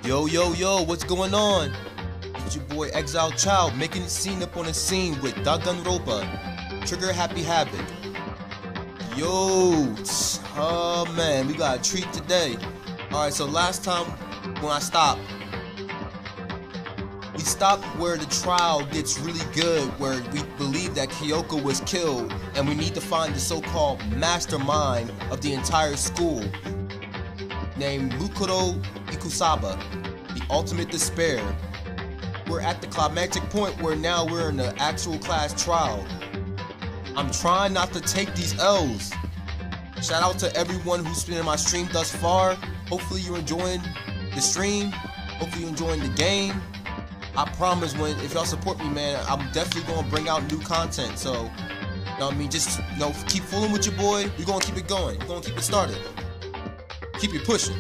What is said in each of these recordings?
Yo, yo, yo, what's going on? It's your boy Exile Child making the scene up on the scene with Danganronpa, Trigger Happy Habit. Yo, oh man, we got a treat today. Alright, so last time when we stopped where the trial gets really good, where we believe that Kyoko was killed, and we need to find the so-called mastermind of the entire school, named Mukuro Ikusaba, the ultimate despair. We're at the climactic point where now we're in the actual class trial. I'm trying not to take these L's. Shout out to everyone who's been in my stream thus far. Hopefully you're enjoying the stream. Hopefully you're enjoying the game. I promise if y'all support me, man, I'm definitely gonna bring out new content. So, you know what I mean? Just, keep fooling with your boy. We're gonna keep it going. We're gonna keep it started. Keep it pushing.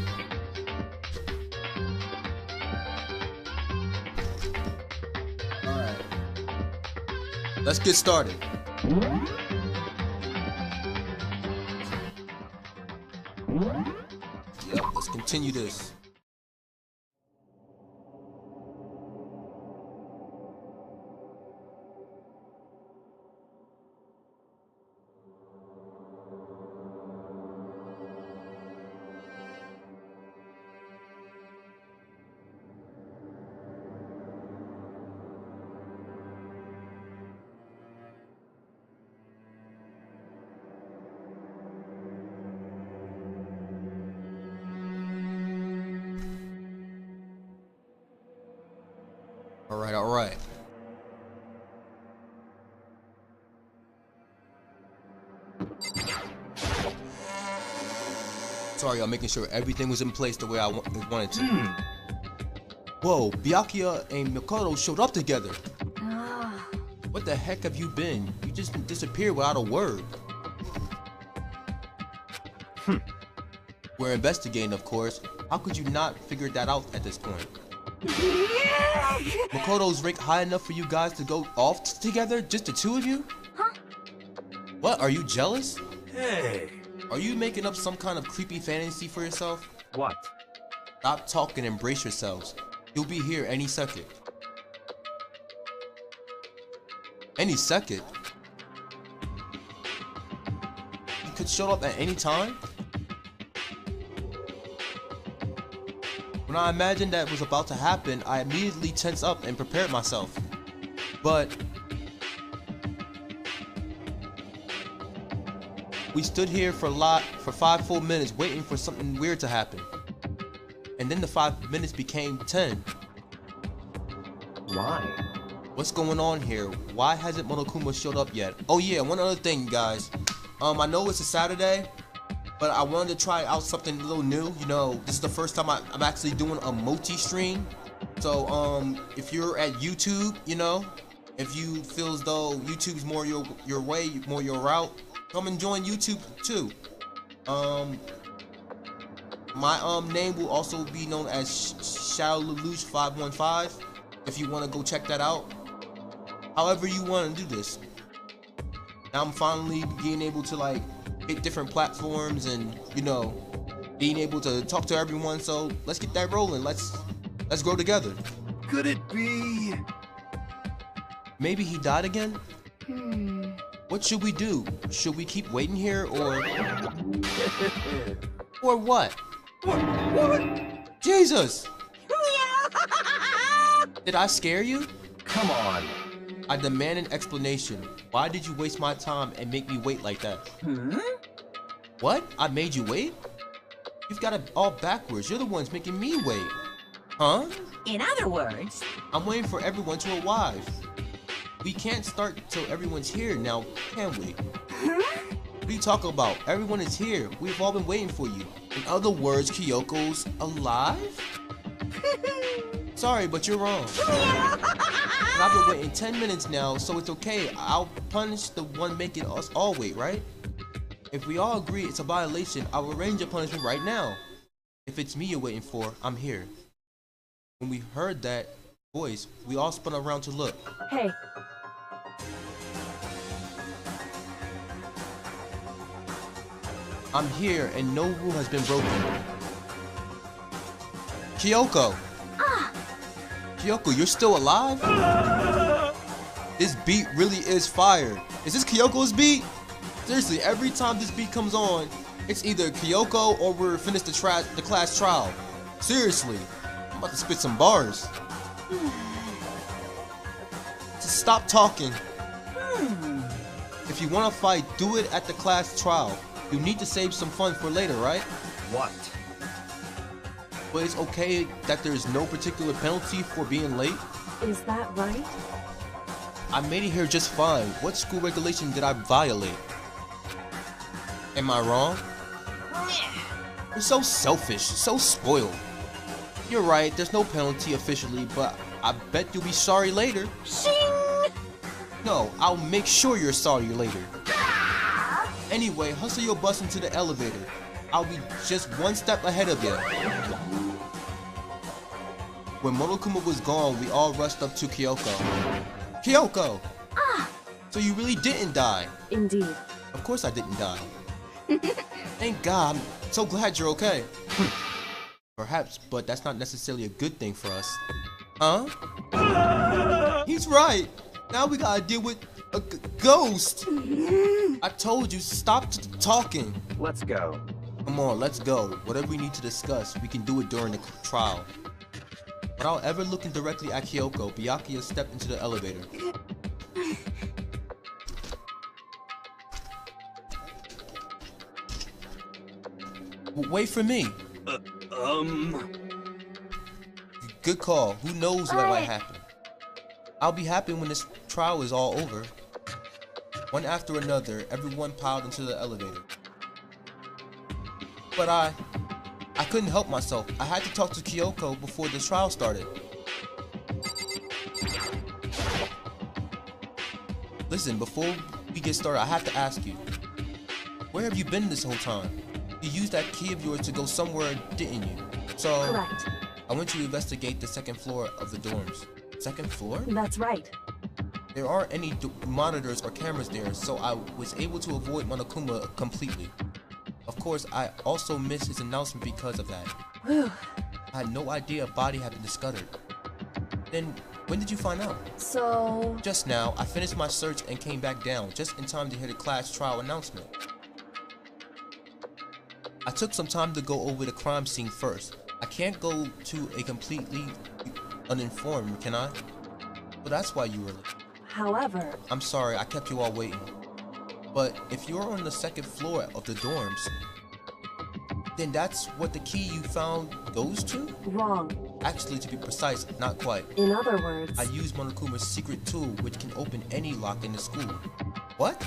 Alright. Let's get started. Yep, let's continue this. Alright. Sorry, I'm making sure everything was in place the way I wanted to. Whoa, Byakuya and Mikoto showed up together. What the heck have you been? You just disappeared without a word. We're investigating, of course. How could you not figure that out at this point? Makoto's rank high enough for you guys to go off together? Just the two of you? Huh? What, are you jealous? Hey! Are you making up some kind of creepy fantasy for yourself? What? Stop talking and brace yourselves. You'll be here any second. Any second? You could show up at any time? When I imagined that was about to happen, I immediately tensed up and prepared myself. But we stood here for 5 full minutes waiting for something weird to happen. And then the 5 minutes became 10. Why? What's going on here? Why hasn't Monokuma showed up yet? Oh yeah, one other thing, guys. I know it's a Saturday, but I wanted to try out something a little new. You know, this is the first time I'm actually doing a multi-stream. So, if you're at YouTube, if you feel as though YouTube's more your way, more your route, come and join YouTube too. My name will also be known as ShadowLelouch515 if you want to go check that out. However you want to do this. Now I'm finally being able to hit different platforms and being able to talk to everyone. So let's get that rolling. Let's grow together. Could it be? Maybe he died again? What should we do? Should we keep waiting here or what? What? Jesus! Did I scare you? Come on. I demand an explanation. Why did you waste my time and make me wait like that? What? I made you wait? You've got it all backwards. You're the ones making me wait. Huh? In other words, I'm waiting for everyone to arrive. We can't start till everyone's here now, can we? What are you talking about? Everyone is here. We've all been waiting for you. In other words, Kyoko's alive? Sorry, but you're wrong. And I've been waiting 10 minutes now, so it's okay. I'll punish the one making us all wait, right? If we all agree it's a violation, I'll arrange a punishment right now. If it's me you're waiting for, I'm here. When we heard that voice, we all spun around to look. hey, I'm here and no rule has been broken. Kyoko! Kyoko, you're still alive? This beat really is fire. Is this Kyoko's beat? Seriously, every time this beat comes on, it's either Kyoko or we're finished the class trial. Seriously, I'm about to spit some bars. Just stop talking. If you want to fight, do it at the class trial. You need to save some fun for later, right? What? But it's okay that there's no particular penalty for being late? Is that right? I made it here just fine. What school regulation did I violate? Am I wrong? You're so selfish, so spoiled. You're right, there's no penalty officially, but I bet you'll be sorry later. Shing! No, I'll make sure you're sorry later. Anyway, hustle your bus into the elevator. I'll be just one step ahead of you. When Monokuma was gone, we all rushed up to Kyoko. Kyoko! So you really didn't die? Indeed. Of course I didn't die. Thank God, I'm so glad you're okay. Perhaps, but that's not necessarily a good thing for us. Huh? He's right. Now we gotta deal with a ghost. I told you, stop talking. Let's go. Come on, let's go. Whatever we need to discuss, we can do it during the trial. Without ever looking directly at Kyoko, Byakuya stepped into the elevator. Wait for me. Good call. Who knows what might happen? I'll be happy when this trial is all over. One after another, everyone piled into the elevator. But I couldn't help myself. I had to talk to Kyoko before the trial started. Listen, before we get started, I have to ask you. Where have you been this whole time? You used that key of yours to go somewhere, didn't you? So, Correct. I went to investigate the second floor of the dorms. Second floor? That's right. There aren't any monitors or cameras there, so I was able to avoid Monokuma completely. Of course, I also missed his announcement because of that. Whew. I had no idea a body had been discovered. Then, when did you find out? So... Just now, I finished my search and came back down, just in time to hear the class trial announcement. I took some time to go over the crime scene first. I can't go to a completely uninformed, can I? Well, that's why you were late. However... I'm sorry, I kept you all waiting. But if you're on the second floor of the dorms, then that's what the key you found goes to? Wrong. Actually, to be precise, not quite. In other words... I used Monokuma's secret tool, which can open any lock in the school. What?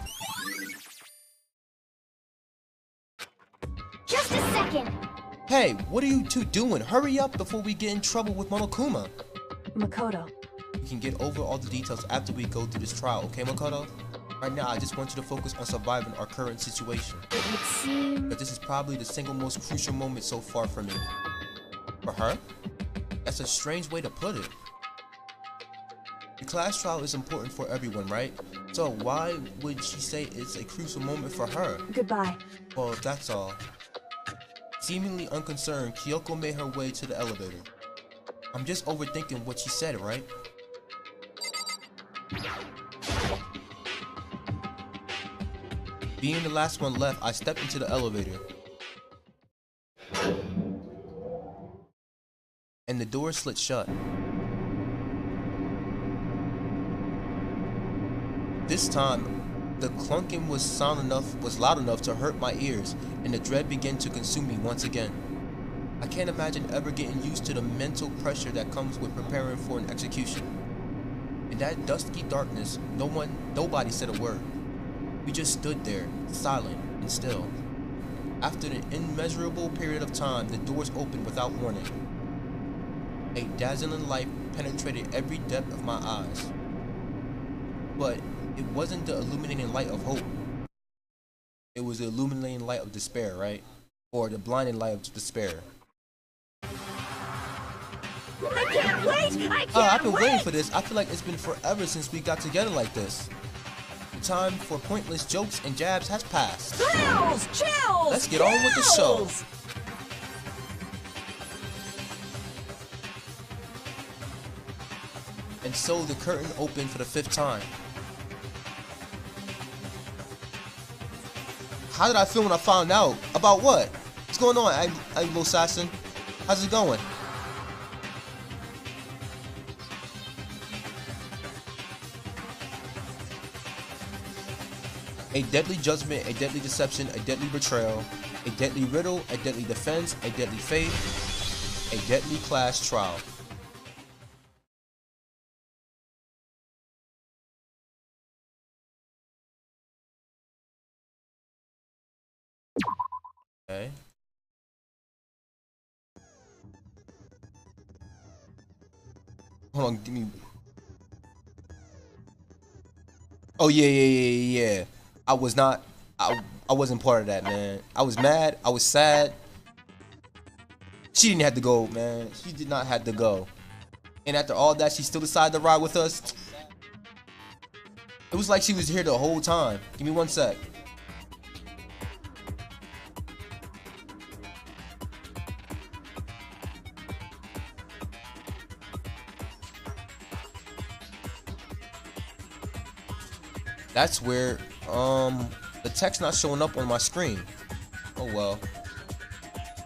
Just a second. Hey, what are you two doing? Hurry up before we get in trouble with Monokuma. Makoto. We can get over all the details after we go through this trial, okay, Makoto? Right now, I just want you to focus on surviving our current situation. It would seem... But this is probably the single most crucial moment so far for me. For her? That's a strange way to put it. The class trial is important for everyone, right? So why would she say it's a crucial moment for her? Goodbye. Well, if that's all. Seemingly unconcerned, Kyoko made her way to the elevator. I'm just overthinking what she said, right? Being the last one left, I stepped into the elevator. And the door slid shut. This time, the clunking was loud enough to hurt my ears, and the dread began to consume me once again. I can't imagine ever getting used to the mental pressure that comes with preparing for an execution. In that dusky darkness, nobody said a word. We just stood there, silent and still. After an immeasurable period of time, the doors opened without warning. A dazzling light penetrated every depth of my eyes. But it wasn't the illuminating light of hope. It was the illuminating light of despair, right? Or the blinding light of despair. I can't wait! I've been waiting for this. I feel like it's been forever since we got together like this. The time for pointless jokes and jabs has passed. Chills! Chills! Let's get on with the show. Chills! And so the curtain opened for the 5th time. How did I feel when I found out? About what? What's going on, I little assassin? How's it going? A deadly judgment, a deadly deception, a deadly betrayal, a deadly riddle, a deadly defense, a deadly faith, a deadly class trial. Okay. Hold on, give me. Oh yeah. I was not. I wasn't part of that, man. I was mad. I was sad. She didn't have to go, man. She did not have to go. And after all that, she still decided to ride with us. It was like she was here the whole time. Give me one sec. That's where the text not showing up on my screen. Oh well.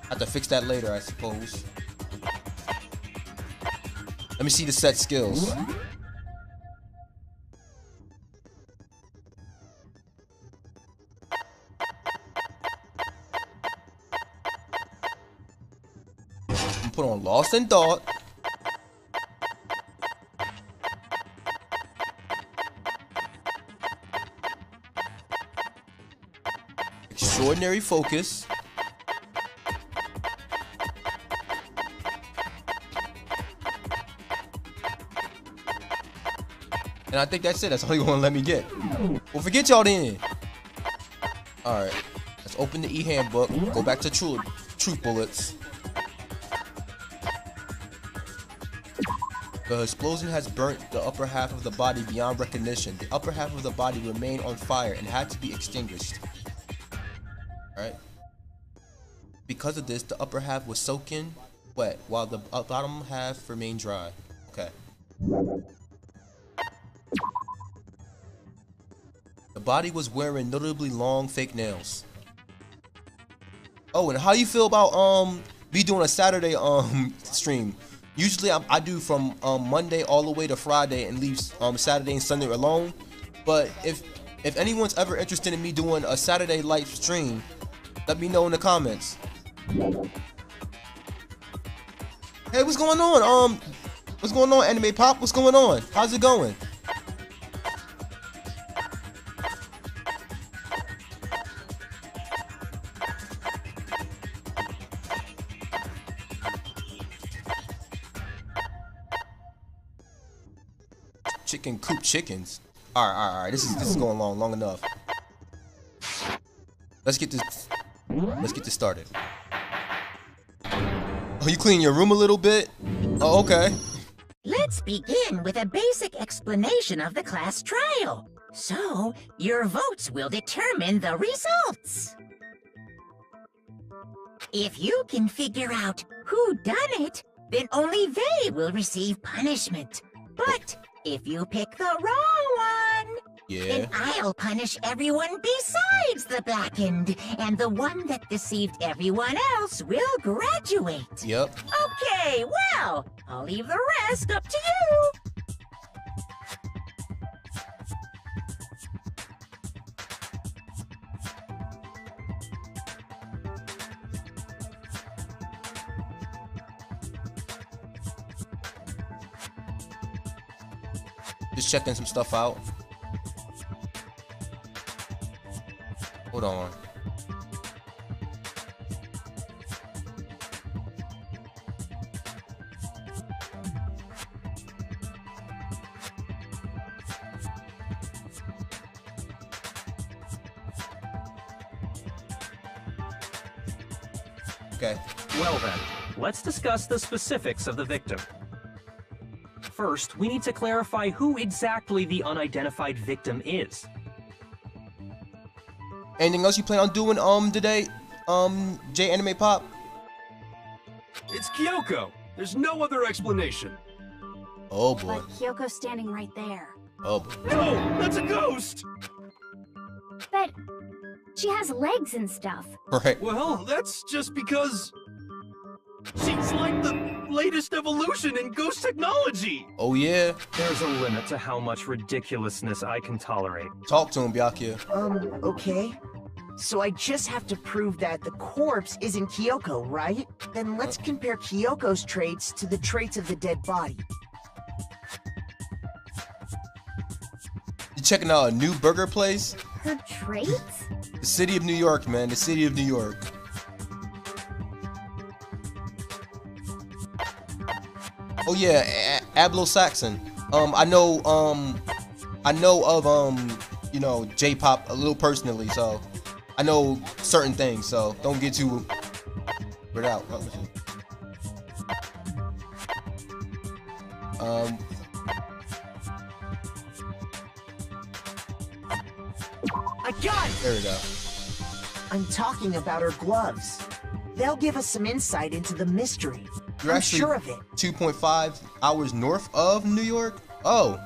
I have to fix that later, I suppose. Let me see the set skills. I'm put on Lost in Thought. Extraordinary Focus. And I think that's it. That's all you're gonna let me get. Well, forget y'all then. Alright. Let's open the e-handbook. Go back to truth bullets. The explosion has burnt the upper half of the body beyond recognition. The upper half of the body remained on fire and had to be extinguished. Alright. Because of this, the upper half was soaking wet, while the bottom half remained dry. Okay. The body was wearing notably long fake nails. Oh, and how you feel about me doing a Saturday stream? Usually I do from Monday all the way to Friday and leave Saturday and Sunday alone. But if anyone's ever interested in me doing a Saturday live stream, let me know in the comments. Hey, what's going on? What's going on, Anime Pop? What's going on? How's it going? Chicken coop chickens. All right. This is going long enough. Let's get this started. Oh, you clean your room a little bit? Oh, okay. Let's begin with a basic explanation of the class trial. So, your votes will determine the results. If you can figure out who done it, then only they will receive punishment. But if you pick the wrong one, then I'll punish everyone besides the blackened, and the one that deceived everyone else will graduate. Yep. Okay, well, I'll leave the rest up to you. Just checking some stuff out. Hold on. Okay. Well then, let's discuss the specifics of the victim. First, we need to clarify who exactly the unidentified victim is. Anything else you plan on doing today, J Anime Pop? It's Kyoko. There's no other explanation. Oh boy. But Kyoko's standing right there. Oh boy. No, that's a ghost! But she has legs and stuff. Right. Well, that's just because she's like the latest evolution in ghost technology. Oh yeah. There's a limit to how much ridiculousness I can tolerate. Talk to him, Byakuya. Okay. So I just have to prove that the corpse isn't Kyoko, right? Then let's compare Kyoko's traits to the traits of the dead body. You checking out a new burger place? Her traits? The city of New York, man. The city of New York. Oh yeah, Anglo-Saxon. I know of you know, J-pop a little personally, so I know certain things. So don't get too weirded out. I got it! There we go. I'm talking about her gloves. They'll give us some insight into the mystery. You're I'm actually sure of it. 2.5 hours north of New York? Oh.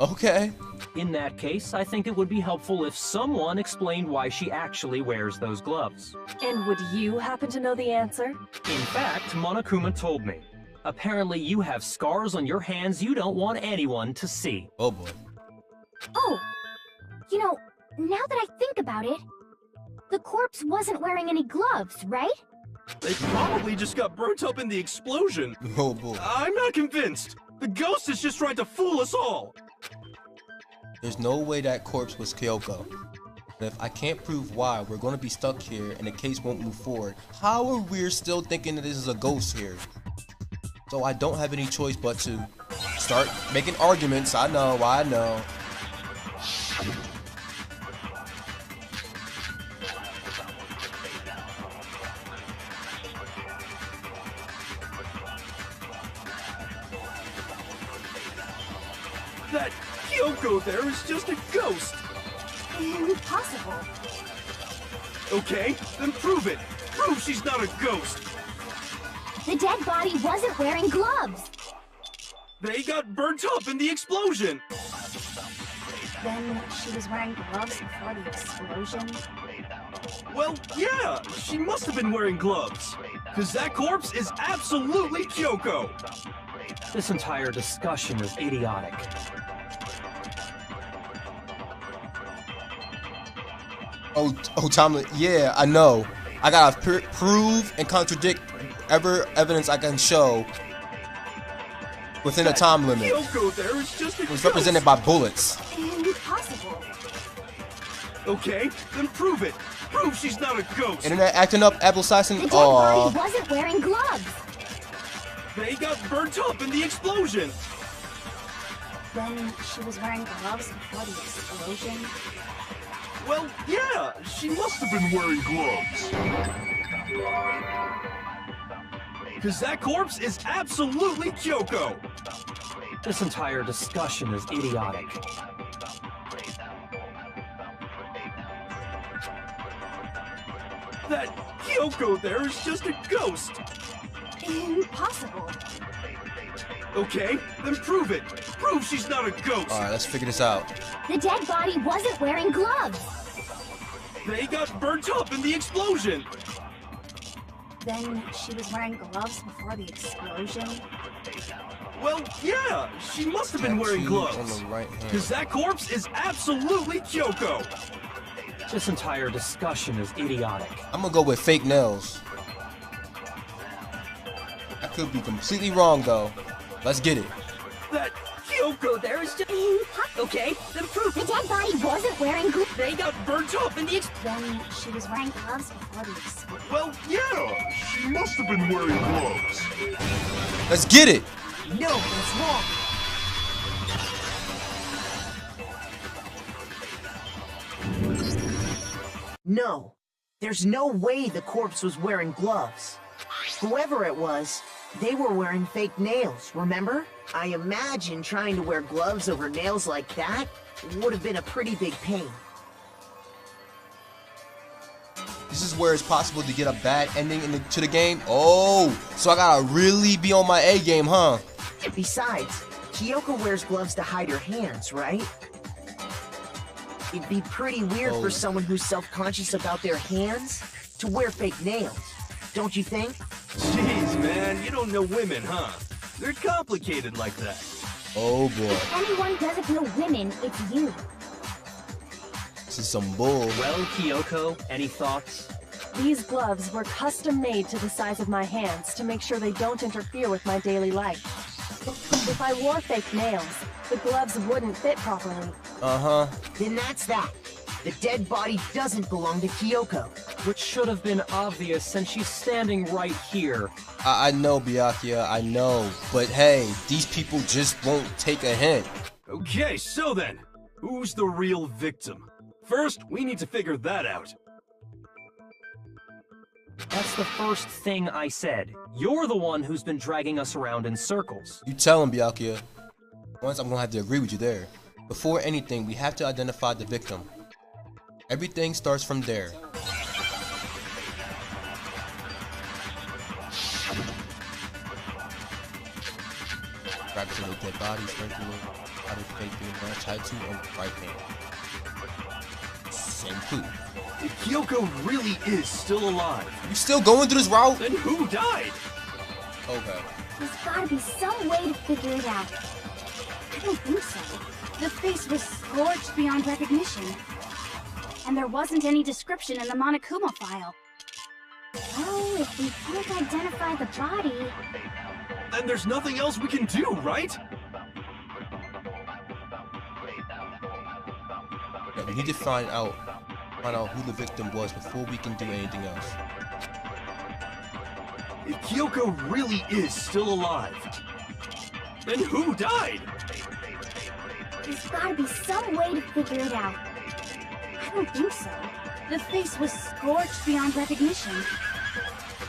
Okay. In that case, I think it would be helpful if someone explained why she actually wears those gloves. And would you happen to know the answer? In fact, Monokuma told me. Apparently you have scars on your hands you don't want anyone to see. Oh boy. Oh, you know, now that I think about it, the corpse wasn't wearing any gloves, right? They probably just got burnt up in the explosion. Oh boy. I'm not convinced. The ghost is just trying to fool us all. There's no way that corpse was Kyoko. And if I can't prove why, we're gonna be stuck here and the case won't move forward. How are we still thinking that this is a ghost here? So I don't have any choice but to start making arguments. I know. That Kyoko there is just a ghost. Impossible. Okay, then prove it. Prove she's not a ghost. The dead body wasn't wearing gloves. They got burnt up in the explosion. Then she was wearing gloves before the explosion. Well, yeah, she must have been wearing gloves. Because that corpse is absolutely Kyoko. This entire discussion is idiotic. Oh, Tom. Yeah, I know. I gotta prove and contradict evidence I can show within a time limit. Kyoko there is just a It's ghost. represented by bullets. Impossible. Okay, then prove it. Prove she's not a ghost. Internet acting up, Anglo-Saxon. The dead body wasn't wearing gloves. They got burnt up in the explosion. Then she was wearing gloves before the explosion. Well, yeah, she must have been wearing gloves. Because that corpse is absolutely Kyoko. This entire discussion is idiotic. That Kyoko there is just a ghost. Impossible. Okay, then prove it. Prove she's not a ghost. Alright, let's figure this out. The dead body wasn't wearing gloves. They got burnt up in the explosion. Then she was wearing gloves before the explosion. Well, yeah, she must have been wearing Tattoos gloves. on the right hand. Because that corpse is absolutely Kyoko. This entire discussion is idiotic. I'm gonna go with fake nails. I could be completely wrong though. Let's get it. That Kyoko there is just... Okay, then prove The it. dead body wasn't wearing gloves. They got burnt up in the Then she was wearing gloves before the explosion. Well, yeah, she must have been wearing gloves. Let's get it. No, that's wrong. No, there's no way the corpse was wearing gloves. Whoever it was, they were wearing fake nails, remember? I imagine trying to wear gloves over nails like that would have been a pretty big pain. This is where it's possible to get a bad ending to the game. Oh, so I gotta really be on my A game, huh? Besides, Kyoko wears gloves to hide her hands, right? It'd be pretty weird for someone who's self-conscious about their hands to wear fake nails, don't you think? Jeez, man, you don't know women, huh? They're complicated like that. Oh boy. If anyone doesn't know women, it's you. This is some bull. Well, Kyoko, any thoughts? These gloves were custom made to the size of my hands to make sure they don't interfere with my daily life. If I wore fake nails, the gloves wouldn't fit properly. Uh-huh. Then that's that. The dead body doesn't belong to Kyoko. Which should have been obvious since she's standing right here. I know, Byakuya, I know. But hey, these people just won't take a hint. Okay, so then, who's the real victim? First, we need to figure that out. That's the first thing I said. You're the one who's been dragging us around in circles. You tell him, Byakuya. Once I'm gonna have to agree with you there. Before anything, we have to identify the victim. Everything starts from there. Grab to the dead body, sprinkle it, out of fake being match, tattoo on the right hand. Same clue. If Kyoko really is still alive, You still going through this route? then who died? Okay. There's gotta be some way to figure it out. I don't think so. The face was scorched beyond recognition. And there wasn't any description in the Monokuma file. Oh, if we can't identify the body... Then there's nothing else we can do, right? Yeah, we need to find out who the victim was before we can do anything else. If Kyoko really is still alive, then who died? There's gotta be some way to figure it out. I don't think so. The face was scorched beyond recognition.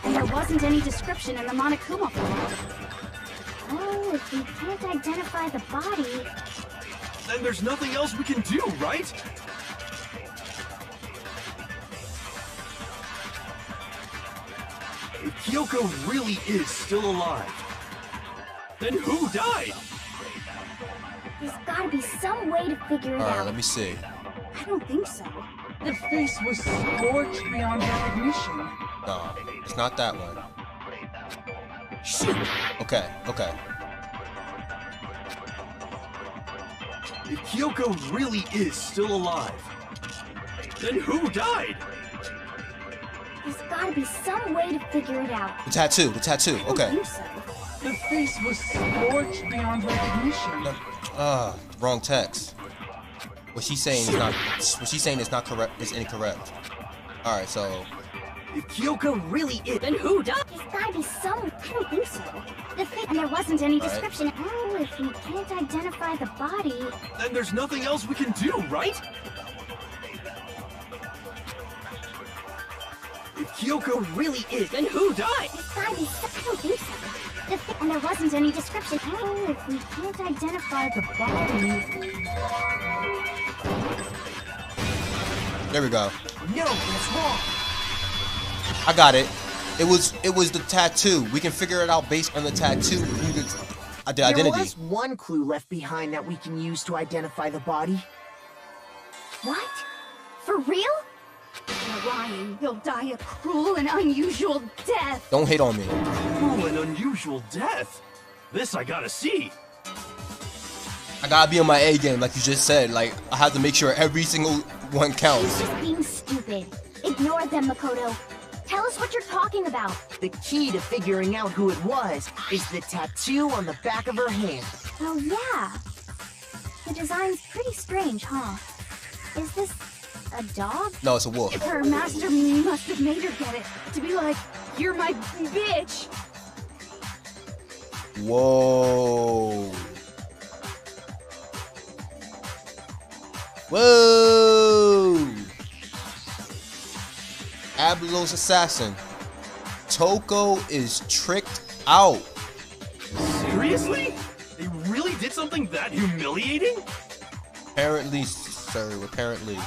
And there wasn't any description in the Monokuma file. Oh, if we can't identify the body... Then there's nothing else we can do, right? If Kyoko really is still alive, then who died? There's gotta be some way to figure it Alright, out. let me see. I don't think so. The face was scorched beyond recognition. No, it's not that one. Shoot. Okay. If Kyoko really is still alive, then who died? There's gotta be some way to figure it out. The tattoo. I don't Okay. think so. The face was scorched beyond recognition. Wrong text. What she's saying is not correct. Is incorrect. All right, so If Kyoko really is, Then who died? There's gotta be some... I don't think so. And there wasn't any All right. description. Oh, if we can't identify the body... then there's nothing else we can do, right? If Kyoko really is, Then who died? There's gotta be some... I don't think so. And there wasn't any description. Oh, if we can't identify the body... there we go. No, that's wrong. I got it. It was the tattoo. We can figure it out based on the tattoo. The There identity. was one clue left behind that we can use to identify the body. What? For real? You're lying. He'll die a cruel and unusual death. Don't hate on me. cruel and unusual death. This I gotta see. I gotta be on my A game, like you just said. Like I have to make sure every single one He's counts. just being stupid. Ignore them, Makoto. Tell us what you're talking about. The key to figuring out who it was is the tattoo on the back of her hand. Oh, yeah. The design's pretty strange, huh? Is this a dog? No, it's a wolf. Her master must have made her get it. To be like, you're my bitch. Whoa. Whoa. Ablo's assassin. Toko is tricked out. Seriously? They really did something that humiliating? Apparently, sir. Apparently.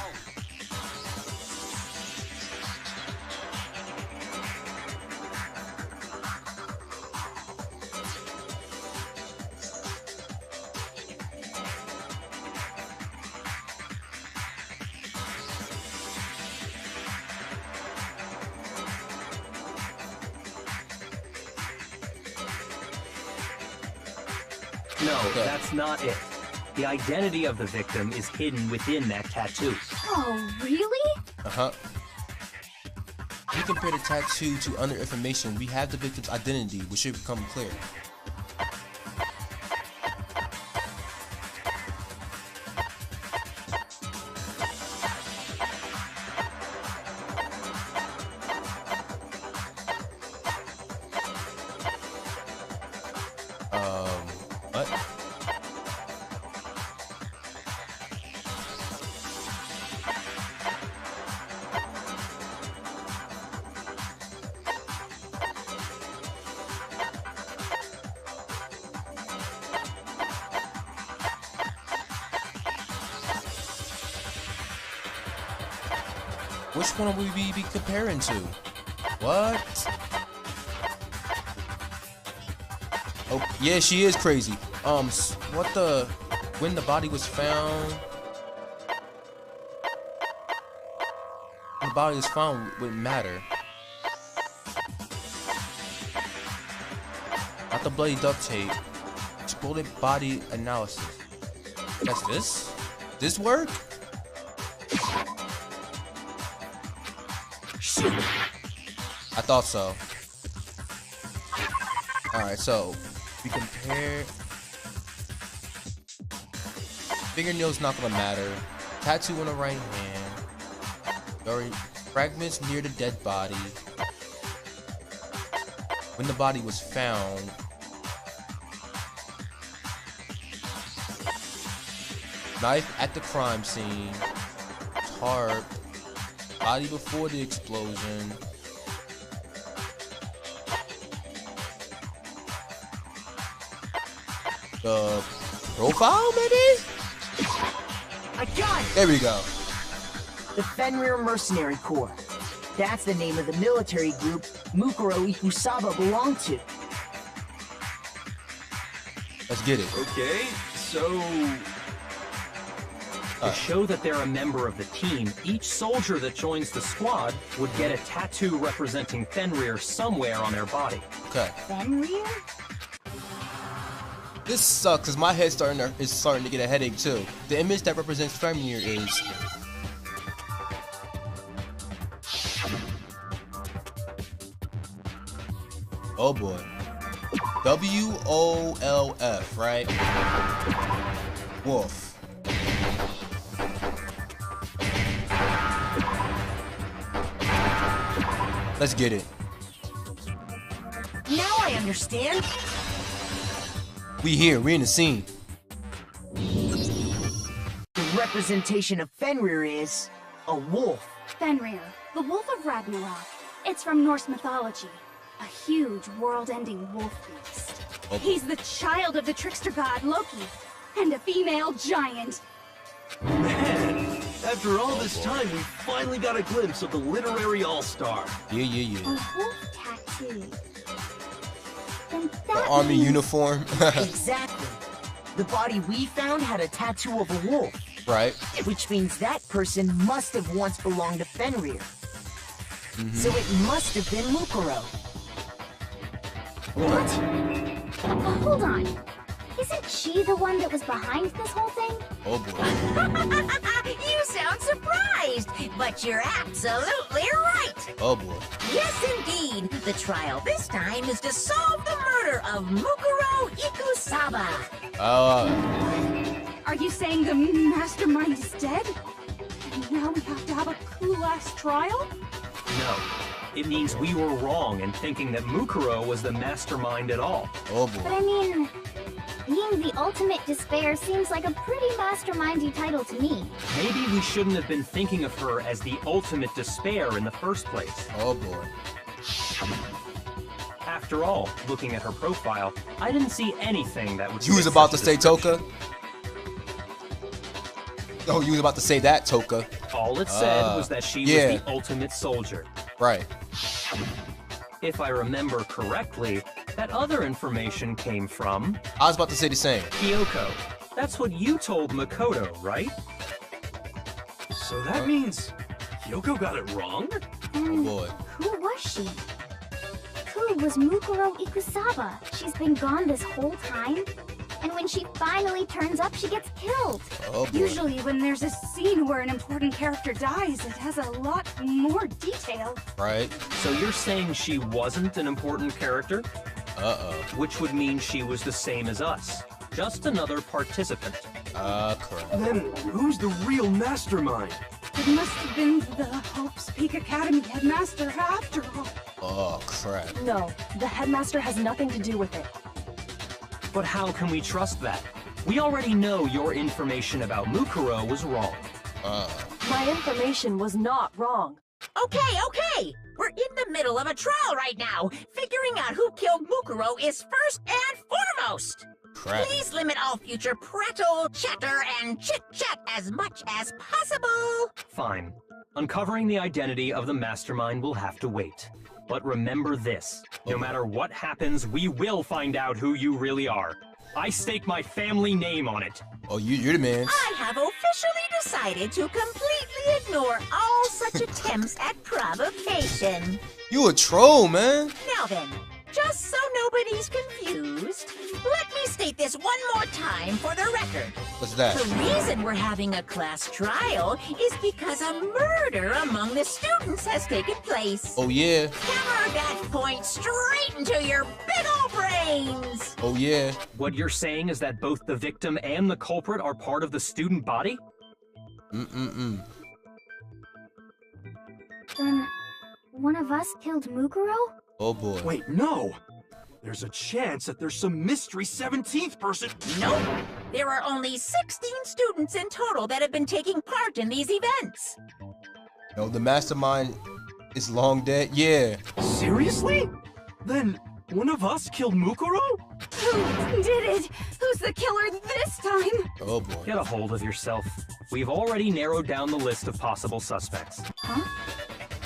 No, that's not it. The identity of the victim is hidden within that tattoo. Oh, really? Uh-huh. If we compare the tattoo to other information, we have the victim's identity, which should become clear. What? Which one would we be comparing to? What? Oh, yeah, she is crazy. What the? When the body was found? When the body was found wouldn't matter. Not the bloody duct tape. Exploded body analysis. That's this? This work? I thought so. Alright, so we compare. Fingernails not gonna matter. Tattoo on the right hand. Or fragments near the dead body. When the body was found. Knife at the crime scene. Tarp. Body before the explosion. The profile, maybe? I got it! There we go. The Fenrir Mercenary Corps. That's the name of the military group Mukuro Ikusaba belonged to. Let's get it. Okay, so... To show that they're a member of the team, each soldier that joins the squad would get a tattoo representing Fenrir somewhere on their body. Okay. Fenrir? This sucks because my head is starting to get a headache too. The image that represents Fenrir is... Oh boy. W-O-L-F, right? Wolf. Let's get it. Now I understand. We here, we in the scene. The representation of Fenrir is a wolf. Fenrir, the Wolf of Ragnarok. It's from Norse mythology. A huge, world-ending wolf beast. Oh. He's the child of the trickster god Loki, and a female giant. Man, after all this time, we finally got a glimpse of the literary all-star. Yeah, yeah, A yeah. wolf tattoo. Then The that army means- uniform. Exactly. The body we found had a tattoo of a wolf, Right. which means that person must have once belonged to Fenrir. So it must have been Mukuro. What? Hold on. Isn't she the one that was behind this whole thing? Oh boy. You sound surprised, but you're absolutely right. Oh boy. Yes, indeed. The trial this time is to solve the murder of Mukuro Ikusaba. Are you saying the mastermind is dead? And now we have to have a cool-ass trial? No. It means we were wrong in thinking that Mukuro was the mastermind at all. Oh But boy. I mean, being the ultimate despair seems like a pretty mastermindy title to me. Maybe we shouldn't have been thinking of her as the ultimate despair in the first place. Oh boy. After all, looking at her profile, I didn't see anything that would... You was fit about to such a say Toka? Oh, you was about to say that, Toka. All it said was that she yeah. was the ultimate soldier. Right. If I remember correctly, that other information came from I was about to say the same. Kyoko. That's what you told Makoto, right? So that means Kyoko got it wrong? Oh boy. Who was she? Who was Mukuro Ikusaba? She's been gone this whole time? And when she finally turns up, she gets killed. Oh boy. Usually when there's a scene where an important character dies, it has a lot more detail. Right. So you're saying she wasn't an important character? Uh-oh. Which would mean she was the same as us. Just another participant. Correct. Then who's the real mastermind? It must have been the Hope's Peak Academy headmaster after all. Oh, crap. No, the headmaster has nothing to do with it. But how can we trust that? We already know your information about Mukuro was wrong. My information was not wrong. Okay. We're in the middle of a trial right now. Figuring out who killed Mukuro is first and foremost. Crap. Please limit all future prattle, chatter, and chit-chat as much as possible. Fine. Uncovering the identity of the mastermind will have to wait. But remember this. No matter what happens, we will find out who you really are. I stake my family name on it. Oh, you're the man. I have officially decided to completely ignore all such attempts at provocation. You a troll, man. Now then, just so nobody's confused, let me state this one more time for the record. What's that? The reason we're having a class trial is because a murder among the students has taken place. Oh, yeah. Hammer that point straight into your big ol' brains! Oh, yeah. What you're saying is that both the victim and the culprit are part of the student body? Then, one of us killed Mukuro? Oh, boy. Wait, no! There's a chance that there's some mystery 17th person. Nope! There are only 16 students in total that have been taking part in these events. No, the mastermind is long dead? Yeah. Seriously? Then one of us killed Mukuro? Who did it? Who's the killer this time? Oh, boy. Get a hold of yourself. We've already narrowed down the list of possible suspects. Huh?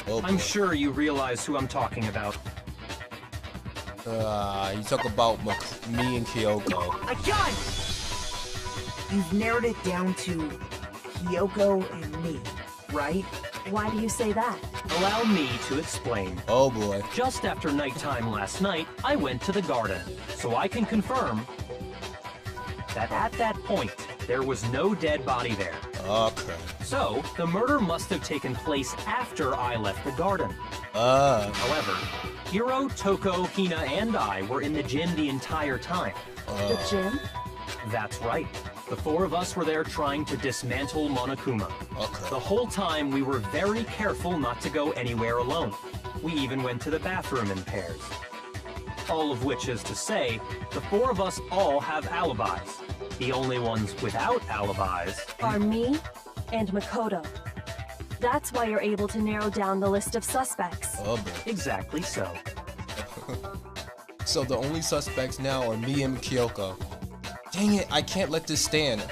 Oh, boy. I'm sure you realize who I'm talking about. You talk about me and Kyoko. I got it! You've narrowed it down to Kyoko and me, right? Why do you say that? Allow me to explain. Oh, boy. Just after nighttime last night, I went to the garden, so I can confirm that at that point, there was no dead body there. Okay. So, the murder must have taken place after I left the garden. However, Hiro, Toko, Hina, and I were in the gym the entire time. The gym? That's right. The four of us were there trying to dismantle Monokuma. Okay. The whole time, we were very careful not to go anywhere alone. We even went to the bathroom in pairs. All of which is to say, the four of us all have alibis. The only ones without alibis Are me and Makoto. That's why you're able to narrow down the list of suspects. Oh, boy. exactly so. So the only suspects now are me and Kyoko. Dang it, I can't let this stand.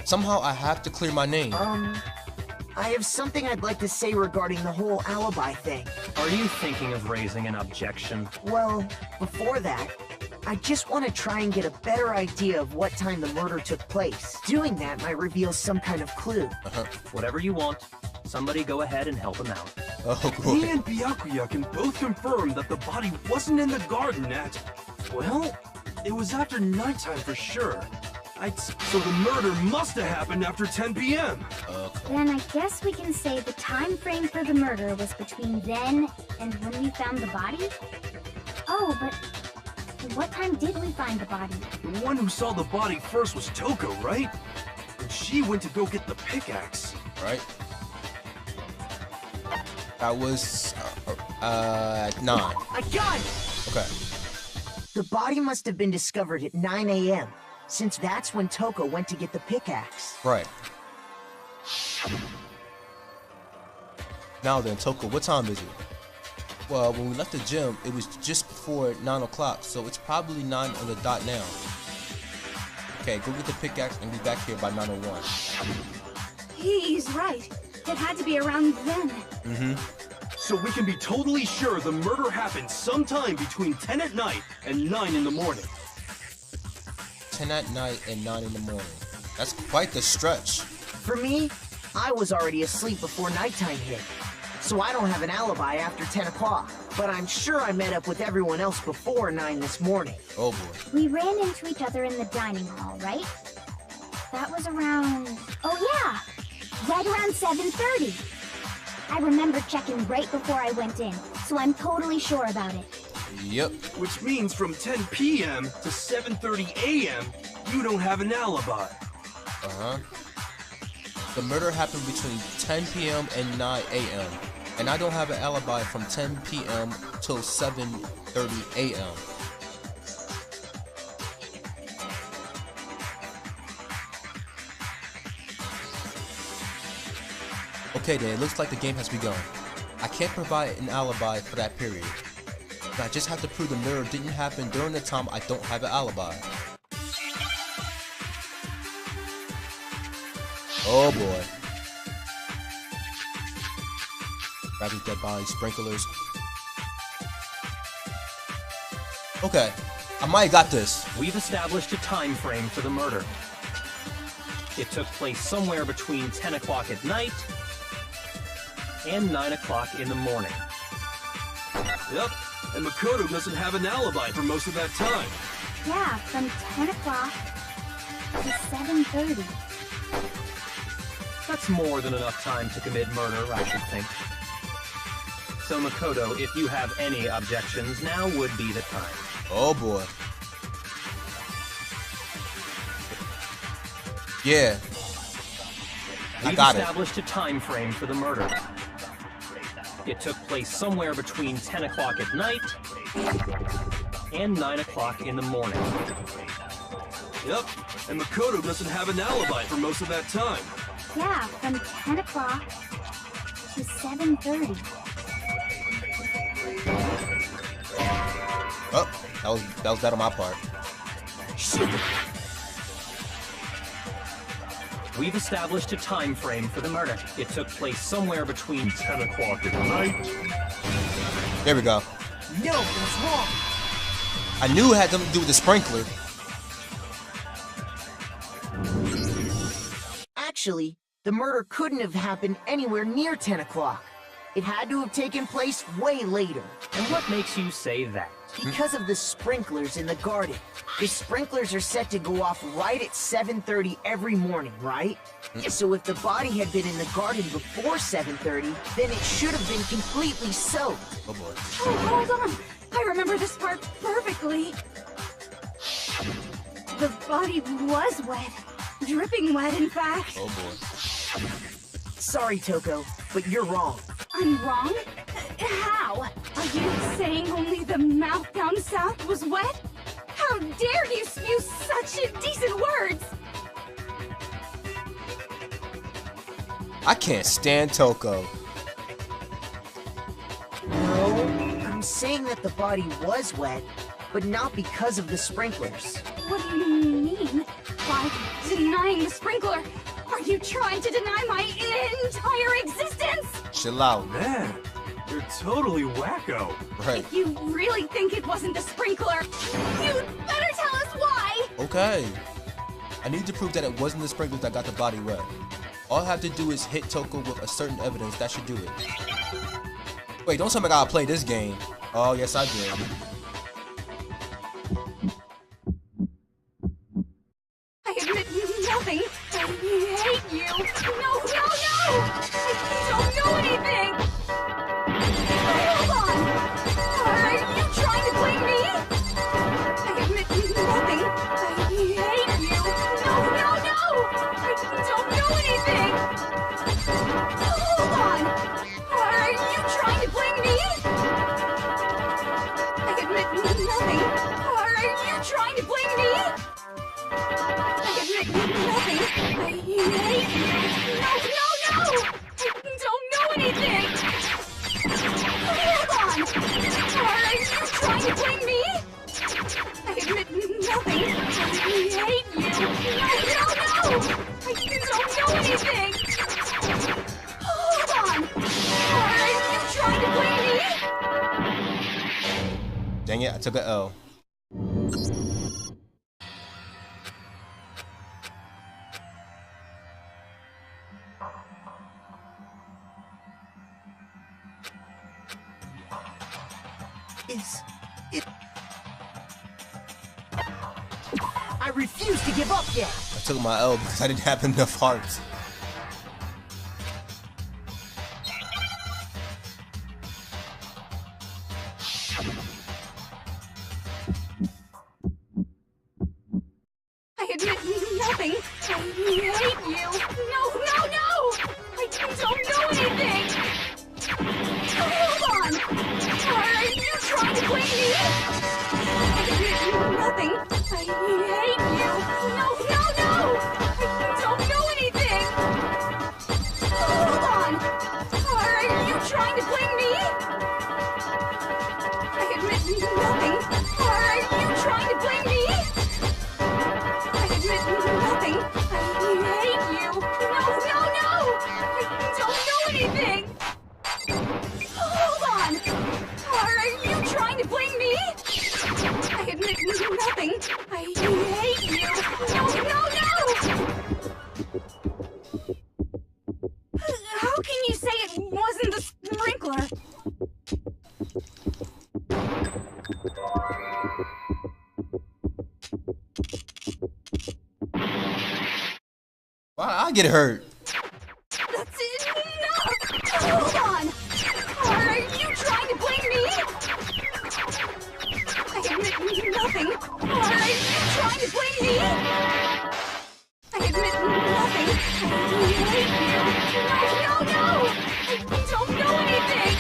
Somehow I have to clear my name. I have something I'd like to say regarding the whole alibi thing. Are you thinking of raising an objection? Well, before that, I just want to try and get a better idea of what time the murder took place. Doing that might reveal some kind of clue. Whatever you want. Somebody go ahead and help him out. Oh, Me boy. and Byakuya can both confirm that the body wasn't in the garden at... Well, it was after nighttime for sure. So the murder must have happened after 10 p.m. Then I guess we can say the time frame for the murder was between then and when we found the body? Oh, but what time did we find the body? The one who saw the body first was Toko, right? And she went to go get the pickaxe. Right? That was, 9. I got it! Okay. The body must have been discovered at 9 a.m., since that's when Toko went to get the pickaxe. Right. Now then, Toko, what time is it? Well, when we left the gym, it was just before 9 o'clock, so it's probably 9 on the dot now. Okay, go get the pickaxe and be back here by 9:01. He's right. It had to be around then. So we can be totally sure the murder happened sometime between 10 at night and 9 in the morning. 10 at night and 9 in the morning. That's quite the stretch. For me, I was already asleep before nighttime hit, so I don't have an alibi after 10 o'clock. but I'm sure I met up with everyone else before 9 this morning. Oh boy. We ran into each other in the dining hall, right? That was around... Oh yeah! Right around 7:30. I remember checking right before I went in, so I'm totally sure about it. Yep. Which means from 10 p.m. to 7:30 a.m., you don't have an alibi. Uh-huh. The murder happened between 10 p.m. and 9 a.m. And I don't have an alibi from 10 p.m. till 7:30 a.m. Okay then, it looks like the game has begun. I can't provide an alibi for that period. But I just have to prove the murder didn't happen during the time I don't have an alibi. Oh boy. Grabbing dead body sprinklers. Okay, I might have got this. We've established a time frame for the murder. It took place somewhere between 10 o'clock at night and 9 o'clock in the morning. Yep, and Makoto doesn't have an alibi for most of that time. Yeah, from 10 o'clock to 7:30. That's more than enough time to commit murder, I should think. So Makoto, if you have any objections, now would be the time. Oh boy. Yeah. I We've got it. established a time frame for the murder. It took place somewhere between 10 o'clock at night and 9 o'clock in the morning. Yep, and Makoto doesn't have an alibi for most of that time. Yeah, from 10 o'clock to 7:30. Oh, that was that on my part. We've established a time frame for the murder. It took place somewhere between 10 o'clock at night. There we go. No, what's wrong? I knew it had something to do with the sprinkler. Actually, the murder couldn't have happened anywhere near 10 o'clock. It had to have taken place way later. And what makes you say that? Because of the sprinklers in the garden. The sprinklers are set to go off right at 7:30 every morning, right? So if the body had been in the garden before 7:30, then it should have been completely soaked. Oh boy. Oh, hold on. I remember this part perfectly. The body was wet. Dripping wet, in fact. Oh boy. Sorry, Toko, but you're wrong. I'm wrong? How? Are you saying only the mouth down south was wet? How dare you spew such indecent words? I can't stand Toko. No, I'm saying that the body was wet, but not because of the sprinklers. What do you mean? By denying the sprinkler? Are you trying to deny my entire existence? Chill out. Man, you're totally wacko. Right. If you really think it wasn't the sprinkler, you'd better tell us why! Okay. I need to prove that it wasn't the sprinklers that got the body wet. All I have to do is hit Toko with a certain evidence. That should do it. Wait, don't tell me I gotta play this game. Oh, yes I did. I admit nothing. I hate you. No, no, no! I don't know anything! Hold on! Are you trying to blame me? I admit nothing. I hate you. No, no, no! I don't know anything! Hold on! Are you trying to blame me? I admit nothing. Are you trying to blame me? I admit nothing. I hate you. No, no, no! I don't know anything! Hold on! Are you trying to blame me? I admit nothing. I hate you. No, no, no! I don't know anything! Hold on! Are you trying to blame me? Dang it, I took a L. I refuse to give up yet. I took my L because I didn't have enough hearts. I admit nothing. I hate you. No, no, no! I don't know anything! Hold on! Are you trying to blame me? I admit nothing. I hate you. No, no, no! I don't know anything! Hold on! Are you trying to blame me? I admit nothing. Are you trying to blame me? I admit nothing. I hate you. No, no, no! I don't know anything! Hold on! Are you trying to blame me? I admit nothing. I hate you. No, no, no! How can you say it wasn't the sprinkler? Why I get hurt? That's enough! Hold on! Are you trying to blame me? I admit nothing. Are you trying to blame me? I admit nothing. I hate you. No, no, no! I don't know anything!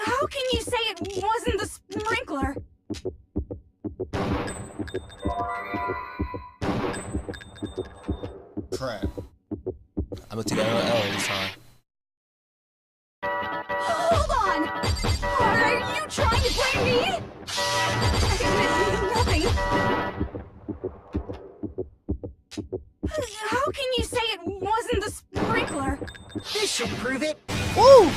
How can you say it wasn't the sprinkler? Crap. I'm gonna take another L this time. Hold on! Are you trying to blame me? I admit nothing. How can you say it wasn't the sprinkler? This should prove it. Woo!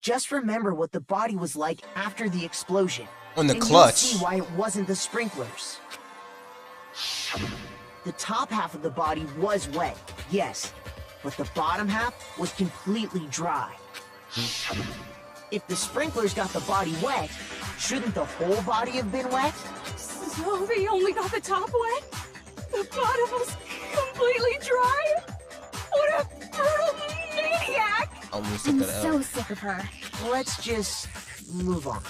Just remember what the body was like after the explosion. On the and clutch. You'll see why it wasn't the sprinklers. The top half of the body was wet, yes, but the bottom half was completely dry. If the sprinklers got the body wet, shouldn't the whole body have been wet? So they only got the top wet? The bottom was completely dry? What a brutal maniac! Almost took I'm that L. so sick of her. Let's just move on.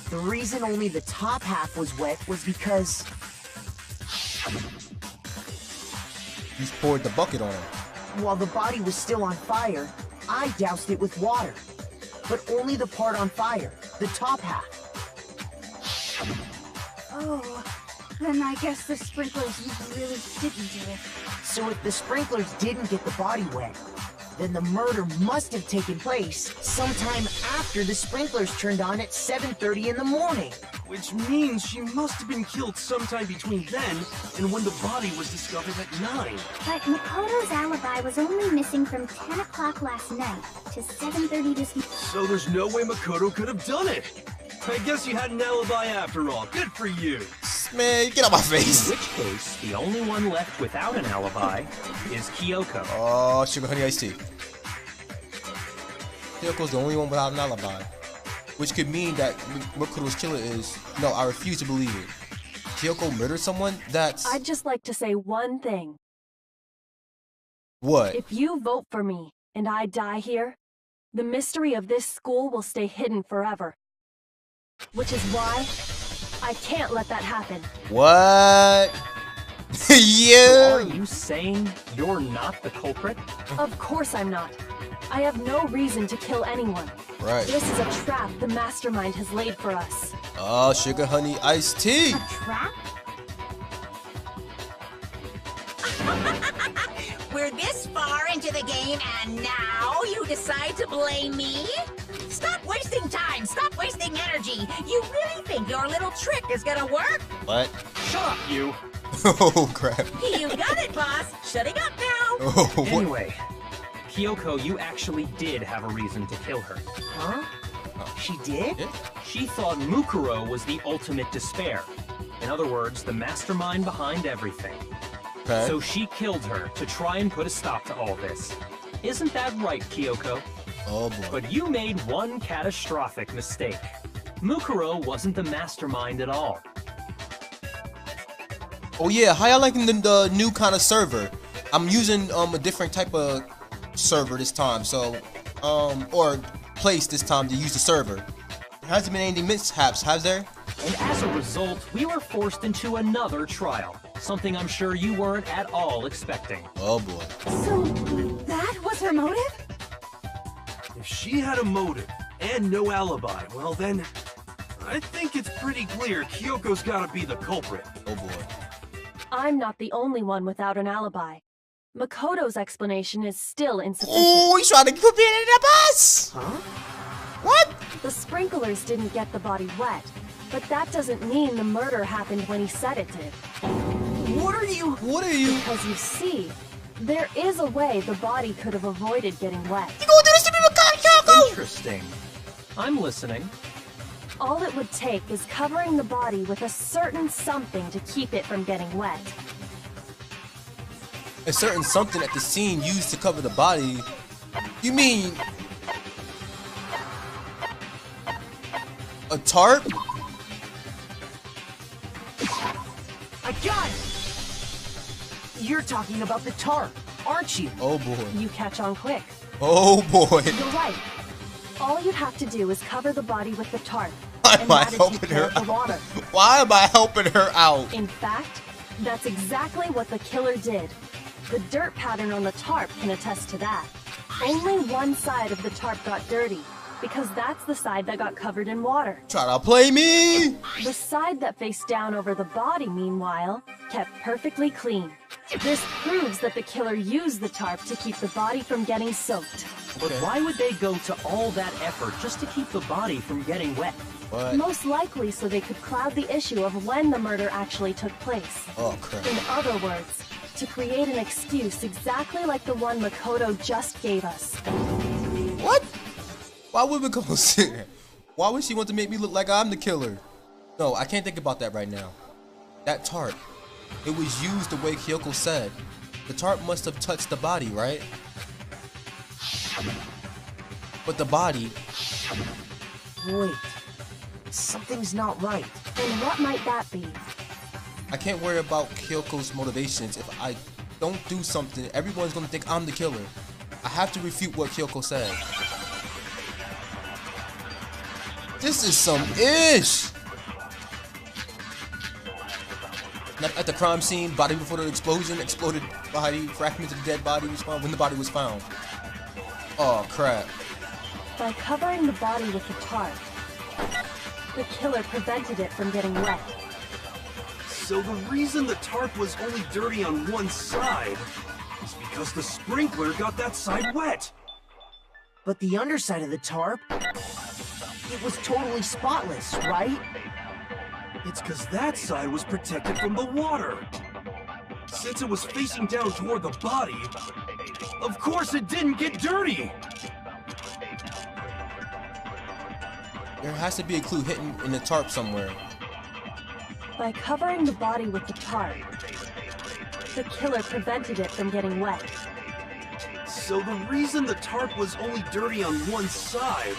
The reason only the top half was wet was because You poured the bucket on him. while the body was still on fire, I doused it with water. But only the part on fire, the top half. Oh, then I guess the sprinklers really didn't do it. So if the sprinklers didn't get the body wet, then the murder must have taken place sometime after the sprinklers turned on at 7:30 in the morning. Which means she must have been killed sometime between then and when the body was discovered at 9. But Makoto's alibi was only missing from 10 o'clock last night to 7:30 this morning. So there's no way Makoto could have done it. I guess you had an alibi after all. Good for you. Man, get out my face. In which case, the only one left without an alibi is Kyoko. Oh, sugar honey iced tea. Kyoko's the only one without an alibi. Which could mean that Makoto's killer is... No, I refuse to believe it. Kyoko murdered someone? That's... I'd just like to say one thing. What? If you vote for me and I die here, the mystery of this school will stay hidden forever. Which is why I can't let that happen. What? Yeah. Are you saying you're not the culprit? Of course I'm not. I have no reason to kill anyone. Right. This is a trap the mastermind has laid for us. Oh, sugar honey iced tea. A trap? We're this far into the game and now you decide to blame me? Stop wasting time! Stop wasting energy! You really think your little trick is gonna work? What? Shut up, you. Oh, crap. You got it, boss! Shutting up now! Oh, what? Anyway, Kyoko, you actually did have a reason to kill her. Huh? She did? Yeah. She thought Mukuro was the ultimate despair. In other words, the mastermind behind everything. Okay. So she killed her to try and put a stop to all this. Isn't that right, Kyoko? Oh boy. But you made one catastrophic mistake. Mukuro wasn't the mastermind at all. Oh yeah, how y'all liking the new kind of server? I'm using a different type of server this time, so or place this time to use the server. There hasn't been any mishaps, has there? And as a result, we were forced into another trial. Something I'm sure you weren't at all expecting. Oh boy. So, that was her motive? If she had a motive and no alibi, well then, I think it's pretty clear Kyoko's gotta be the culprit. Oh boy. I'm not the only one without an alibi. Makoto's explanation is still insufficient. Oh, he's trying to put me in the bus! Huh? What? The sprinklers didn't get the body wet, but that doesn't mean the murder happened when he said it did. What are you? Because you see, there is a way the body could have avoided getting wet. You gonna do this to me, Kyoko? Interesting. I'm listening. All it would take is covering the body with a certain something to keep it from getting wet. A certain something at the scene used to cover the body. You mean a tarp? I got it! You're talking about the tarp, aren't you? Oh boy. You catch on quick. Oh boy. You're right. All you'd have to do is cover the body with the tarp. Why and am I that is helping take care her of the out? water. Why am I helping her out? In fact, that's exactly what the killer did. The dirt pattern on the tarp can attest to that. Only one side of the tarp got dirty, because that's the side that got covered in water. Try to play me? The side that faced down over the body, meanwhile, kept perfectly clean. This proves that the killer used the tarp to keep the body from getting soaked. But why would they go to all that effort just to keep the body from getting wet? What? Most likely so they could cloud the issue of when the murder actually took place. Oh crap. In other words, to create an excuse exactly like the one Makoto just gave us. What? Why would Makoto say that? Why would she want to make me look like I'm the killer? No, I can't think about that right now. That tarp. It was used the way Kyoko said. The tarp must have touched the body, right? But the body... Wait, something's not right. And what might that be? I can't worry about Kyoko's motivations. If I don't do something, everyone's gonna think I'm the killer. I have to refute what Kyoko said. This is some ish! At the crime scene, body before the explosion, exploded body, fragments of the dead body was found when the body was found. Oh crap. By covering the body with the tarp, the killer prevented it from getting wet. So the reason the tarp was only dirty on one side is because the sprinkler got that side wet. But the underside of the tarp, it was totally spotless, right? It's because that side was protected from the water. Since it was facing down toward the body, of course it didn't get dirty. There has to be a clue hidden in the tarp somewhere. By covering the body with the tarp, the killer prevented it from getting wet. So the reason the tarp was only dirty on one side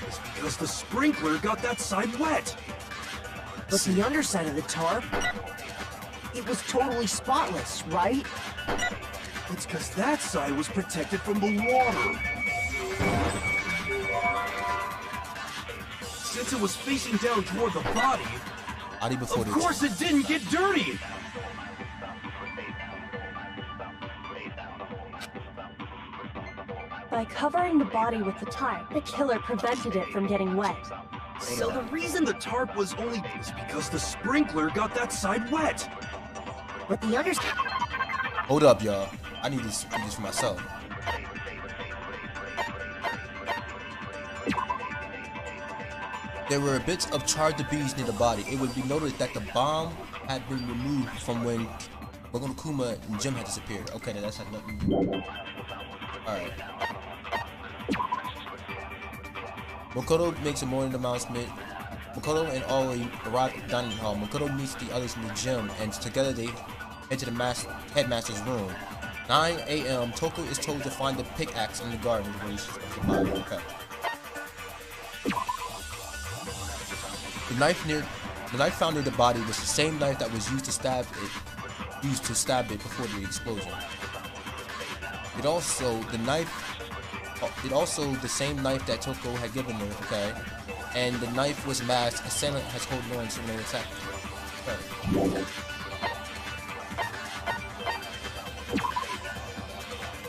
is because the sprinkler got that side wet. But the underside of the tarp, it was totally spotless, right? It's because that side was protected from the water. Since it was facing down toward the body, of course it didn't get dirty. By covering the body with the tarp, the killer prevented it from getting wet. So the reason the tarp was only is because the sprinkler got that side wet. But the underside... Hold up, y'all. I need this for myself. There were bits of charred debris near the body. It would be noted that the bomb had been removed from when Kuma and Jim had disappeared. Okay, that's had nothing. Alright. Makoto makes a morning announcement Makoto and Oi arrive at the dining hall. Makoto meets the others in the gym, and together they head to the headmaster's room. 9 a.m. Toko is told to find the pickaxe in the garden where he's supposed to buy it. Okay. The knife found near the body was the same knife that was used to stab it before the explosion. It also the same knife that Toko had given her, okay? And the knife was masked. Assailant has holding on to no attack. Okay.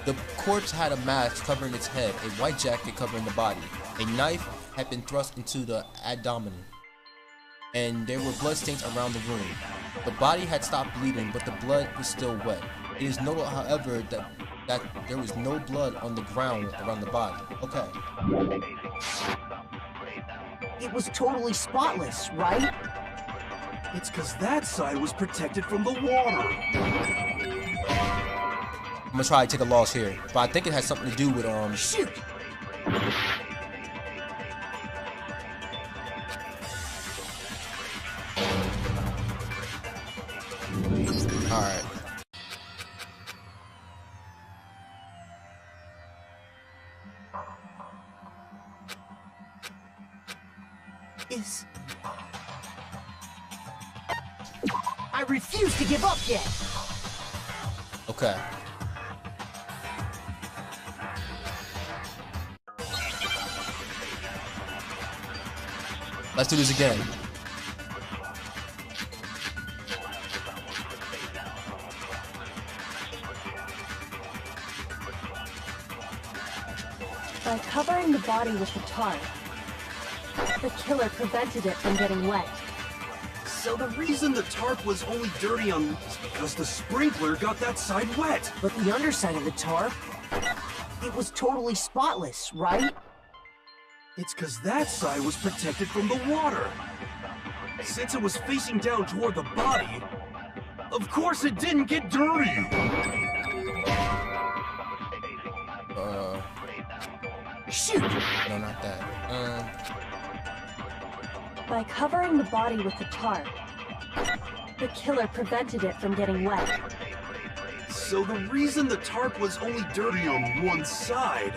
The corpse had a mask covering its head, a white jacket covering the body. A knife had been thrust into the abdomen, and there were bloodstains around the room. The body had stopped bleeding, but the blood was still wet. It is noted, however, that there was no blood on the ground around the body. Okay. It was totally spotless, right? It's because that side was protected from the water. I'm gonna try to take a loss here, but I think it has something to do with Shoot! Alright. I refuse to give up yet! Okay. Let's do this again. By covering the body with the tarp, the killer prevented it from getting wet. So the reason the tarp was only dirty on is because the sprinkler got that side wet. But the underside of the tarp, it was totally spotless, right? It's because that side was protected from the water. Since it was facing down toward the body, of course it didn't get dirty. Shoot! No, not that. By covering the body with the tarp, the killer prevented it from getting wet. So the reason the tarp was only dirty on one side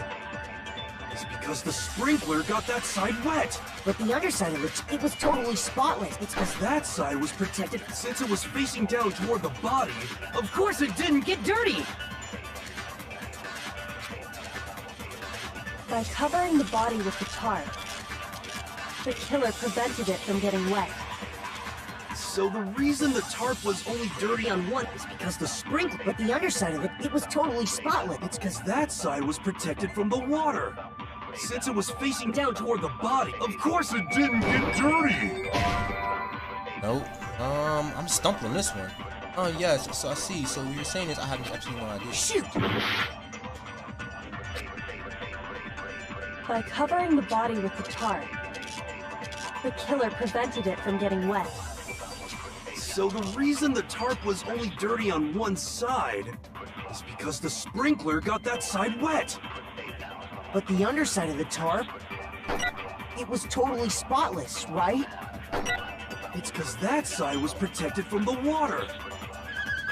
is because the sprinkler got that side wet. But the underside of it was totally spotless. It's because that side was protected since it was facing down toward the body. Of course it didn't get dirty. By covering the body with the tarp, the killer prevented it from getting wet. So the reason the tarp was only dirty on one is because the sprinkler... But the underside of it was totally spotless. It's because that side was protected from the water. Since it was facing down toward the body, of course it didn't get dirty. Nope. I'm stumped on this one. Oh, yes, so I see. So what you're saying is I have absolutely no idea. Shoot! By covering the body with the tarp, the killer prevented it from getting wet. So the reason the tarp was only dirty on one side is because the sprinkler got that side wet. But the underside of the tarp, it was totally spotless, right? It's because that side was protected from the water.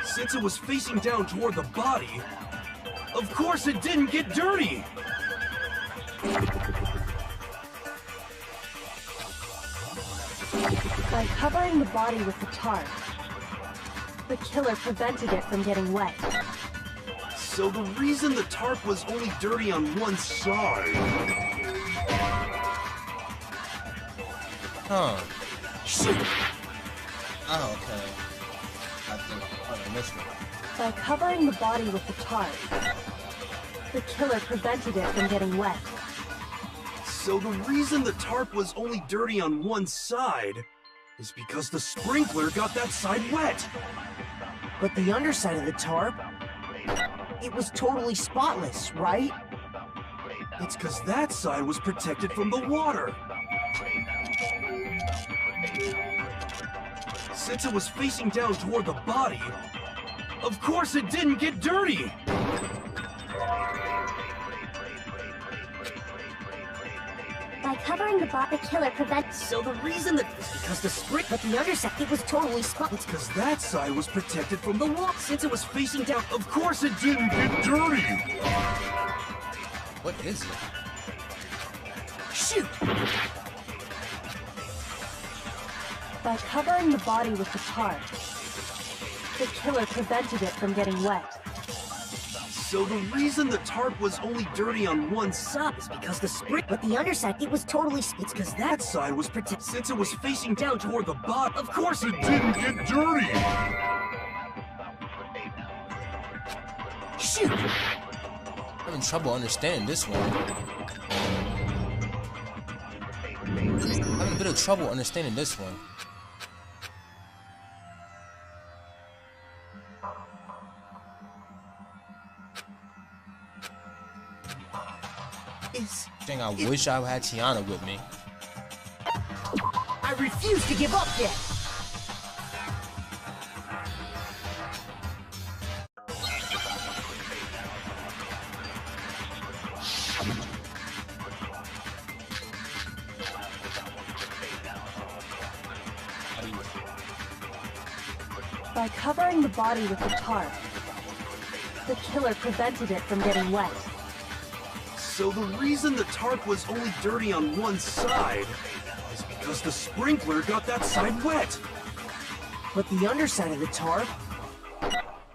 Since it was facing down toward the body, of course it didn't get dirty. By covering the body with the tarp, the killer prevented it from getting wet. So the reason the tarp was only dirty on one side... Huh. Shoot! Oh, okay. I think I missed it. By covering the body with the tarp, the killer prevented it from getting wet. So the reason the tarp was only dirty on one side is because the sprinkler got that side wet. But the underside of the tarp, it was totally spotless, right? It's because that side was protected from the water. Since it was facing down toward the body, of course it didn't get dirty. By covering the bot, the killer prevents. So the reason that because the spring, but the underside, it was totally spot. It's because that side was protected from the wall. Since it was facing down, of course it didn't get dirty. What is it? Shoot! By covering the body with the tarp, the killer prevented it from getting wet. So the reason the tarp was only dirty on one side Is because the spring, but the underside, it was totally. It's because that side was protected. Since it was facing down toward the bottom, of course it didn't get dirty. Shoot! I'm having trouble understanding this one. I'm having a bit of trouble understanding this one. Dang, I wish I had Tiana with me. I refuse to give up yet. By covering the body with the tarp, the killer prevented it from getting wet. So the reason the tarp was only dirty on one side is because the sprinkler got that side wet. But the underside of the tarp,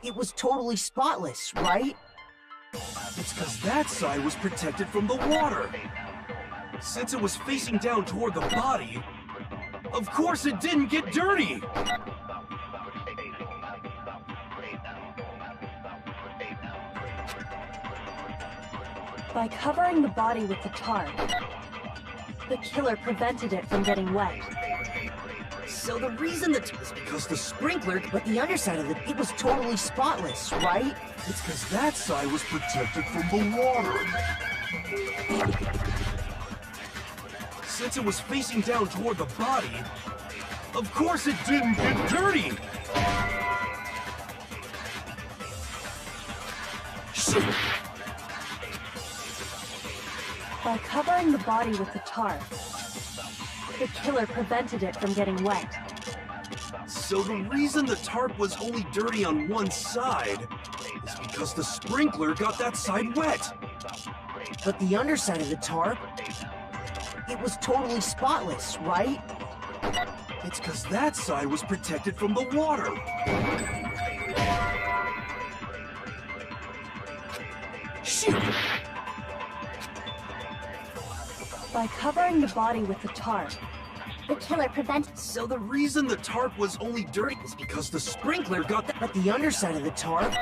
it was totally spotless, right? It's because that side was protected from the water. Since it was facing down toward the body, of course it didn't get dirty. By covering the body with the tarp, the killer prevented it from getting wet. So the reason that is because the sprinkler, but the underside of it was totally spotless, right? It's because that side was protected from the water. Since it was facing down toward the body, of course it didn't get dirty. Shoot! By covering the body with the tarp, the killer prevented it from getting wet. So the reason the tarp was only dirty on one side is because the sprinkler got that side wet. But the underside of the tarp, it was totally spotless, right? It's because that side was protected from the water. Shoot! By covering the body with the tarp, The killer prevents. So the reason the tarp was only dirty is because the sprinkler got that. But the underside of the tarp,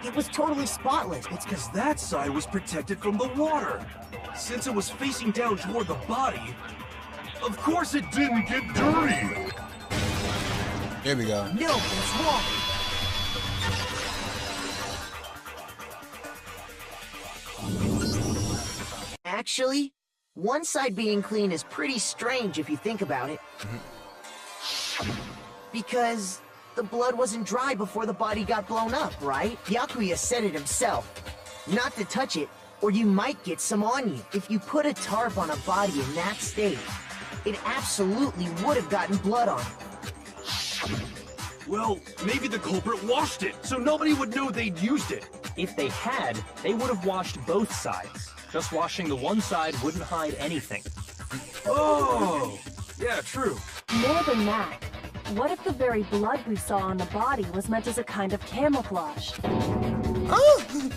it was totally spotless. It's because that side was protected from the water. Since it was facing down toward the body, of course it didn't get dirty. There we go. No, it's wrong. Actually, one side being clean is pretty strange if you think about it. Because the blood wasn't dry before the body got blown up, right? Byakuya said it himself. Not to touch it, or you might get some on you. If you put a tarp on a body in that state, it absolutely would have gotten blood on it. Well, maybe the culprit washed it, so nobody would know they'd used it. If they had, they would have washed both sides. Just washing the one side wouldn't hide anything. Oh, yeah, true. more than that, what if the very blood we saw on the body was meant as a kind of camouflage? Oh!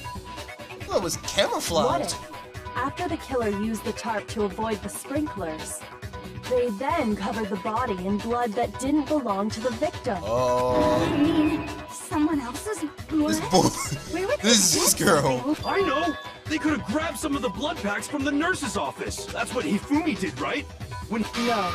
Well, it was camouflage. What if, after the killer used the tarp to avoid the sprinklers, they then covered the body in blood that didn't belong to the victim? Oh. You mean someone else's blood? This boy. Where would This girl. I know! They could have grabbed some of the blood packs from the nurse's office. That's what Hifumi did, right? When... No,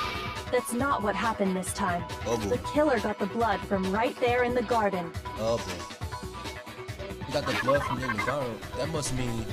that's not what happened this time. Oh, boy. The killer got the blood from right there in the garden. Oh boy. You got the blood from in the garden. That must mean...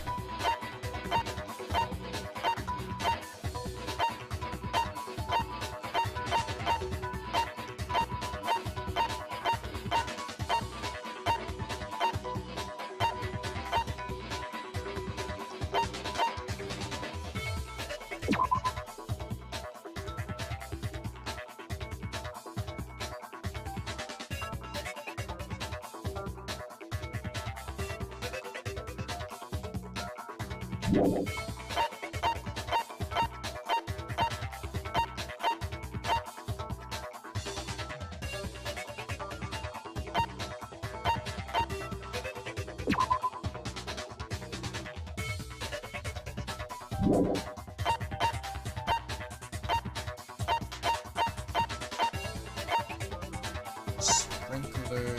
Sprinkler.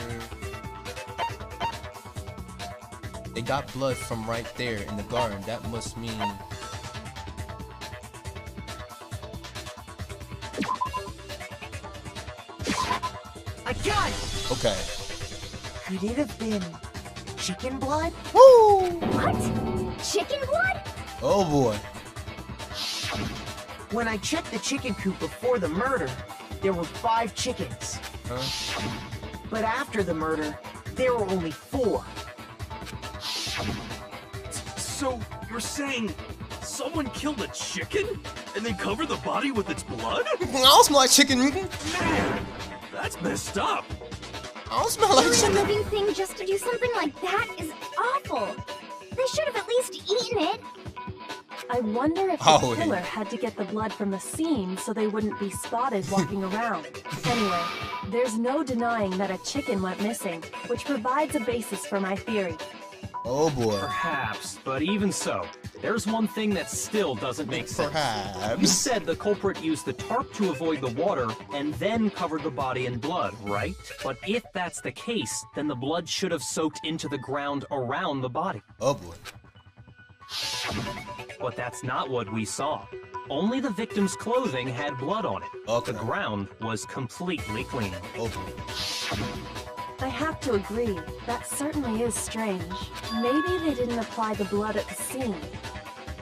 They got blood from right there in the garden. That must mean. I got it! Okay. Could it have been chicken blood? Woo! What? Chicken blood? Oh boy. When I checked the chicken coop before the murder, there were 5 chickens. Huh? But after the murder, there were only 4. So, you're saying someone killed a chicken and then covered the body with its blood? I don't smell like chicken. Man, that's messed up. I don't smell like Killing a chicken. living thing just to do something like that is awful. They should have at least eaten it. I wonder if Oh, the killer had to get the blood from the scene so they wouldn't be spotted walking around. Anyway, there's no denying that a chicken went missing, which provides a basis for my theory. Oh boy. Perhaps, but even so, there's one thing that still doesn't make sense. You Perhaps. said the culprit used the tarp to avoid the water and then covered the body in blood, right? But if that's the case, then the blood should have soaked into the ground around the body. Oh boy. But that's not what we saw. Only the victim's clothing had blood on it. Okay. The ground was completely clean. Oh boy. I have to agree, that certainly is strange. Maybe they didn't apply the blood at the scene.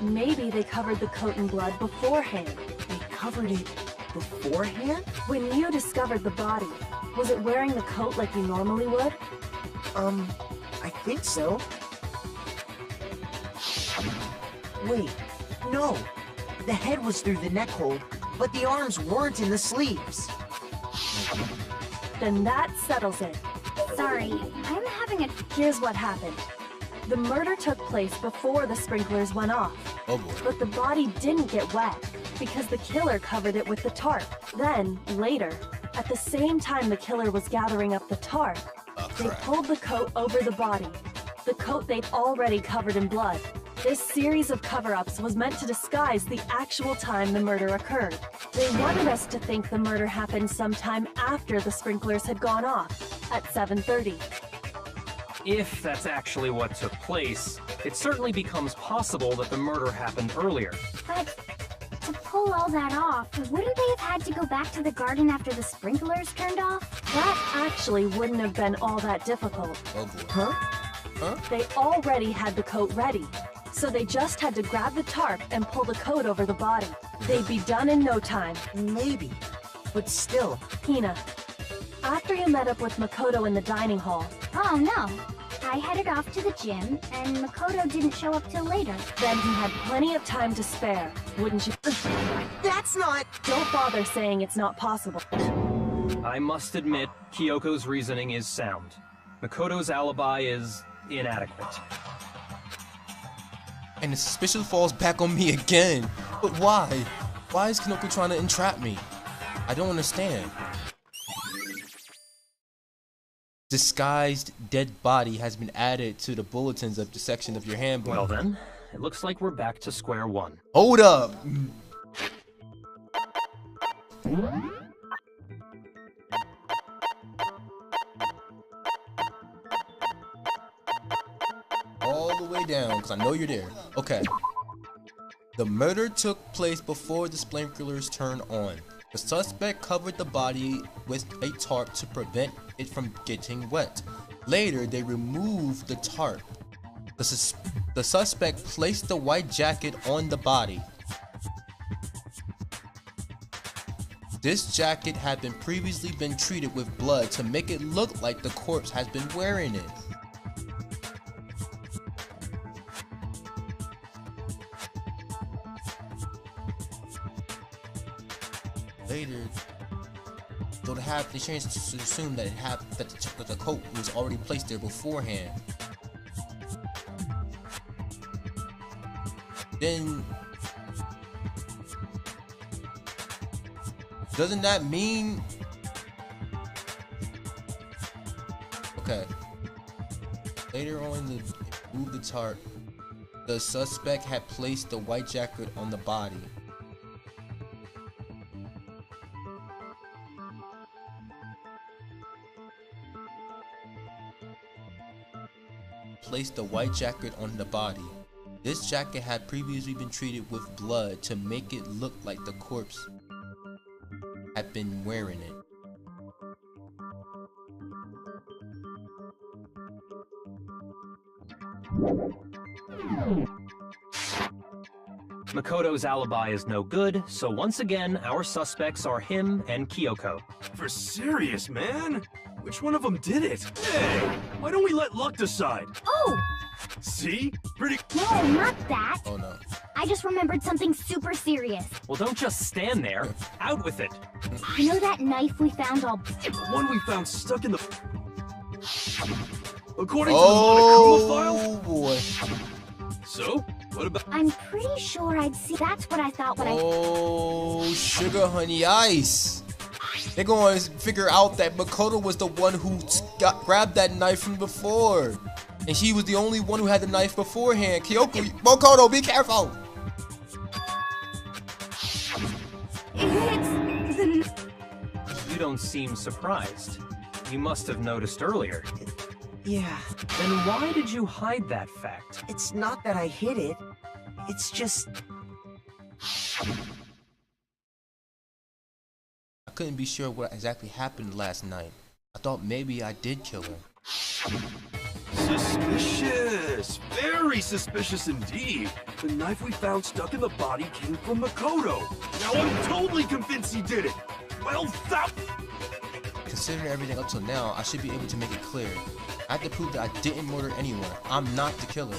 Maybe they covered the coat in blood beforehand. They covered it beforehand? When you discovered the body, was it wearing the coat like you normally would? I think so. Wait, no. The head was through the neck hole, but the arms weren't in the sleeves. Then that settles it. Sorry, I'm having a... Here's what happened. The murder took place before the sprinklers went off, Oh boy. but the body didn't get wet because the killer covered it with the tarp. Then, later, at the same time the killer was gathering up the tarp, Oh they crap. pulled the coat over the body, the coat they'd already covered in blood. This series of cover-ups was meant to disguise the actual time the murder occurred. They wanted us to think the murder happened sometime after the sprinklers had gone off, at 7:30. If that's actually what took place, it certainly becomes possible that the murder happened earlier. But to pull all that off, wouldn't they have had to go back to the garden after the sprinklers turned off? That actually wouldn't have been all that difficult. Oh boy. Huh? Huh? They already had the coat ready, so they just had to grab the tarp and pull the coat over the body. They'd be done in no time. Maybe. But still, Hina, after you met up with Makoto in the dining hall, Oh no. I headed off to the gym, and Makoto didn't show up till later. then he had plenty of time to spare, wouldn't you? that's not... Don't bother saying it's not possible. I must admit, Kyoko's reasoning is sound. Makoto's alibi is inadequate. And the suspicion falls back on me again. But why? Why is Kanoko trying to entrap me? I don't understand. Disguised dead body has been added to the bulletins of the section of your handbook. Well then, it looks like we're back to square one. Hold up! All the way down, because I know you're there. Okay. The murder took place before the sprinklers turned on. The suspect covered the body with a tarp to prevent it from getting wet. Later, they removed the tarp. The suspect placed the white jacket on the body. This jacket had been previously been treated with blood to make it look like the corpse has been wearing it. Later, though they changed to assume that that the coat was already placed there beforehand. then doesn't that mean... Okay. Later on, move the tarp. The suspect had placed the white jacket on the body. Placed the white jacket on the body. This jacket had previously been treated with blood to make it look like the corpse had been wearing it. Makoto's alibi is no good, so once again, our suspects are him and Kyoko. For serious, man? Which one of them did it? Hey, why don't we let luck decide? Oh! See? Pretty... No, not that. Oh no. I just remembered something super serious. Well, don't just stand there. Out with it. You know that knife we found all... The one we found stuck in the... According to the Monokuma file? Oh boy. So, what about... I'm pretty sure I'd see... That's what I thought when Oh, sugar honey ice. They're going to figure out that Makoto was the one who grabbed that knife from before. And she was the only one who had the knife beforehand. Kyoko, Makoto, be careful. You don't seem surprised. You must have noticed earlier. Yeah, Then why did you hide that fact? it's not that I hid it. It's just... I couldn't be sure what exactly happened last night. I thought maybe I did kill her. Suspicious! Very suspicious indeed. The knife we found stuck in the body came from Makoto. Now I'm totally convinced he did it. Well, that... Considering everything up till now, I should be able to make it clear. I have to prove that I didn't murder anyone. I'm not the killer.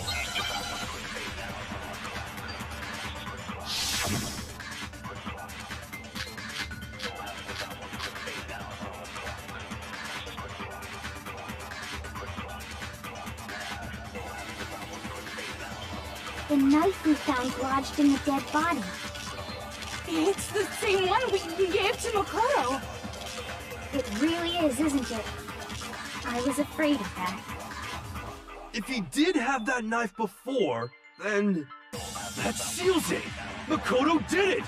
The knife we found lodged in the dead body. It's the same one we gave to Makoto. It really is, isn't it? I was afraid of that. If he did have that knife before, then... That seals it! Makoto did it!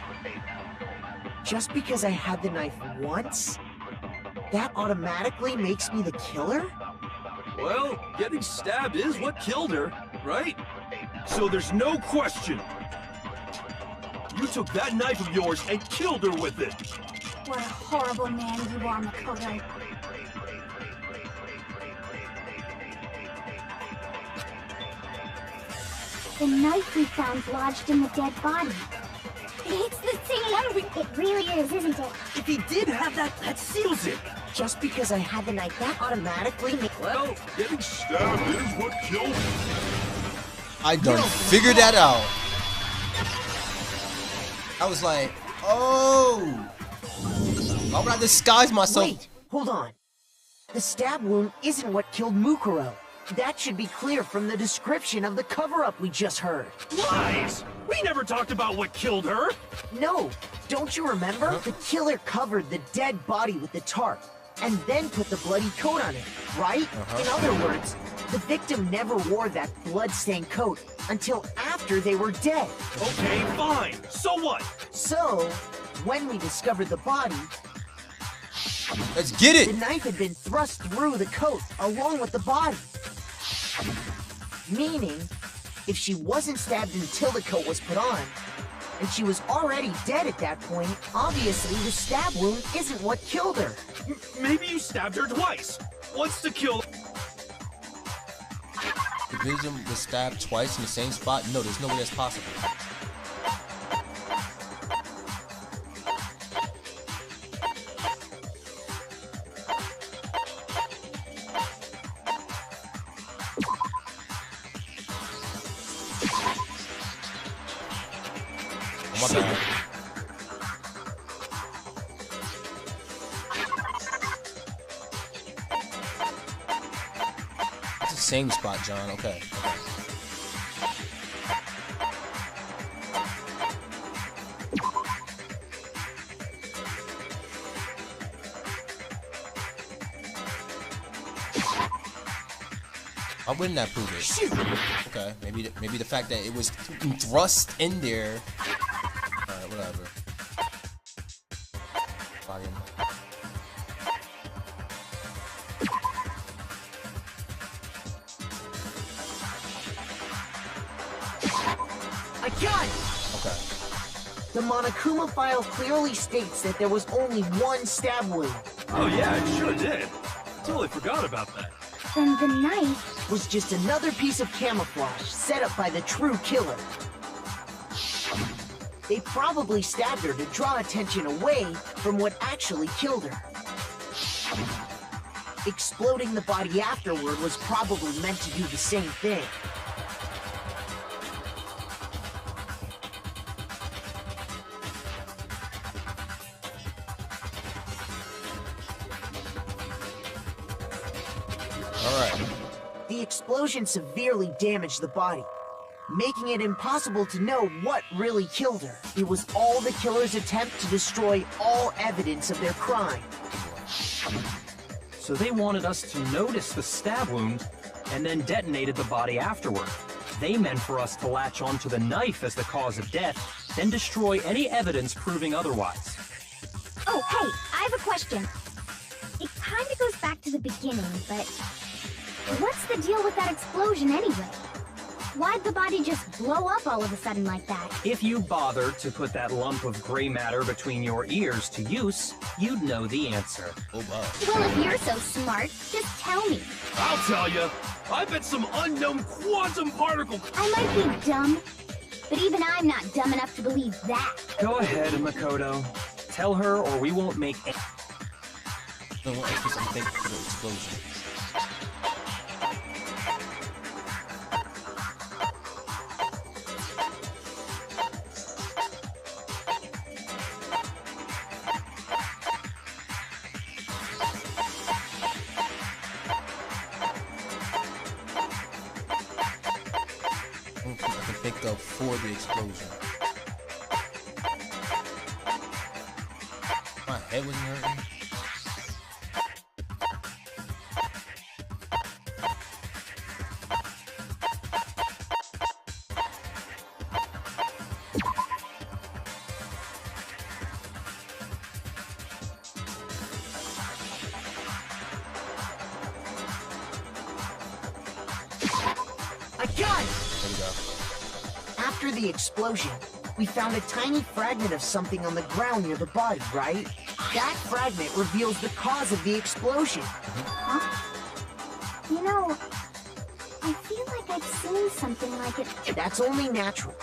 Just because I had the knife once, that automatically makes me the killer? Well, getting stabbed is what killed her, right? So there's no question. You took that knife of yours and killed her with it. What a horrible man you are, Makoto. The knife we found lodged in the dead body. It's the same one we... It really is, isn't it? If he did have that seals it. Just because I had the knife, that automatically makes... Well, getting stabbed is what killed her. I done figured that out. I was like, oh. Why would I disguise myself? Wait, hold on. The stab wound isn't what killed Mukuro. That should be clear from the description of the cover-up we just heard. Lies! We never talked about what killed her! No, don't you remember? Huh? The killer covered the dead body with the tarp, and then put the bloody coat on it, right? In other words, the victim never wore that blood-stained coat until after they were dead. Okay, fine. So what? So, when we discovered the body, Let's get the it. knife had been thrust through the coat along with the body. Meaning, if she wasn't stabbed until the coat was put on, and she was already dead at that point, obviously the stab wound isn't what killed her. Maybe you stabbed her twice. Once to kill... The victim was stabbed twice in the same spot? No, there's no way that's possible. Oh, my bad. It's the same spot, John. Okay. Why wouldn't that prove it? Shoot. Okay, maybe the fact that it was thrust in there. Alright, whatever. Body in. I got it! Okay. The Monokuma file clearly states that there was only one stab wound. Oh yeah, it sure did. Totally forgot about that. Then the knife Was just another piece of camouflage set up by the true killer. They probably stabbed her to draw attention away from what actually killed her. Exploding the body afterward was probably meant to do the same thing. Alright. The explosion severely damaged the body, making it impossible to know what really killed her. It was all the killer's attempt to destroy all evidence of their crime. So they wanted us to notice the stab wound and then detonated the body afterward. They meant for us to latch onto the knife as the cause of death, then destroy any evidence proving otherwise. Oh, hey, I have a question. It kind of goes back to the beginning, but what's the deal with that explosion anyway? Why'd the body just blow up all of a sudden like that? If you bothered to put that lump of gray matter between your ears to use, you'd know the answer. Oh wow. Well, if you're so smart, just tell me. I'll tell you. I bet some unknown quantum particle. I might be dumb, but even I'm not dumb enough to believe that. Go ahead, Makoto. Tell her or we won't make it. No, what else was I thinking for the explosion? For the explosion. My head wasn't hurting. I got it! There we go. After the explosion, we found a tiny fragment of something on the ground near the body, right? That fragment reveals the cause of the explosion. Huh? You know, I feel like I've seen something like it. That's only natural,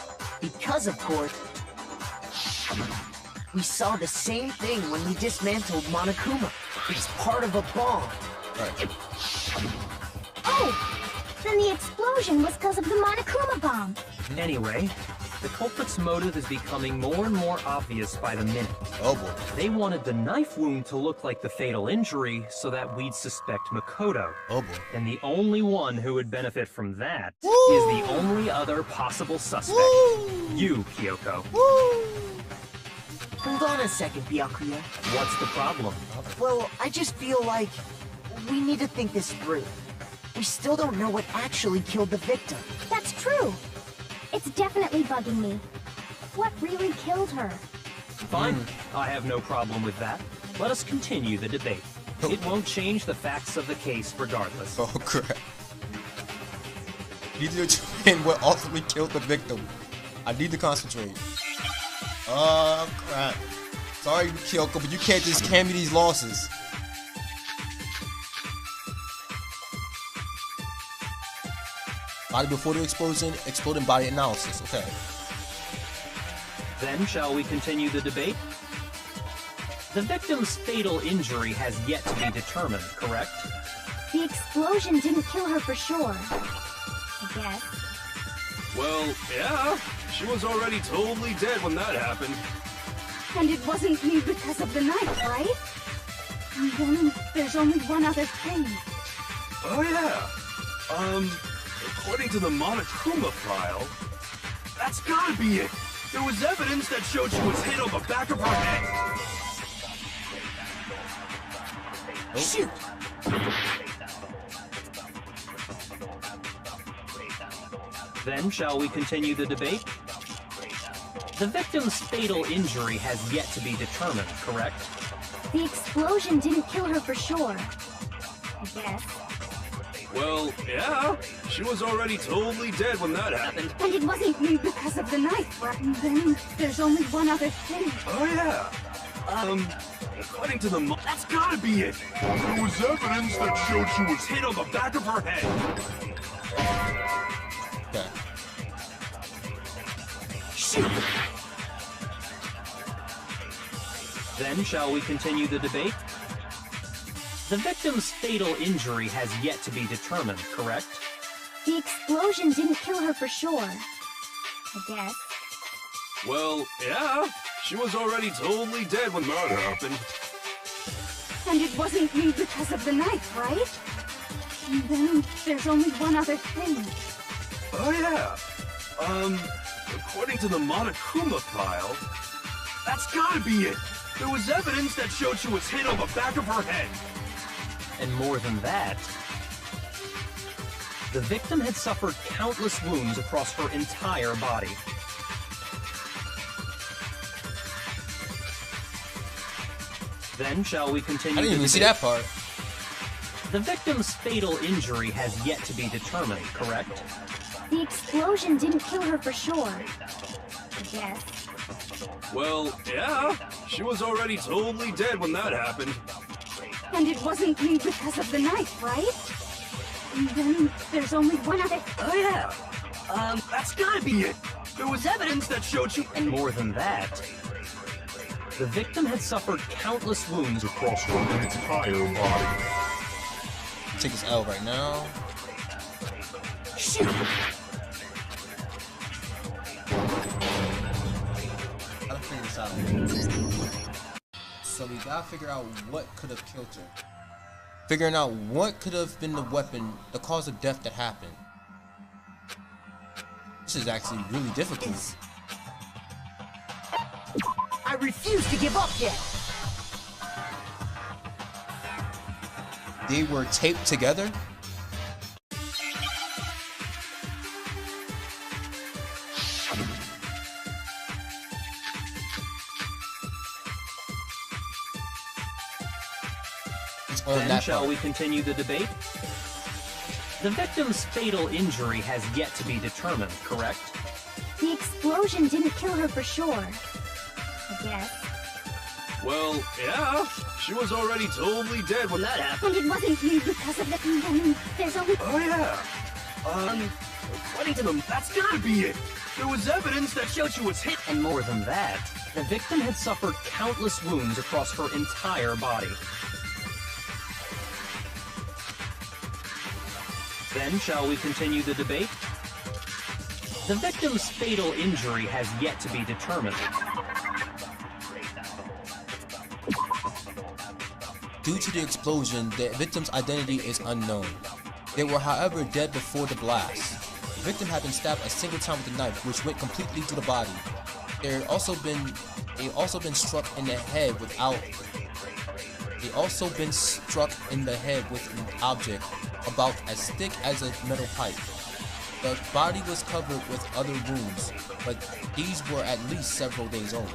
because of course, we saw the same thing when we dismantled Monokuma. It's part of a bomb. Right. Oh! Then the explosion was because of the Monokuma bomb. Anyway, the culprit's motive is becoming more and more obvious by the minute. Oh boy. They wanted the knife wound to look like the fatal injury so that we'd suspect Makoto. Oh boy. And the only one who would benefit from that Woo! is the only other possible suspect. Woo! You, Kyoko. Woo! Hold on a second, Byakuya. What's the problem? Well, I just feel like we need to think this through. We still don't know what actually killed the victim. That's true. It's definitely bugging me. What really killed her? Fine. I have no problem with that. Let us continue the debate. It won't change the facts of the case regardless. Oh crap. You need to determine what ultimately killed the victim. I need to concentrate. Oh crap. Sorry, Kyoko, but you can't just hand me these losses. Body before the explosion, exploding body analysis. Okay. Then, shall we continue the debate? The victim's fatal injury has yet to be determined, correct? The explosion didn't kill her for sure. I guess. Well, yeah. She was already totally dead when that happened. And it wasn't me because of the knife, right? And then there's only one other thing. Oh yeah. According to the Monokuma file, that's gotta be it. There was evidence that showed she was hit on the back of her head. Shoot! Then shall we continue the debate? The victim's fatal injury has yet to be determined, correct? The explosion didn't kill her for sure. I guess. Well, yeah. She was already totally dead when that happened. And it wasn't me because of the knife, right? And then there's only one other thing. Oh, yeah. According to the that's gotta be it. There was evidence that showed she was hit on the back of her head. Okay. Shoot! Then shall we continue the debate? The victim's fatal injury has yet to be determined, correct? The explosion didn't kill her for sure. I guess. Well, yeah. She was already totally dead when that happened. And it wasn't me because of the knife, right? And then there's only one other thing. Oh, yeah. According to the Monokuma file, that's gotta be it. There was evidence that showed she was hit on the back of her head. And more than that, the victim had suffered countless wounds across her entire body. Then shall we continue? I didn't even see that part. The victim's fatal injury has yet to be determined, correct? The explosion didn't kill her for sure. I guess. Well, yeah. She was already totally dead when that happened. And it wasn't me because of the knife, right? And then there's only one other. Oh, yeah. That's gotta be it. There was evidence that showed she... And more than that, the victim had suffered countless wounds across her entire body. Take this L right now. Shoot! Gotta figure this out. So we gotta figure out what could have killed her. Figuring out what could have been the weapon, the cause of death that happened. This is actually really difficult. I refuse to give up yet. They were taped together? Then shall we continue the debate? The victim's fatal injury has yet to be determined, correct? The explosion didn't kill her for sure. I guess. Well, yeah. She was already totally dead when that happened. And it wasn't me because of the... There's only... Oh, yeah. According to them, that's gotta be it. There was evidence that showed she was hit. And more than that, the victim had suffered countless wounds across her entire body. Then shall we continue the debate? The victim's fatal injury has yet to be determined. Due to the explosion, the victim's identity is unknown. They were, however, dead before the blast. The victim had been stabbed a single time with a knife, which went completely through the body. They had also been struck in the head with an object about as thick as a metal pipe. The body was covered with other wounds, but these were at least several days old.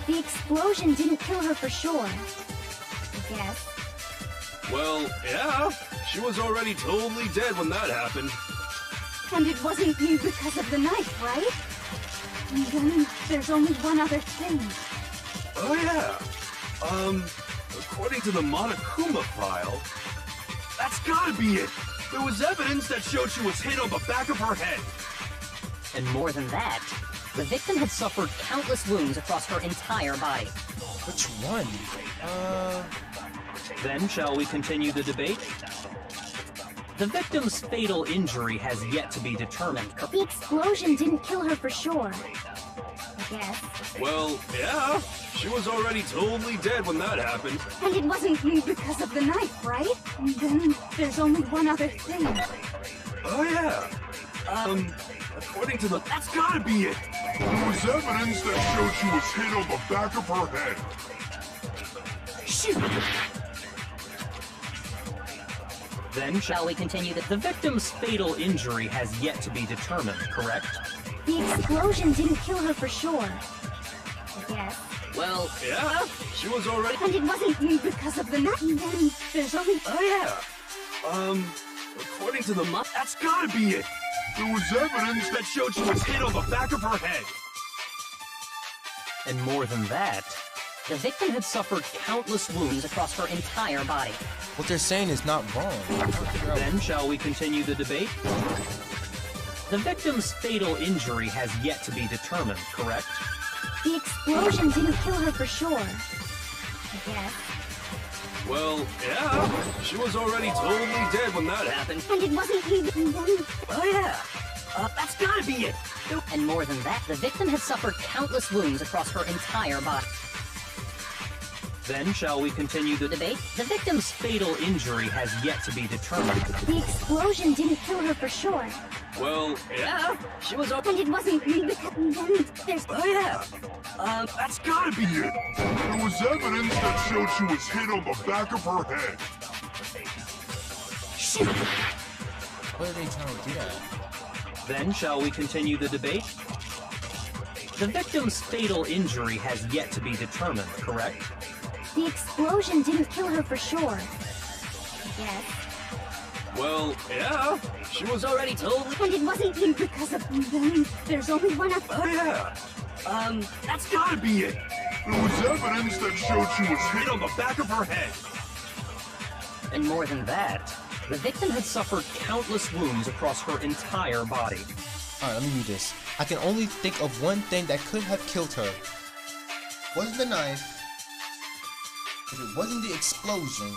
The explosion didn't kill her for sure. I guess. Well, yeah. She was already totally dead when that happened. And it wasn't me because of the knife, right? And then there's only one other thing. Oh, yeah. According to the Monokuma file, that's gotta be it. There was evidence that showed she was hit on the back of her head. And more than that, the victim had suffered countless wounds across her entire body. Which one? Then shall we continue the debate? The victim's fatal injury has yet to be determined. The explosion didn't kill her for sure. I guess. Well, yeah. She was already totally dead when that happened. And it wasn't you because of the knife, right? And then there's only one other thing. Oh, yeah. According to the... That's gotta be it! There was evidence that showed she was hit on the back of her head. Shoot! Then shall we continue that the victim's fatal injury has yet to be determined, correct? The explosion didn't kill her for sure. I guess. Well, yeah. She was already... And it wasn't you because of the knife. And then there's only... Oh, yeah. According to the that's gotta be it! There was evidence that showed she was hit on the back of her head. And more than that, the victim had suffered countless wounds across her entire body. What they're saying is not wrong. Then shall we continue the debate? The victim's fatal injury has yet to be determined, correct? The explosion didn't kill her for sure. I guess. Well, yeah. She was already totally dead when that happened. And it wasn't you. And then... Oh, yeah. That's gotta be it. And more than that, the victim had suffered countless wounds across her entire body. Then shall we continue the debate? The victim's fatal injury has yet to be determined. The explosion didn't kill her for sure. Well, yeah. She was up... And it wasn't you because... And then there's... Oh, yeah. That's gotta be it. there was evidence that showed she was hit on the back of her head. Shoot! What are they trying to get at? Then shall we continue the debate? The victim's fatal injury has yet to be determined, correct? The explosion didn't kill her for sure. I guess. Well, yeah. She was already totally... And it wasn't you because of... And then there's only one other... Oh, yeah. That's gotta be it. There was evidence that showed she was hit Hit on the back of her head. And more than that, the victim had suffered countless wounds across her entire body. Alright, let me read this. I can only think of one thing that could have killed her. Wasn't the knife. If it wasn't the explosion.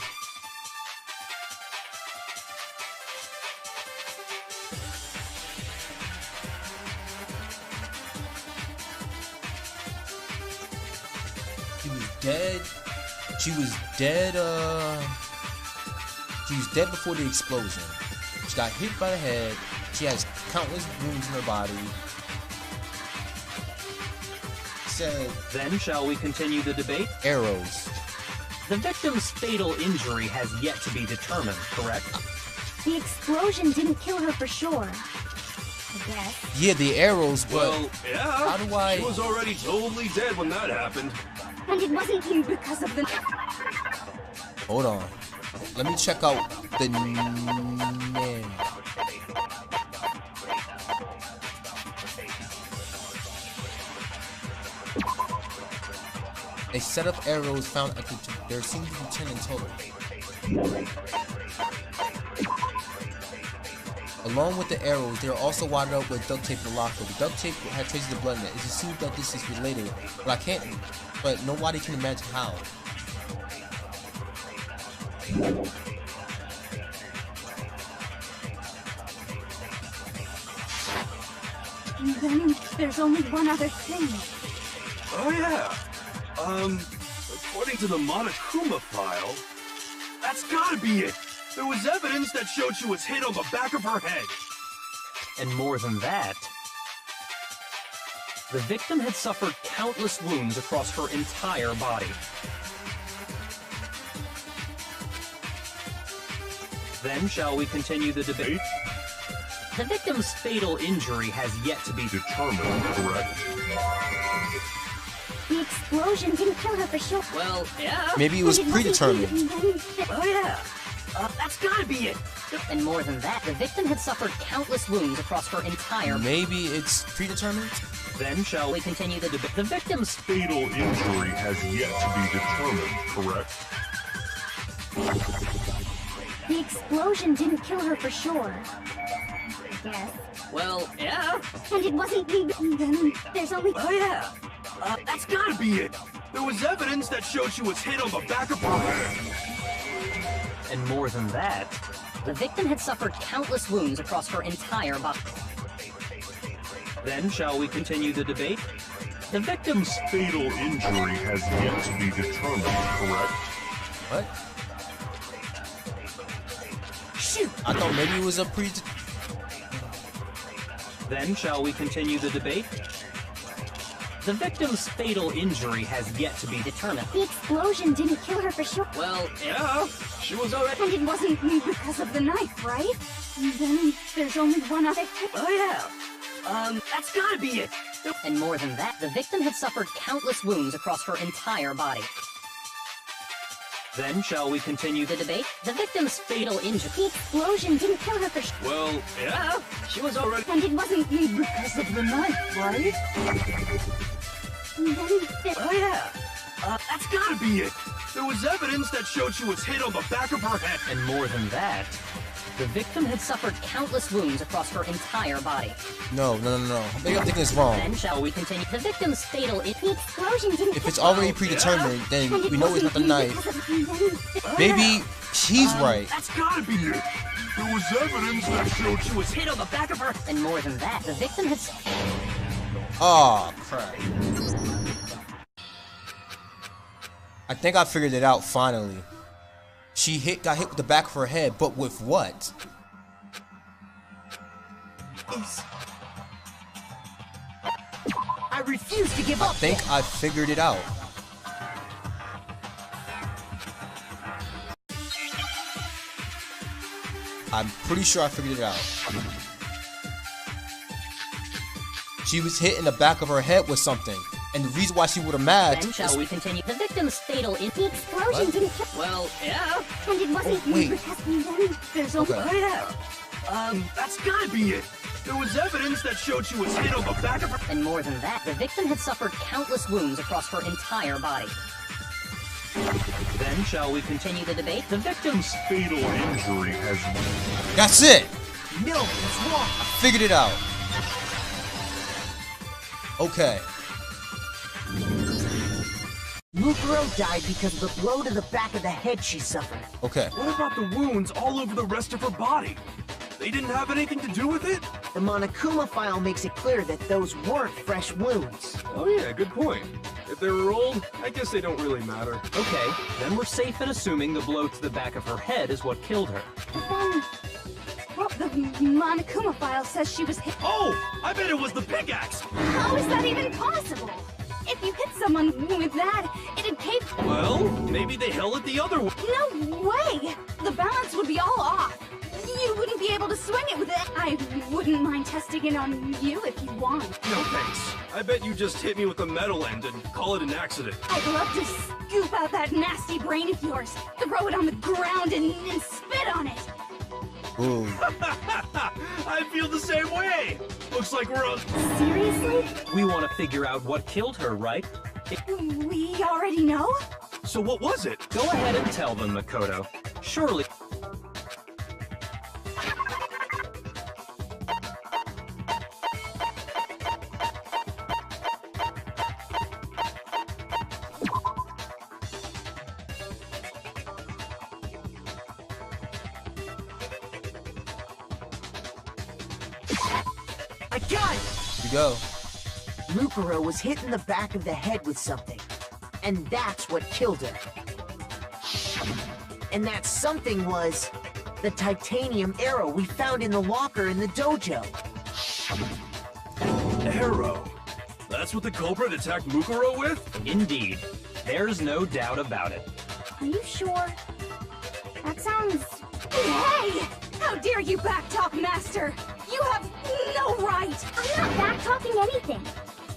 She was dead. She was dead, she was dead before the explosion. She got hit by the head. She has countless wounds in her body. Said, Then shall we continue the debate? arrows. The victim's fatal injury has yet to be determined, correct? The explosion didn't kill her for sure. I guess. Yeah, the arrows, but Well, yeah. how do I... She was already totally dead when that happened. And it wasn't you because of the... Hold on. Let me check out the name. A set of arrows found at the... There seems to be 10 in total. Along with the arrows, they are also wadded up with duct tape and locked up. The duct tape had traces of blood in it. It's assumed that this is related, but I can't... But nobody can imagine how. And then there's only one other thing. Oh, yeah. According to the Monokuma file, that's gotta be it. There was evidence that showed she was hit on the back of her head. And more than that, the victim had suffered countless wounds across her entire body. Then shall we continue the debate? The victim's fatal injury has yet to be determined, correct? The explosion didn't kill her for sure. Well, yeah. Maybe it was predetermined. Oh, yeah. That's gotta be it. And more than that, the victim had suffered countless wounds across her entire body. Maybe it's predetermined? Then shall we continue the debate? The victim's Fatal injury has yet to be determined, correct? The explosion didn't kill her for sure. I guess. Well, yeah. And it wasn't you. And then there's only... Oh, yeah. That's gotta be it. There was evidence that showed she was hit on the back of her head. And more than that, The victim had suffered countless wounds across her entire body. Then shall we continue the debate? The victim's Fatal injury has yet to be determined, correct? What? Shoot! I thought maybe it was a Then shall we continue the debate? The victim's fatal injury has yet to be determined. The explosion didn't kill her for sure. Well, yeah, she was already... And it wasn't because of the knife, right? Then there's only one other thing. Oh yeah, that's gotta be it. And more than that, the victim had suffered countless wounds across her entire body. Then shall we continue The debate? The victim's fatal injury... The explosion didn't kill her for sure. Well, yeah, she was already... And it wasn't because of the knife, right? Then Oh yeah, that's gotta be it. There was evidence that showed she was hit on the back of her head. And more than that, the victim had suffered countless wounds across her entire body. No. Maybe I'm thinking it's wrong. Then shall we continue? The victim's fatal The explosion didn't If it's already predetermined, then we know it's not the knife. Maybe he's right. That's gotta be it. There was evidence that showed She was hit on the back of her... And more than that, the victim had... Oh, crap. I think I figured it out finally. She got hit with the back of her head, but with what? I refuse to give up. I think I figured it out. I'm pretty sure I figured it out. She was hit in the back of her head with something. And the reason why she would have mad Then shall we continue? The victim's fatal The explosion didn't kill Well, yeah, And it wasn't wait. because then there's only Okay. oh yeah. That's gotta be it. There was evidence that showed she was hit on the back of her... And more than that, the victim had suffered countless wounds across her entire body. Then shall we continue The debate? The victim's fatal injury has... That's it! No, it's wrong. Figured it out. Okay. Mukuro died because of the blow to the back of the head she suffered. Okay. What about the wounds all over the rest of her body? They didn't have anything to do with it? The Monokuma file makes it clear that those weren't fresh wounds. Oh yeah, good point. If they were old, I guess they don't really matter. Okay, then we're safe in assuming the blow to the back of her head is what killed her. Well, the Monokuma file says she was hit. Oh, I bet it was the pickaxe! How is that even possible? If you hit someone with that, it'd cave. Well, maybe they held it the other way. No way! The balance would be all off. You wouldn't be able to swing it with it. I wouldn't mind testing it on you if you want. No thanks. I bet you just hit me with the metal end and call it an accident. I'd love to scoop out that nasty brain of yours, throw it on the ground, and spit on it. Ooh. I feel the same way. Looks like we're on... Seriously? We want to figure out what killed her, right? We already know? So what was it? Go ahead and tell them, Makoto. Surely... I got it! You go. Mukuro was hit in the back of the head with something. And that's what killed her. And that something was the titanium arrow we found in the locker in the dojo. Arrow. That's what the culprit attacked Mukuro with? Indeed. There's no doubt about it. Are you sure? That sounds... Hey! How dare you backtalk, Master! You have no right! I'm not back-talking anything.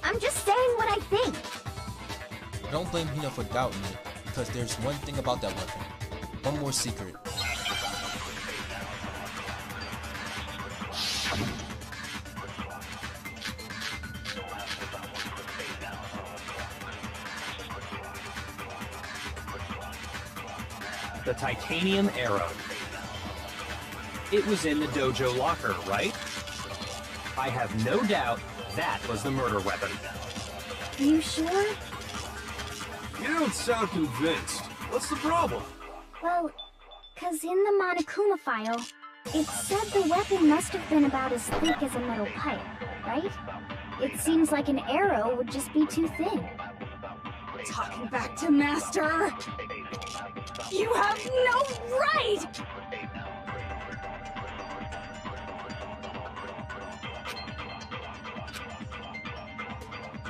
I'm just saying what I think. Don't blame Hina for doubting it, because there's one thing about that weapon. One more secret. The titanium arrow. It was in the dojo locker, right? I have no doubt that was the murder weapon. Are you sure? You don't sound convinced. What's the problem? Well, 'Cause in the Monokuma file, it said the weapon must have been about as thick as a metal pipe, right? It seems like an arrow would just be too thin. Talking back to Master! You have no right!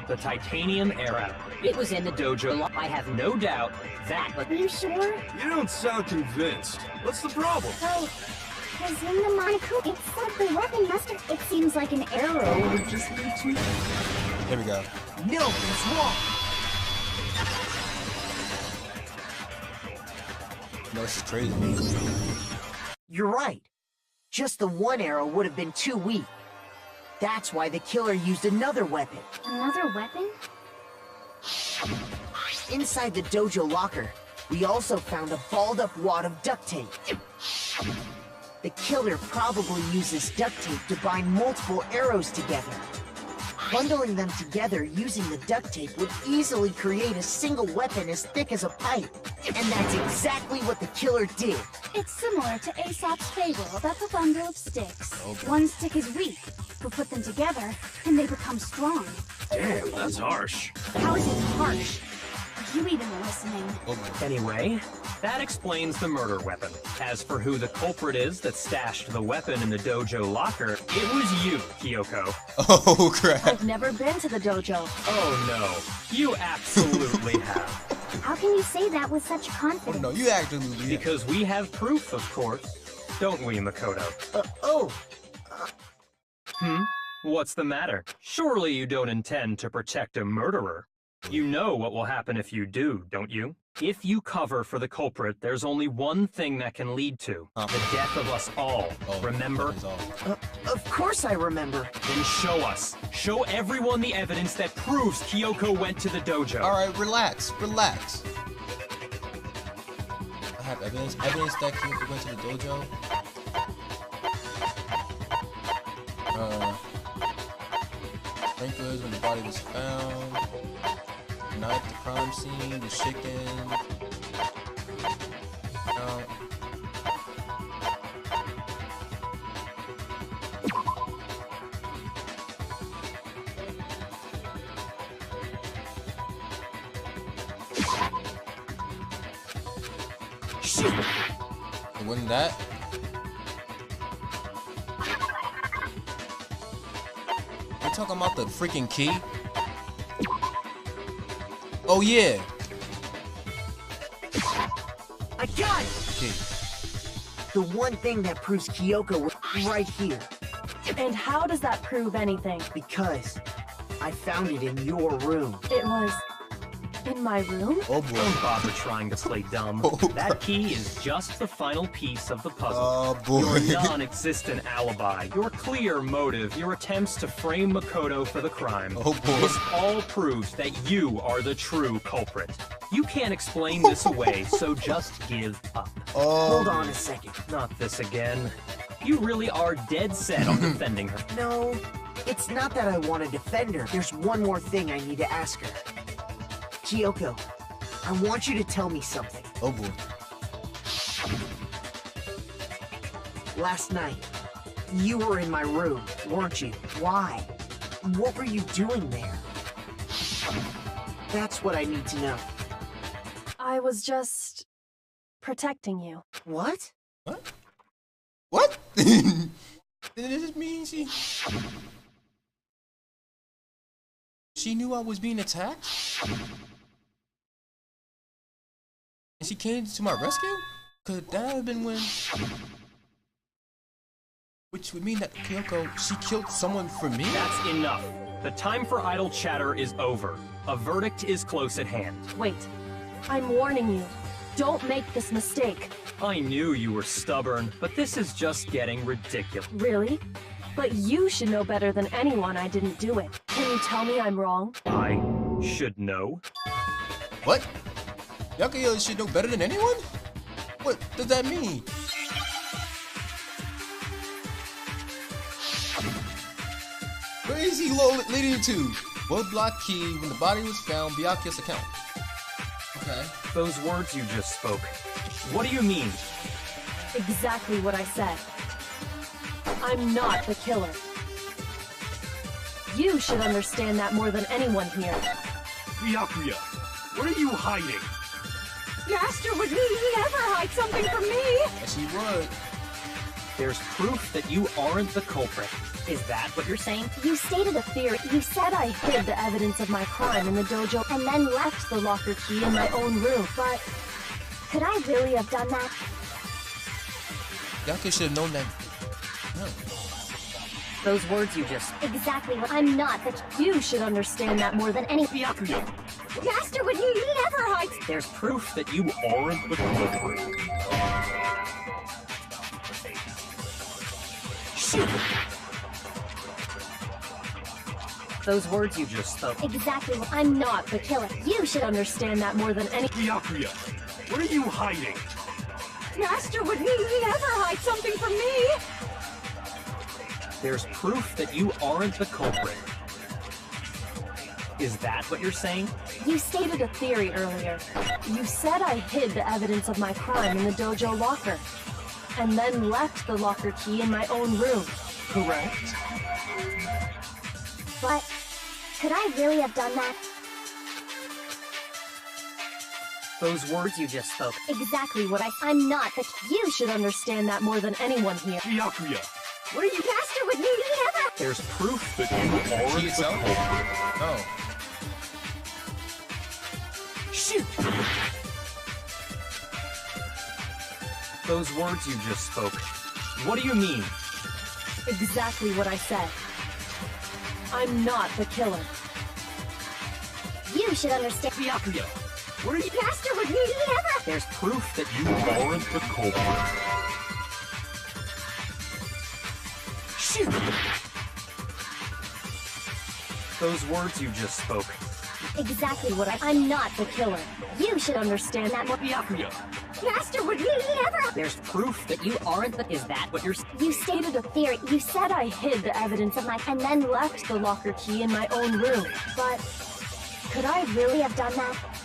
The titanium arrow. It was in the dojo. I have no doubt that. Are you sure? You don't sound convinced. What's the problem? So, 'cause in the Monokuma, it said the weapon must have... It seems like an arrow would just be too thin. Here we go. No, it's wrong. No, this is crazy. You're right. Just the one arrow would have been too weak. That's why the killer used another weapon. Another weapon? Inside the dojo locker, we also found a balled-up wad of duct tape. The killer probably uses duct tape to bind multiple arrows together. Bundling them together using the duct tape would easily create a single weapon as thick as a pipe. And that's exactly what the killer did. It's similar to Aesop's fable about the bundle of sticks. Okay. One stick is weak, but put them together, and they become strong. Damn, that's harsh. How is it harsh? Are you even listening? Anyway, that explains the murder weapon. As for who the culprit is that stashed the weapon in the dojo locker, it was you, Kyoko. Oh, crap. I've never been to the dojo. Oh no, you absolutely have. How can you say that with such Oh, confidence? no, you absolutely. Because we have proof, of course. Don't we, Makoto? What's the matter? Surely you don't intend to protect a murderer. You know what will happen if you do, don't you? If you cover for the culprit, there's only one thing that can lead to the death of us all. Remember? Of course I remember. Then show us. Show everyone the evidence that proves Kyoko went to the dojo. Alright, relax, relax. I have evidence that Kyoko went to the dojo. Frank goods when the body was found. Night at the crime scene, the chicken. Shoot! It wasn't that. We're talking about the freaking key. Oh yeah. I got it! Key. The one thing that proves Kyoko was right here. And how does that prove anything? Because I found it in your room. It was in my room? Oh boy. Don't bother trying to play dumb. Oh, that key is just the final piece of the puzzle. Oh boy. Your non-existent alibi, your clear motive, your attempts to frame Makoto for the crime. Oh boy. This all proves that you are the true culprit. You can't explain this away, so just give up. Oh. Hold on a second. Not this again. You really are dead set on defending her. No, it's not that I want to defend her. There's one more thing I need to ask her. Kyoko, I want you to tell me something. Oh boy. Last night, you were in my room, weren't you? Why? What were you doing there? That's what I need to know. I was just protecting you. What? What? What? Did it just mean she knew I was being attacked? And she came to my rescue? Could that have been when... Which would mean that Kyoko, she killed someone for me? That's enough. The time for idle chatter is over. A verdict is close at hand. Wait, I'm warning you. Don't make this mistake. I knew you were stubborn, but this is just getting ridiculous. Really? But you should know better than anyone I didn't do it. Can you tell me I'm wrong? I should know. What? Yakuya should know better than anyone? What does that mean? Where is he leading to? Woodblock key when the body was found, Byakuya's account. Okay. Those words you just spoke. What do you mean? Exactly what I said. I'm not the killer. You should understand that more than anyone here. Byakuya, what are you hiding? Master would never hide something from me! Yes, he would. There's proof that you aren't the culprit. Is that what you're saying? You stated a theory. You said I hid the evidence of my crime in the dojo and then left the locker key in my own room, but Could I really have done that? Byakuya should have known that. No. Those words you just... Exactly what I'm not, but you should understand that more than any... Byakuya, Master would never hide... There's proof that you aren't the culprit. shoot! Those words you just spoke. Exactly what I'm not the killer. You should understand that more than any... Byakuya, what are you hiding? Master would never hide something from me! There's proof that you aren't the culprit. Is that what you're saying? You stated a theory earlier. You said I hid the evidence of my crime in the dojo locker, and then left the locker key in my own room, correct? But could I really have done that? Those words you just spoke. Exactly what I'm not the... You should understand that more than anyone here. Byakuya, What are you... Master would never... There's proof that you aren't Key the itself? culprit. No. shoot! Those words you just spoke. What do you mean? Exactly what I said. I'm not the killer. You should understand. Byakuya, what are you... Master would never... There's proof that you aren't the culprit. shoot! Those words you just spoke. Exactly what I'm not the killer. You should understand that more... Byakuya, Master would never... There's proof that you aren't the... Is that what you're... You stated a theory. You said I hid the evidence of my... and then left the locker key in my own room, but... Could I really have done that?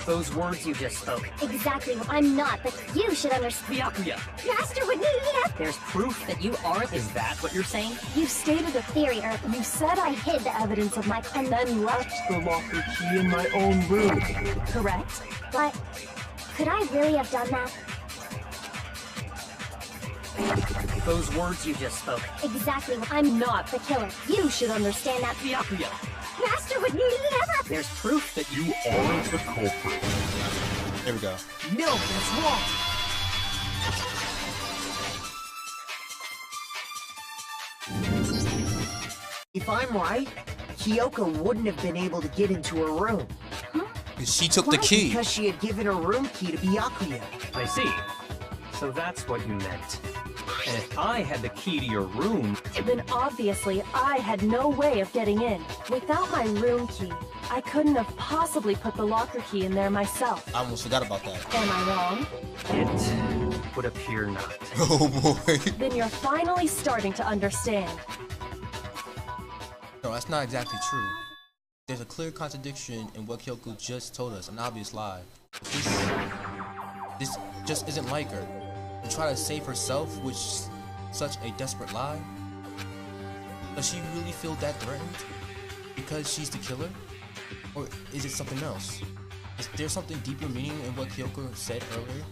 Those words you just spoke. Exactly what I'm not, but you should understand. Byakuya, Master would never... There's proof that you aren't... Is that what you're saying? You stated a theory, or you said I hid the evidence of my... and then left the locker key in my own room, correct? But could I really have done that? Those words you just spoke. Exactly what I'm not the killer. You should understand that. Byakuya, Master would never... There's proof that you... You aren't the culprit. There we go. No, that's wrong. If I'm right, Kyoko wouldn't have been able to get into her room. She took the key. Because she had given her room key to Byakuya. I see. So that's what you meant. And if I had the key to your room... Then obviously I had no way of getting in. Without my room key, I couldn't have possibly put the locker key in there myself. I almost forgot about that. Am I wrong? It would appear not. Oh boy. Then you're finally starting to understand. No, that's not exactly true. There's a clear contradiction in what Kyoko just told us, an obvious lie. This just isn't like her. To try to save herself with such a desperate lie? Does she really feel that threatened? Because she's the killer? Or is it something else? Is there something deeper meaning in what Kyoko said earlier?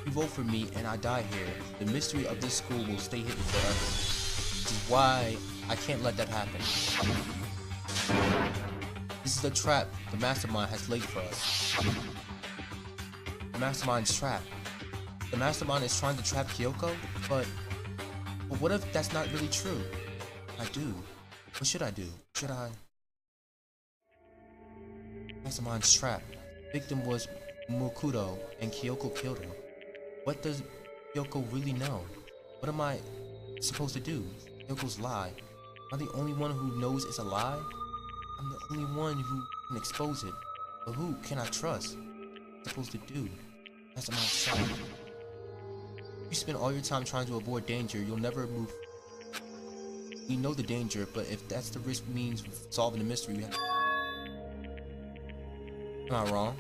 You vote for me and I die here, the mystery of this school will stay hidden forever. Which is why I can't let that happen. This is a trap the mastermind has laid for us. The mastermind's trap. The mastermind is trying to trap Kyoko, but what if that's not really true? I do. What should I do? Should I? Mastermind's trap. Victim was Mokudo and Kyoko killed him. What does Kyoko really know? What am I supposed to do? Kyoko's lie. Am I the only one who knows it's a lie? I'm the only one who can expose it. But who can I trust? What am I supposed to do? Mastermind's trap. You spend all your time trying to avoid danger, you'll never move. We know the danger, but if that's the risk means solving the mystery, we have to... Not wrong.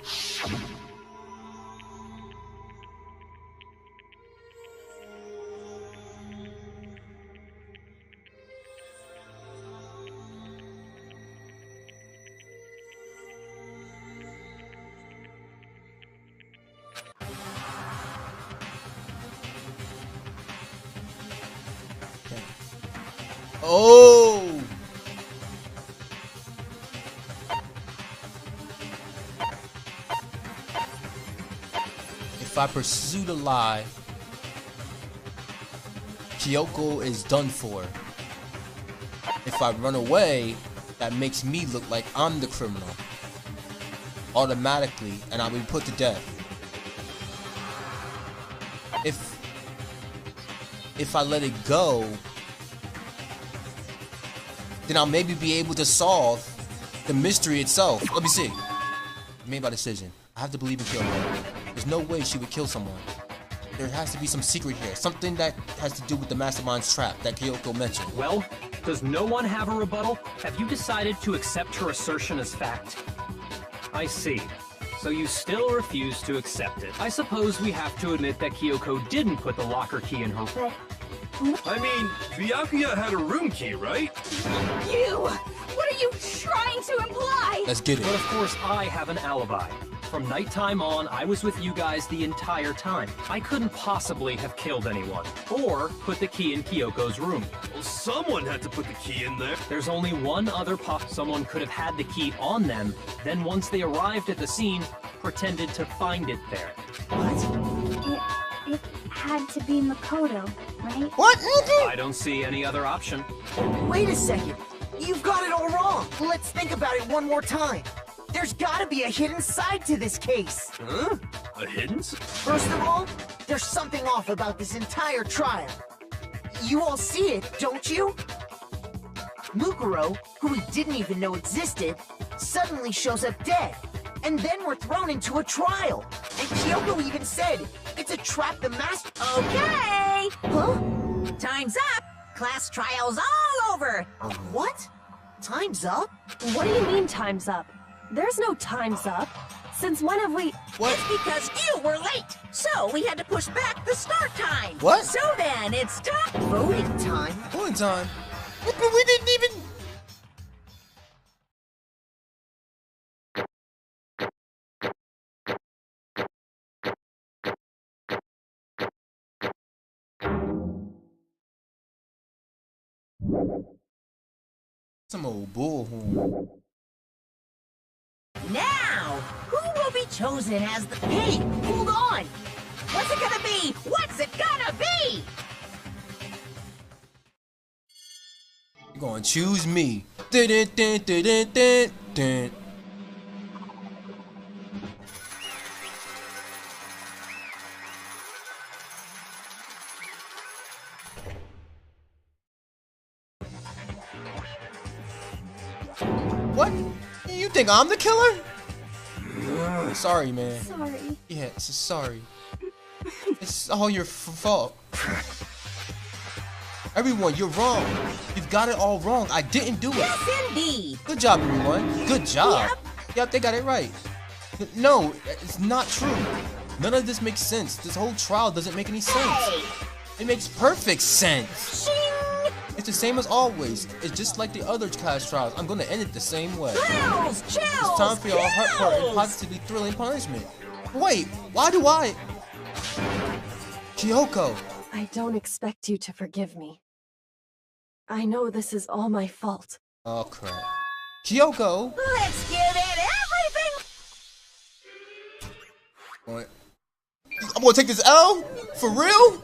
Oh! If I pursue the lie, Kyoko is done for. If I run away, that makes me look like I'm the criminal. Automatically, and I'll be put to death. If I let it go, then I'll maybe be able to solve the mystery itself. Let me see. Made my decision. I have to believe in Kyoko. There's no way she would kill someone. There has to be some secret here. Something that has to do with the mastermind's trap that Kyoko mentioned. Well, does no one have a rebuttal? Have you decided to accept her assertion as fact? I see. So you still refuse to accept it. I suppose we have to admit that Kyoko didn't put the locker key in her... I mean, Byakuya had a room key, right? You! What are you trying to imply? Let's get it. But of course, I have an alibi. From nighttime on, I was with you guys the entire time. I couldn't possibly have killed anyone, or put the key in Kyoko's room. Well, someone had to put the key in there. There's only one other someone could have had the key on them, then once they arrived at the scene, pretended to find it there. It had to be Makoto, right? What? I don't see any other option. Wait a second. You've got it all wrong. Let's think about it one more time. There's gotta be a hidden side to this case. Huh? A hidden? First of all, there's something off about this entire trial. You all see it, don't you? Mukuro, who we didn't even know existed, suddenly shows up dead. And then we're thrown into a trial. And Kyoko even said, it's a trap the master... Okay! Huh? Time's up! Class trial's all over! What? Time's up? What do you mean time's up? There's no time's up. Since when have we... What? It's because you were late, so we had to push back the start time. What? So then, it's time. Voting time? One time. But we didn't even... Some old bullhorn. Now, who will be chosen as the... Hey, hold on! What's it gonna be? What's it gonna be? You're gonna choose me. Dun, dun, dun, dun, dun, dun, dun. What? You think I'm the killer? Sorry, man. Sorry. Yeah, sorry. It's all your fault. Everyone, you're wrong. You've got it all wrong. I didn't do it. Yes, indeed. Good job, everyone. Good job. Yep, they got it right. No, it's not true. None of this makes sense. This whole trial doesn't make any sense. Hey! It makes perfect sense. Shing! It's the same as always. It's just like the other class trials. I'm gonna end it the same way. Chills! Chills! It's time for your heartfelt and positively thrilling punishment. Wait, why do I? Kyoko. I don't expect you to forgive me. I know this is all my fault. Oh crap. Kyoko. Let's give it everything! What? I'm gonna take this L? For real?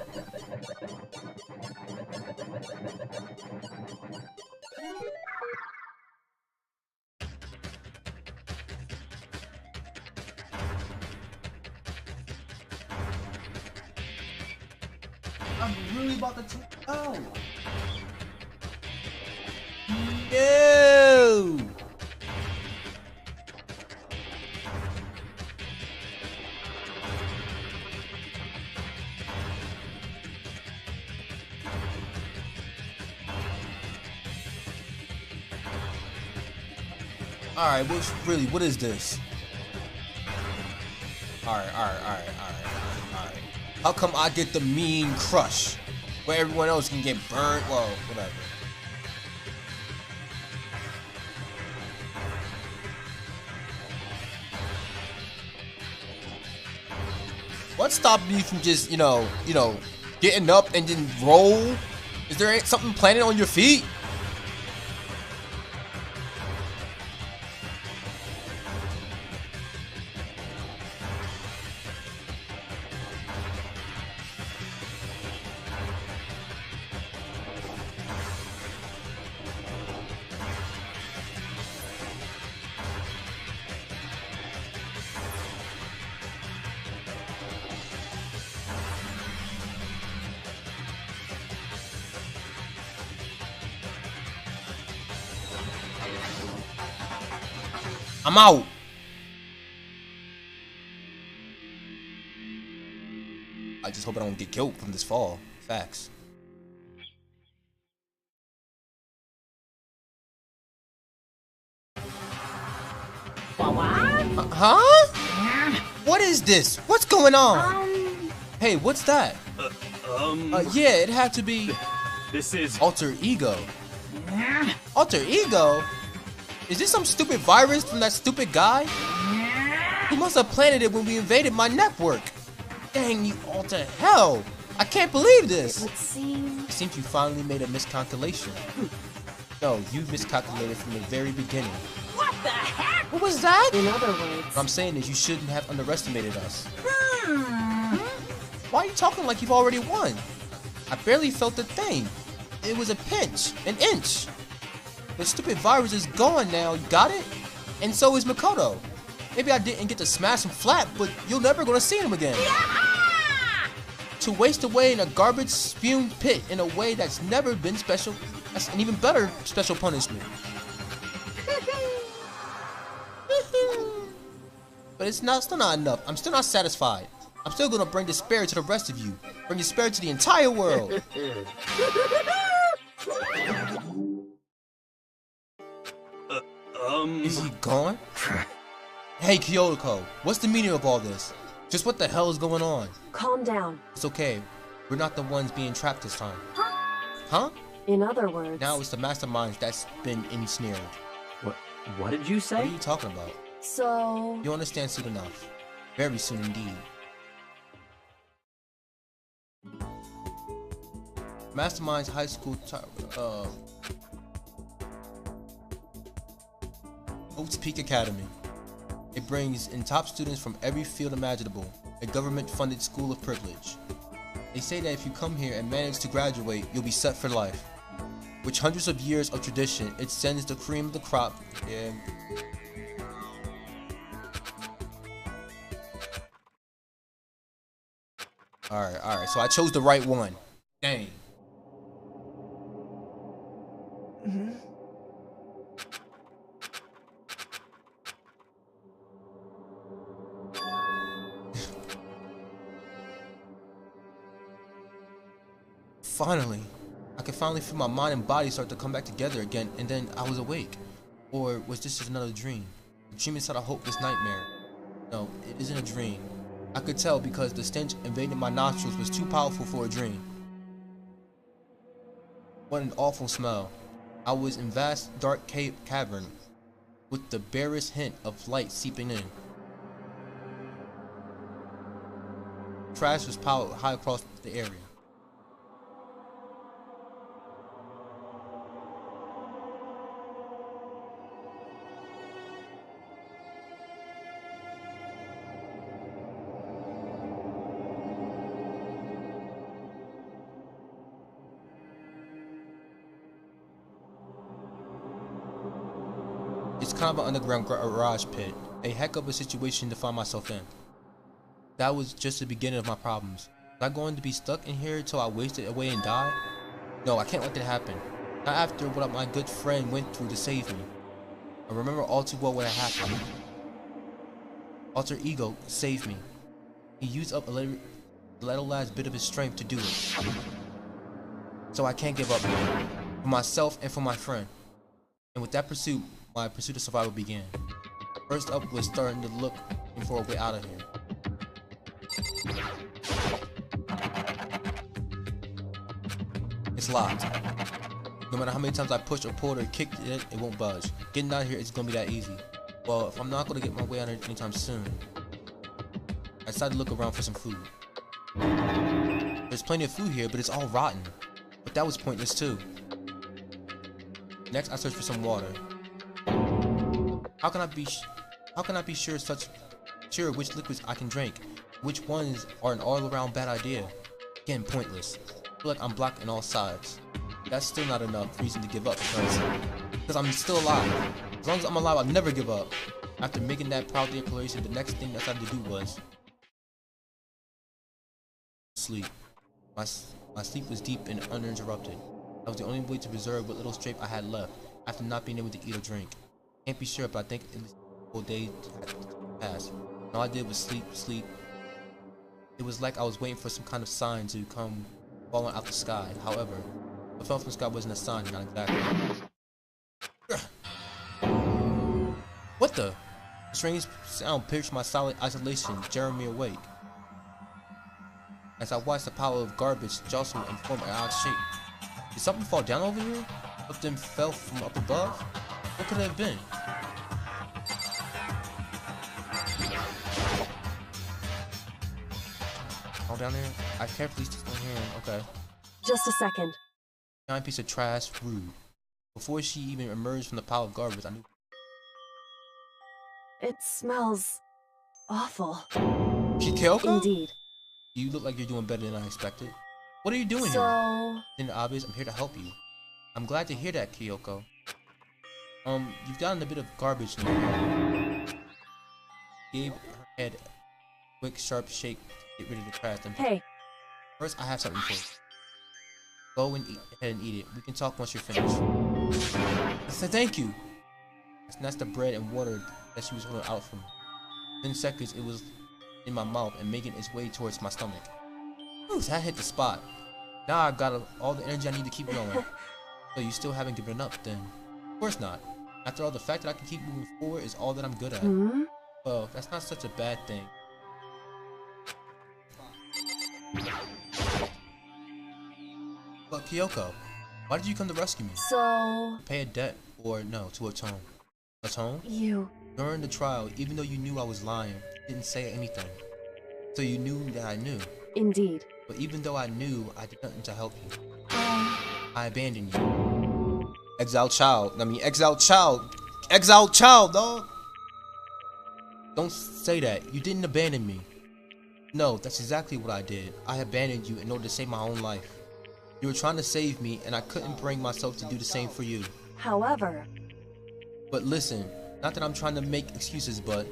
I'm really about to take L. No! Alright, what is this? Alright. How come I get the mean crush? Where everyone else can get burned? Well, whatever. What's stopping you from just, you know, getting up and then roll? Is there something planted on your feet? I'm out. I just hope I don't get killed from this fall. Facts. Huh? What is this? What's going on? Hey, what's that? Yeah, it had to be. This is Alter Ego. Alter Ego? Is this some stupid virus from that stupid guy? He must have planted it when we invaded my network. Dang, you all to hell! I can't believe this! It seems you finally made a miscalculation. No, you miscalculated from the very beginning. What the heck? What was that? In other words, What I'm saying is you shouldn't have underestimated us. Why are you talking like you've already won? I barely felt a thing. It was a pinch, an inch. The stupid virus is gone now, you got it? And so is Makoto. Maybe I didn't get to smash him flat, but you're never gonna see him again. To waste away in a garbage spewed pit in a way that's never been special, that's an even better special punishment. But it's still not enough. I'm still not satisfied. I'm still gonna bring despair to the rest of you. Bring despair to the entire world. Is he gone? Hey, Kyoko, what's the meaning of all this? Just what the hell is going on? calm down. It's okay. We're not the ones being trapped this time. Huh? In other words, Now it's the masterminds that's been ensnared. What did you What say? are you talking about? so You'll understand soon enough. Very soon indeed. Masterminds High School Oats Peak Academy. It brings in top students from every field imaginable, a government-funded school of privilege. They say that if you come here and manage to graduate, you'll be set for life. With hundreds of years of tradition, it sends the cream of the crop. Yeah. Alright, so I chose the right one. Dang. Finally, I could finally feel my mind and body start to come back together again, and then I was awake. Or was this just another dream? A dream inside a hopeless nightmare. No, it isn't a dream. I could tell because the stench invading my nostrils was too powerful for a dream. What an awful smell. I was in vast, dark cavern, with the barest hint of light seeping in. Trash was piled high across the area. It's kind of an underground garage pit, a heck of a situation to find myself in. That was just the beginning of my problems. Was I going to be stuck in here till I wasted away and die? No, I can't let that happen. Not after what my good friend went through to save me. I remember all too well what had happened. Alter Ego saved me. He used up a little last bit of his strength to do it. So I can't give up now. For myself and for my friend. And with that pursuit, my pursuit of survival began. First up was starting to look for a way out of here. It's locked. No matter how many times I push or pull or kick it, it won't budge. Getting out of here is gonna be that easy. Well, if I'm not gonna get my way out of here anytime soon, I decided to look around for some food. There's plenty of food here, but it's all rotten. But that was pointless too. Next, I searched for some water. How can I be sure which liquids I can drink? Which ones are an all-around bad idea? Again, pointless. I feel like I'm blocked on all sides. That's still not enough reason to give up because I'm still alive. As long as I'm alive, I'll never give up. After making that proud declaration, the next thing I decided to do was sleep. My sleep was deep and uninterrupted. That was the only way to preserve what little strength I had left after not being able to eat or drink. Can't be sure, but I think at least a whole day passed. All I did was sleep. It was like I was waiting for some kind of sign to come falling out the sky. However, what fell from the sky wasn't a sign, not exactly. What the? A strange sound pierced my solid isolation, jarring me awake. As I watched the pile of garbage jostle and form an odd shape. Did something fall down over here? Something fell from up above? What could it have been? All down there? I carefully stood on here. Okay. Just a second. Giant piece of trash, rude. Before she even emerged from the pile of garbage, I knew. It smells awful. Kyoko? Indeed. You look like you're doing better than I expected. What are you doing So... here? In the obvious, I'm here to help you. I'm glad to hear that, Kyoko. You've gotten a bit of garbage in your hair. Gave her head a quick, sharp shake to get rid of the trash. Hey. First, I have something for you. Go and ahead and eat it. We can talk once you're finished. I said thank you. I snatched the bread and water that she was holding out from me. In seconds, it was in my mouth and making its way towards my stomach. Ooh, that hit the spot. Now I got all the energy I need to keep going. So you still haven't given up then? Of course not. After all, the fact that I can keep moving forward is all that I'm good at. Well, that's not such a bad thing. But Kyoko, why did you come to rescue me? So... Pay a debt, or no, to atone. Atone? You... During the trial, even though you knew I was lying, you didn't say anything. So you knew that I knew. Indeed. But even though I knew, I did nothing to help you. I abandoned you. Exiled child. Exiled child. Exiled child, dog. Don't say that. You didn't abandon me. No, that's exactly what I did. I abandoned you in order to save my own life. You were trying to save me, and I couldn't bring myself to do the same for you. However... But listen, not that I'm trying to make excuses, but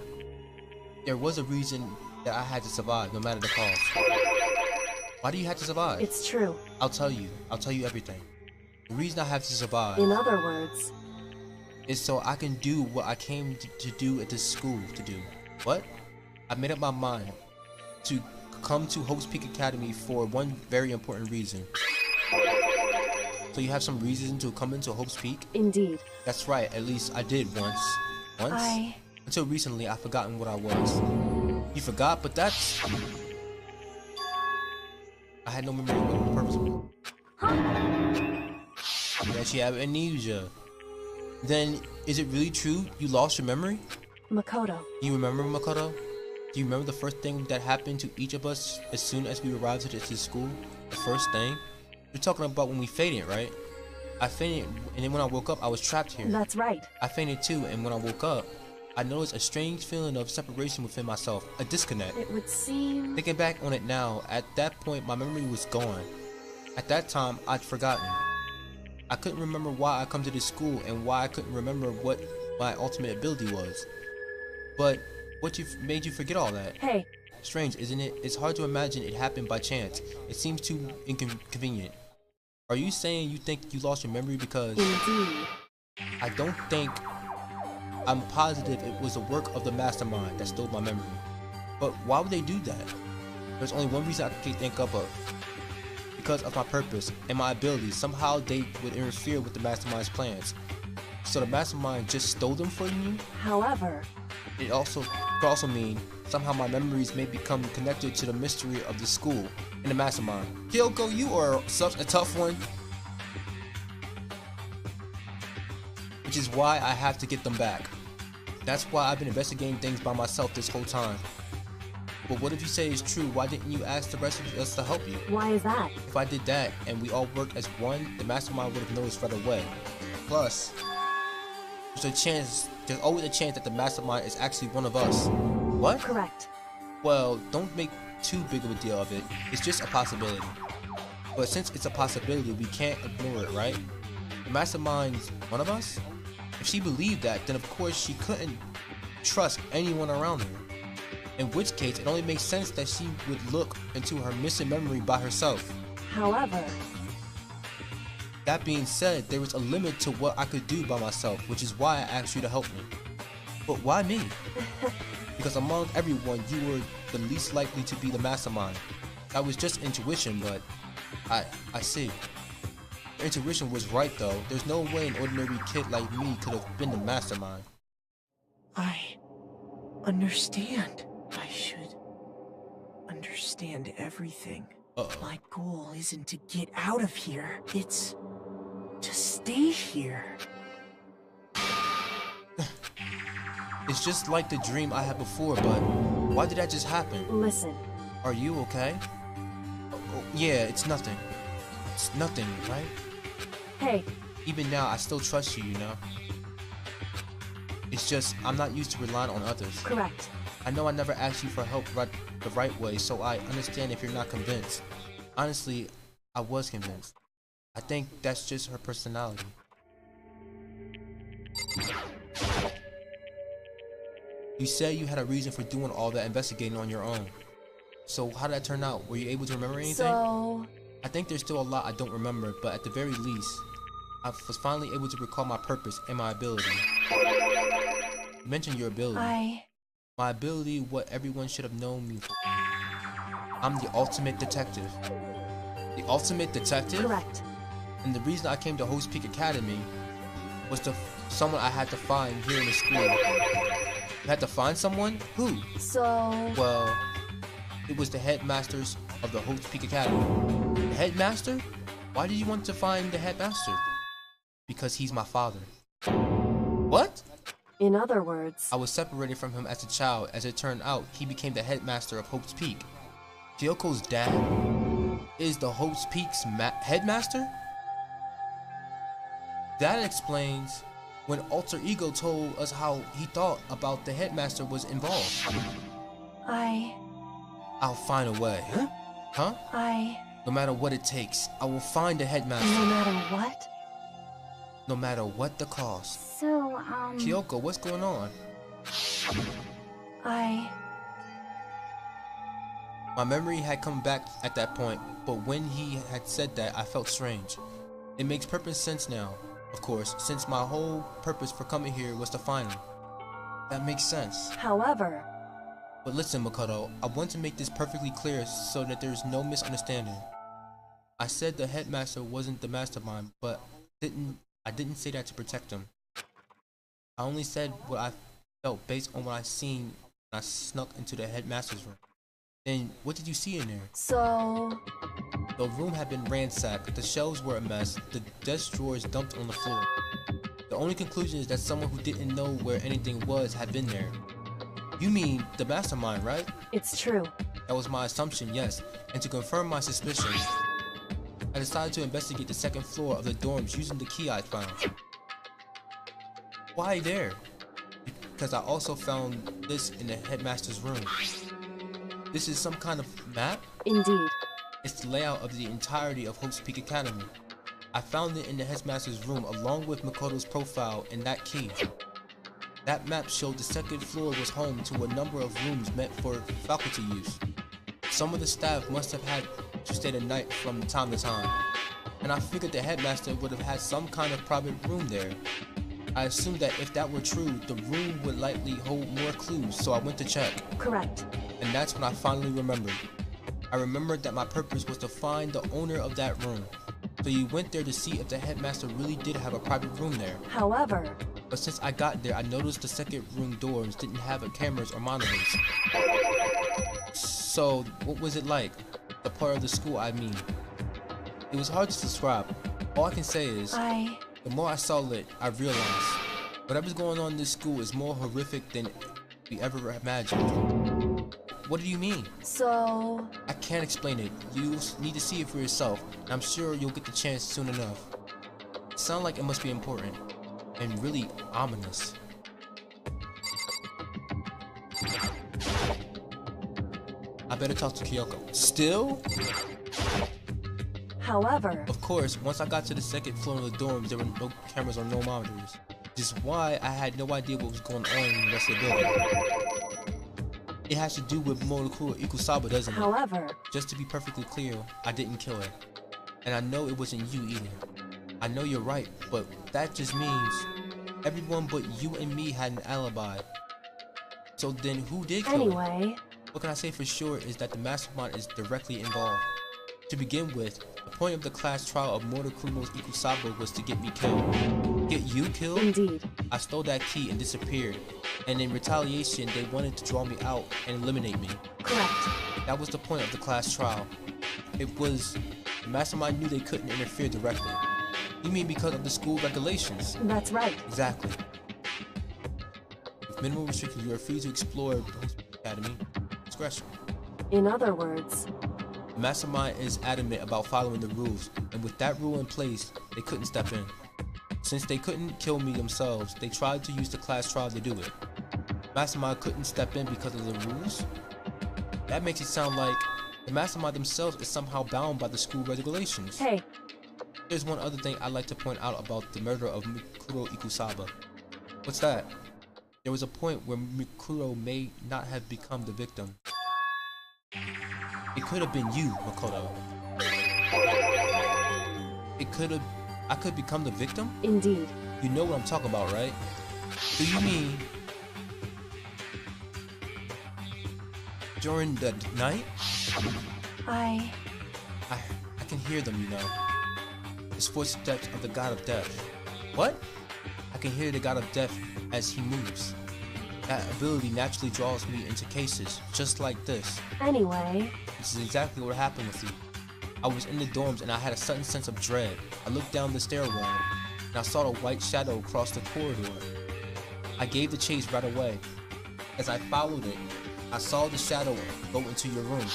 there was a reason that I had to survive, no matter the cost. Why do you have to survive? It's true. I'll tell you everything. The reason I have to survive... In other words... is so I can do what I came to do at this school to do. What? I made up my mind to come to Hope's Peak Academy for one very important reason. So you have some reason to come into Hope's Peak? Indeed. That's right, at least I did once. Until recently, I've forgotten what I was. You forgot, but that's... I had no memory of what the purpose was. That she had amnesia. Then, is it really true you lost your memory? Makoto. Do you remember, Makoto? Do you remember the first thing that happened to each of us as soon as we arrived at this school? The first thing? You're talking about when we fainted, right? I fainted, and then when I woke up, I was trapped here. That's right. I fainted too, and when I woke up, I noticed a strange feeling of separation within myself, a disconnect. It would seem... Thinking back on it now, at that point, my memory was gone. At that time, I'd forgotten. I couldn't remember why I come to this school and why I couldn't remember what my ultimate ability was. But what made you forget all that? Hey. Strange, isn't it? It's hard to imagine it happened by chance. It seems too inconvenient. Are you saying you think you lost your memory because... Indeed. I don't think... I'm positive it was the work of the mastermind that stole my memory. But why would they do that? There's only one reason I can think up of. Because of my purpose and my abilities, somehow they would interfere with the mastermind's plans. So the mastermind just stole them from you? However... It could also mean somehow my memories may become connected to the mystery of the school and the mastermind. Kyoko, you are such a tough one. which is why I have to get them back. That's why I've been investigating things by myself this whole time. But what if you say it's true? Why didn't you ask the rest of us to help you? Why is that? If I did that and we all worked as one, the mastermind would have noticed right away. Plus, there's always a chance that the mastermind is actually one of us. What? Correct. Well, don't make too big of a deal of it. It's just a possibility. But since it's a possibility, we can't ignore it, right? The mastermind's one of us? If she believed that, then of course she couldn't trust anyone around her. In which case, it only makes sense that she would look into her missing memory by herself. However, that being said, there was a limit to what I could do by myself, which is why I asked you to help me. But why me? Because among everyone, you were the least likely to be the mastermind. That was just intuition, but I see. Your intuition was right though. There's no way an ordinary kid like me could have been the mastermind. I understand. I should understand everything. My goal isn't to get out of here. It's to stay here. It's just like the dream I had before, but why did that just happen? listen. Are you okay? Oh, yeah, it's nothing. It's nothing, right? Hey, Even now, I still trust you, you know? It's just, I'm not used to relying on others. correct. I know I never asked you for help the right way, so I understand if you're not convinced. Honestly, I was convinced. I think that's just her personality. You said you had a reason for doing all that investigating on your own. So how did that turn out? Were you able to remember anything? So, I think there's still a lot I don't remember, but at the very least, I was finally able to recall my purpose and my ability. You mentioned your ability. My ability, what everyone should have known me for. I'm the ultimate detective. The ultimate detective? correct. And the reason I came to Host Peak Academy was someone I had to find here in the school. You had to find someone? Who? So, Well, it was the headmasters of the Host Peak Academy. The headmaster? Why did you want to find the headmaster? Because he's my father. What? in other words, I was separated from him as a child. As it turned out, he became the headmaster of Hope's Peak. Kyoko's dad is the Hope's Peak's headmaster? That explains when Alter Ego told us how he thought about the headmaster was involved. I'll find a way. Huh? No matter what it takes, I will find the headmaster. no matter what? No matter what the cost. So, Kyoko, what's going on? My memory had come back at that point, but when he had said that, I felt strange. It makes perfect sense now, of course, since my whole purpose for coming here was to find him. That makes sense. However, But listen, Makoto, I want to make this perfectly clear so that there's no misunderstanding. I said the headmaster wasn't the mastermind, but I didn't say that to protect him. I only said what I felt based on what I seen when I snuck into the headmaster's room. Then, what did you see in there? so, The room had been ransacked, the shelves were a mess, the desk drawers dumped on the floor. The only conclusion is that someone who didn't know where anything was had been there. You mean the mastermind, right? it's true. That was my assumption, yes. And to confirm my suspicions, I decided to investigate the second floor of the dorms using the key I found. Why there? Because I also found this in the headmaster's room. This is some kind of map? Indeed. It's the layout of the entirety of Hope's Peak Academy. I found it in the headmaster's room along with Makoto's profile and that key. That map showed the second floor was home to a number of rooms meant for faculty use. Some of the staff must have had to stay the night from time to time, and I figured the headmaster would have had some kind of private room there. I assumed that if that were true, the room would likely hold more clues, so I went to check. Correct. And that's when I finally remembered. I remembered that my purpose was to find the owner of that room. So you went there to see if the headmaster really did have a private room there. However, But since I got there, I noticed the second room doors didn't have cameras or monitors. So, what was it like? The part of the school, I mean. It was hard to describe. All I can say is, the more I saw it, I realized Whatever's going on in this school is more horrific than we ever imagined. What do you mean? So... I can't explain it. You need to see it for yourself, and I'm sure you'll get the chance soon enough. It sounds like it must be important, and really ominous. I better talk to Kyoko. Still? However... Of course, once I got to the second floor of the dorms, there were no cameras or no monitors. Which is why I had no idea what was going on in the rest of the building. It has to do with Monokuro Ikusaba, doesn't it? However... Just to be perfectly clear, I didn't kill her. And I know it wasn't you either. I know you're right, but that just means everyone but you and me had an alibi. So then who did kill her? Anyway... What can I say for sure is that the mastermind is directly involved. To begin with, the point of the class trial of Monokuro Ikusaba was to get me killed. Get you killed? Indeed. I stole that key and disappeared, and in retaliation they wanted to draw me out and eliminate me. Correct. That was the point of the class trial. It was... the mastermind knew they couldn't interfere directly. You mean because of the school regulations? That's right. Exactly. With minimal restrictions, you are free to explore the host academy. Discretion. In other words... The mastermind is adamant about following the rules, and with that rule in place, they couldn't step in. Since they couldn't kill me themselves, they tried to use the class trial to do it. Mastermind couldn't step in because of the rules? That makes it sound like the mastermind themselves is somehow bound by the school regulations. Hey. There's one other thing I'd like to point out about the murder of Mikuro Ikusaba. What's that? There was a point where Mikuro may not have become the victim. It could have been you, Makoto. I could become the victim? Indeed. You know what I'm talking about, right? Do you mean during the night? I can hear them, you know. His footsteps of the god of death. What? I can hear the god of death as he moves. That ability naturally draws me into cases just like this. Anyway... This is exactly what happened with you. I was in the dorms and I had a sudden sense of dread. I looked down the stairwell and I saw a white shadow cross the corridor. I gave the chase right away. As I followed it, I saw the shadow go into your room.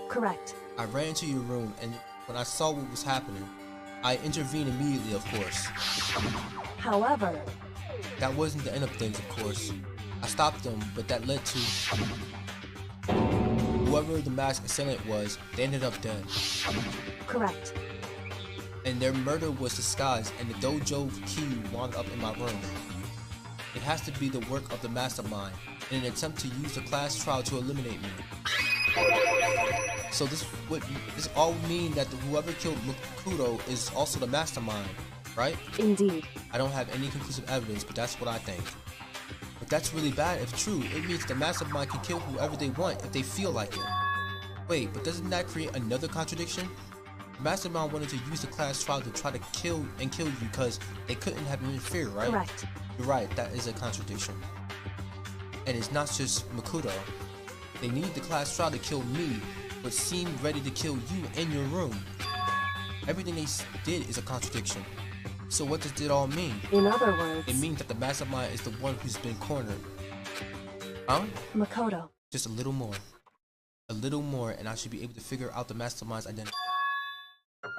Correct. I ran into your room, and when I saw what was happening, I intervened immediately, of course. However... That wasn't the end of things, of course. I stopped them, but that led to... Whoever the masked assailant was, they ended up dead. Correct. And their murder was disguised, and the dojo key wound up in my room. It has to be the work of the mastermind, in an attempt to use the class trial to eliminate me. So this all would mean that whoever killed Makoto is also the mastermind, right? Indeed. I don't have any conclusive evidence, but that's what I think. But that's really bad if true. It means the mastermind can kill whoever they want if they feel like it. Wait, but doesn't that create another contradiction? The mastermind wanted to use the class trial to try to kill you because they couldn't have interfered, right? Correct. You're right, that is a contradiction. And it's not just Makoto. They need the class trial to kill me, but seem ready to kill you in your room. Everything they did is a contradiction. So what does it all mean? In other words... It means that the mastermind is the one who's been cornered. Huh? Makoto. Just a little more. A little more and I should be able to figure out the mastermind's identity.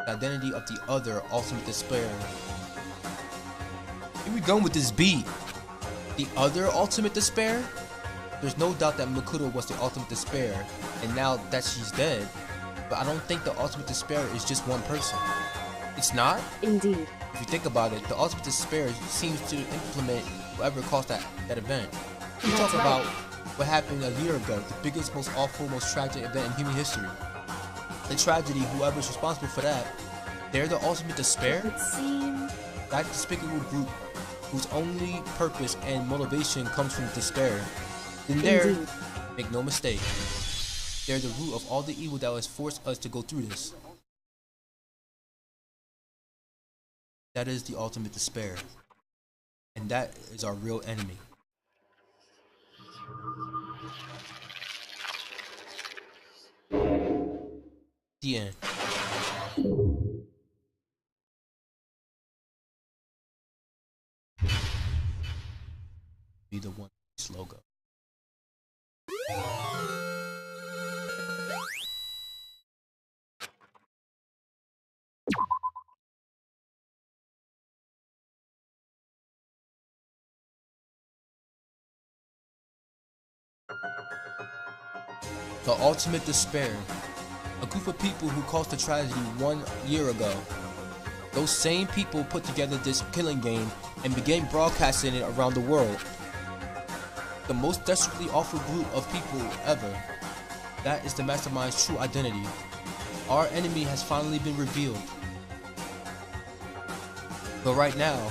The identity of the other ultimate despair. Here we go with this beat. The other ultimate despair? There's no doubt that Makoto was the ultimate despair, and now that she's dead, but I don't think the ultimate despair is just one person. It's not? Indeed. If you think about it, the ultimate despair seems to implement whoever caused that event. We talk about what happened a year ago, the biggest, most awful, most tragic event in human history. The tragedy, whoever's responsible for that, they're the ultimate despair? It would seem... That despicable group whose only purpose and motivation comes from despair. Then they're, make no mistake, they're the root of all the evil that has forced us to go through this. That is the ultimate despair. And that is our real enemy. The end. be the One Piece logo. The ultimate despair. A group of people who caused the tragedy 1 year ago. Those same people put together this killing game and began broadcasting it around the world. The most desperately awful group of people ever. That is the mastermind's true identity. Our enemy has finally been revealed. But right now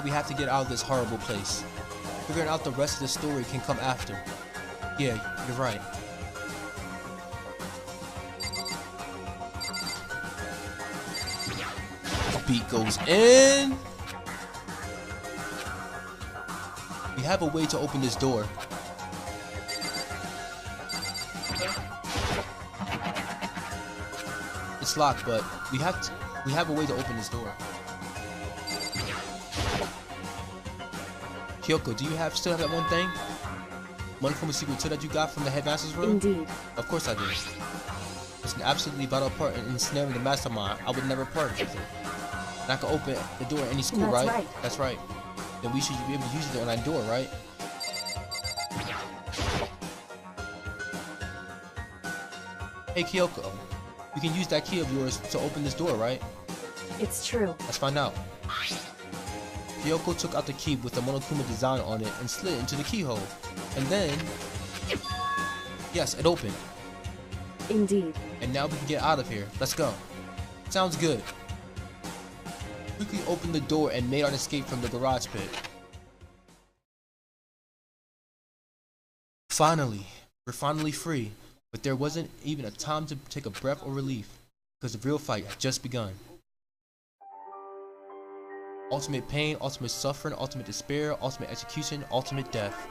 we have to get out of this horrible place. Figuring out the rest of the story can come after. Yeah, you're right. The beat goes in. We have a way to open this door. It's locked, but we have a way to open this door. Kyoko, do you still have that one thing? One from a secret tool that you got from the headmaster's room? Indeed. Of course I do. It's an absolutely vital part in ensnaring the mastermind. I would never part with it. And I can open the door at any school, That's right? right. That's right. Then we should be able to use it on that door, right? Hey Kyoko, you can use that key of yours to open this door, right? It's true. Let's find out. Kyoko took out the key with the Monokuma design on it and slid into the keyhole. And then... yes, it opened. Indeed. And now we can get out of here. Let's go. Sounds good. Quickly opened the door and made our escape from the garage pit. Finally. We're finally free. But there wasn't even a time to take a breath or relief. Because the real fight had just begun. Ultimate pain, ultimate suffering, ultimate despair, ultimate execution, ultimate death.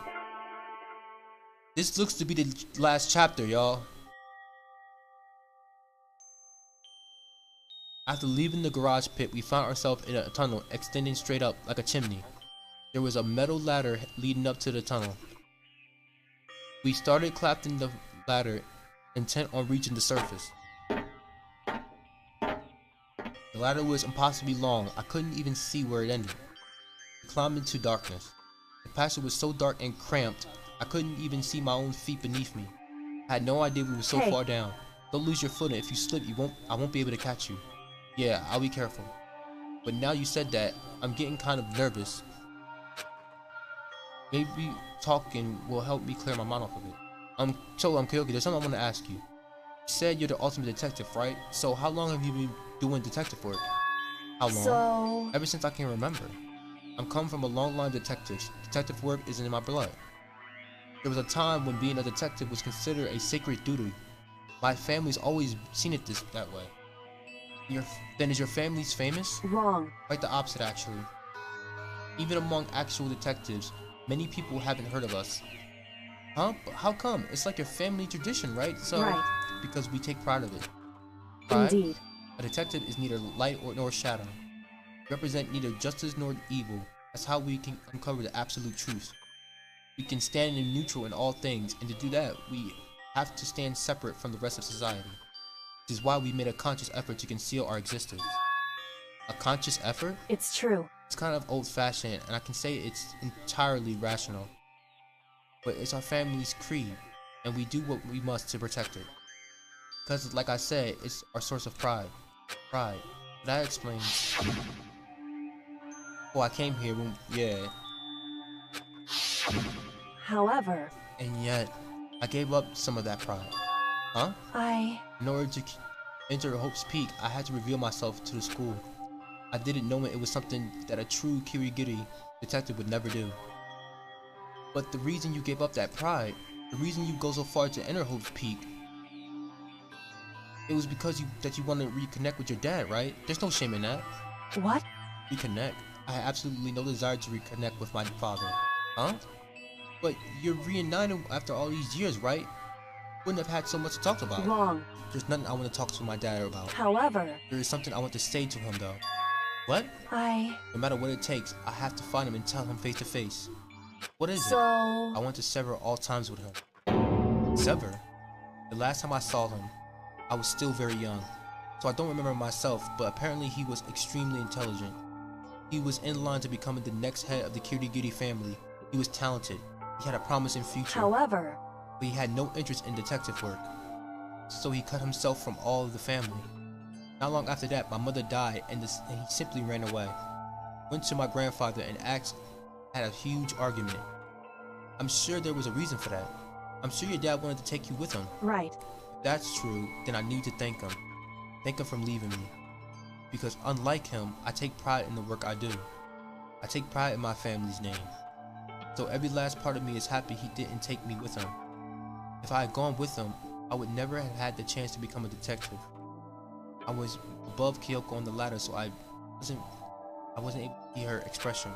This looks to be the last chapter, y'all. After leaving the garage pit, we found ourselves in a tunnel extending straight up like a chimney. There was a metal ladder leading up to the tunnel. We started clapping the ladder, intent on reaching the surface. The ladder was impossibly long. I couldn't even see where it ended. We climbed into darkness. The passage was so dark and cramped, I couldn't even see my own feet beneath me. I had no idea we were so far down. Don't lose your footing. If you slip, I won't be able to catch you. Yeah, I'll be careful. But now you said that, I'm getting kind of nervous. Maybe talking will help me clear my mind off of it. Kyoki, there's something I want to ask you. You said you're the ultimate detective, right? So how long have you been doing detective work? How long? Ever since I can remember. I'm coming from a long line of detectives. Detective work isn't in my blood. There was a time when being a detective was considered a sacred duty. My family's always seen it that way. Then is your family famous? Wrong. Quite the opposite, actually. Even among actual detectives, many people haven't heard of us. Huh? But how come? It's like your family tradition, right? So, right. Because we take pride of it. Pride? Indeed. A detective is neither light nor shadow. We represent neither justice nor evil. That's how we can uncover the absolute truth. We can stand in neutral in all things, and to do that, we have to stand separate from the rest of society. Which is why we made a conscious effort to conceal our existence. A conscious effort? It's true. It's kind of old-fashioned, and I can say it's entirely rational. But it's our family's creed, and we do what we must to protect it. Because, like I said, it's our source of pride. Pride. That explains. Oh, I came here when, yeah. However. And yet, I gave up some of that pride. Huh? In order to enter Hope's Peak, I had to reveal myself to the school. I didn't know it was something that a true Kirigiri detective would never do. But the reason you gave up that pride, the reason you go so far to enter Hope's Peak, it was because you want to reconnect with your dad, right? There's no shame in that. What? Reconnect? I had absolutely no desire to reconnect with my father. Huh? But you're reunited after all these years, right? Wouldn't have had so much to talk about. Wrong. There's nothing I want to talk to my dad about. However. There is something I want to say to him, though. What? I... No matter what it takes, I have to find him and tell him face to face. What is it? So... I want to sever all times with him. Sever? The last time I saw him, I was still very young, so I don't remember myself, but apparently he was extremely intelligent. He was in line to becoming the next head of the Kirigiri family. He was talented. He had a promising future. However... But he had no interest in detective work, so he cut himself from all of the family. Not long after that, my mother died and he simply ran away. Went to my grandfather and had a huge argument. I'm sure there was a reason for that. I'm sure your dad wanted to take you with him. Right. If that's true, then I need to thank him. Thank him for leaving me. Because unlike him, I take pride in the work I do. I take pride in my family's name. So every last part of me is happy he didn't take me with him. If I had gone with him, I would never have had the chance to become a detective. I was above Kyoko on the ladder, so I wasn't able to see her expression.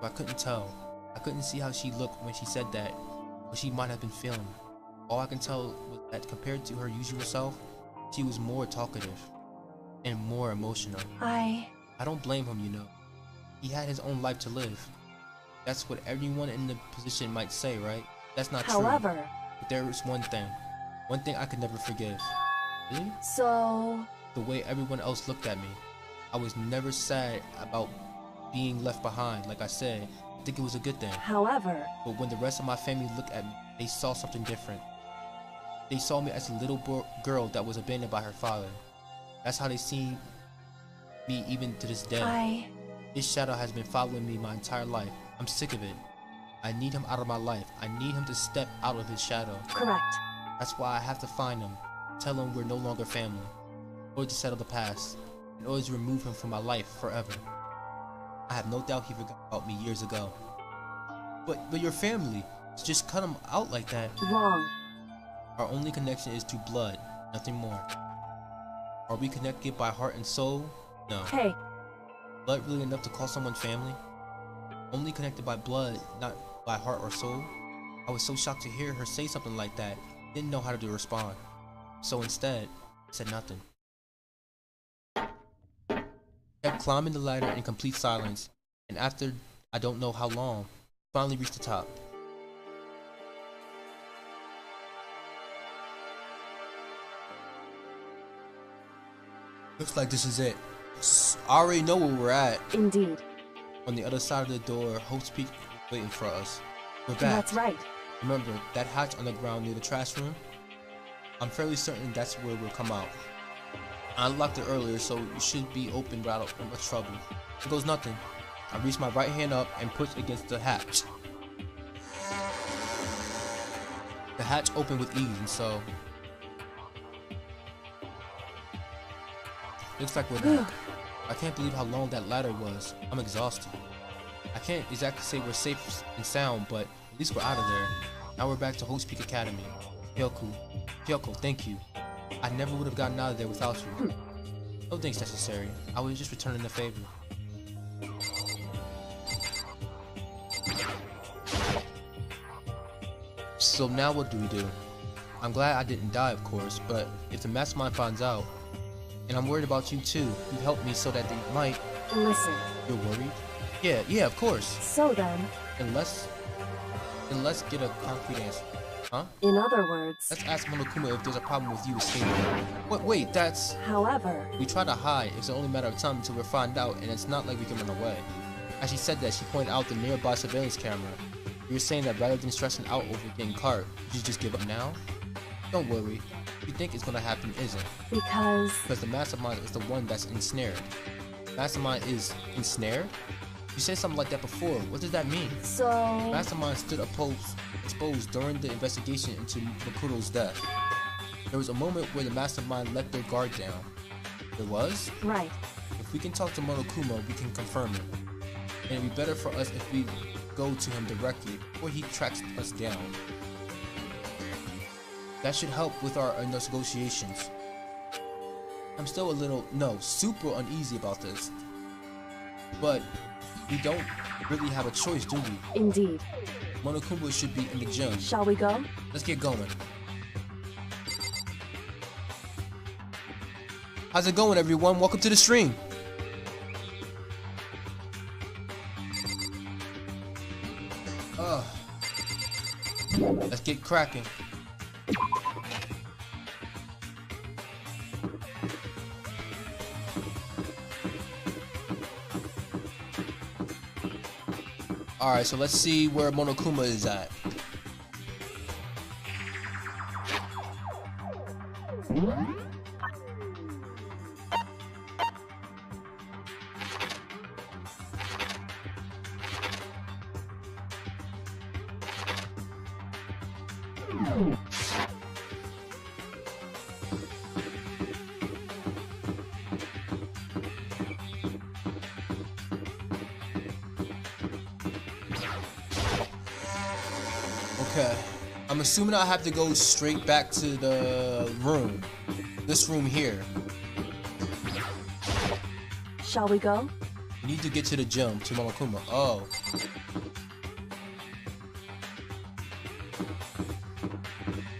So I couldn't tell. I couldn't see how she looked when she said that, what she might have been feeling. All I can tell was that compared to her usual self, she was more talkative and more emotional. I don't blame him, you know. He had his own life to live. That's what everyone in the position might say, right? That's not true. However... But there is one thing I could never forgive. Really? So... The way everyone else looked at me. I was never sad about being left behind. Like I said, I think it was a good thing. However... But when the rest of my family looked at me, they saw something different. They saw me as a little girl that was abandoned by her father. That's how they see me even to this day. This shadow has been following me my entire life. I'm sick of it. I need him out of my life. I need him to step out of his shadow. Correct. That's why I have to find him. Tell him we're no longer family. In order to settle the past. In order to remove him from my life forever. I have no doubt he forgot about me years ago. But your family. To just cut him out like that. Wrong. Our only connection is to blood. Nothing more. Are we connected by heart and soul? No. Hey. Blood really enough to call someone family? Only connected by blood, not by heart or soul? I was so shocked to hear her say something like that. Didn't know how to respond. So instead, said nothing. Kept climbing the ladder in complete silence, and after I don't know how long, finally reached the top. Looks like this is it. I already know where we're at. Indeed. On the other side of the door, Hope's Peak is waiting for us. We're back. That's right. Remember, that hatch on the ground near the trash room? I'm fairly certain that's where we'll come out. I unlocked it earlier, so it should be open without much trouble. Here goes nothing. I reach my right hand up and push against the hatch. The hatch opened with ease, and so... Looks like we're back. I can't believe how long that ladder was. I'm exhausted. I can't exactly say we're safe and sound, but at least we're out of there. Now we're back to Hope's Peak Academy. Kyoko, thank you. I never would have gotten out of there without you. No thanks necessary. I was just returning the favor. So now what do we do? I'm glad I didn't die, of course, but if the mastermind finds out, and I'm worried about you too, you helped me so that they might... Listen. You're worried? Yeah, of course. So then... Then let's get a concrete answer. Huh? In other words... Let's ask Monokuma if there's a problem with you escaping. Wait, that's... However... We try to hide. It's only a matter of time until we find out, and it's not like we can run away. As she said that, she pointed out the nearby surveillance camera. You were saying that rather than stressing out over getting caught, you should just give up now? Don't worry. What you think is gonna happen isn't. Because the mastermind is the one that's ensnared. Mastermind is ensnared? You said something like that before. What does that mean? So... Mastermind stood exposed during the investigation into Makoto's death. There was a moment where the mastermind let their guard down. There was? Right. If we can talk to Monokuma, we can confirm it. And it'd be better for us if we go to him directly before he tracks us down. That should help with our negotiations. I'm still super uneasy about this. But we don't really have a choice, do we? Indeed. Monokuma should be in the gym. Shall we go? Let's get going. How's it going, everyone? Welcome to the stream. Let's get cracking. Alright, so let's see where Monokuma is at. Okay, I'm assuming I have to go straight back to the room. This room here. Shall we go? We need to get to the gym, to Monokuma. Oh.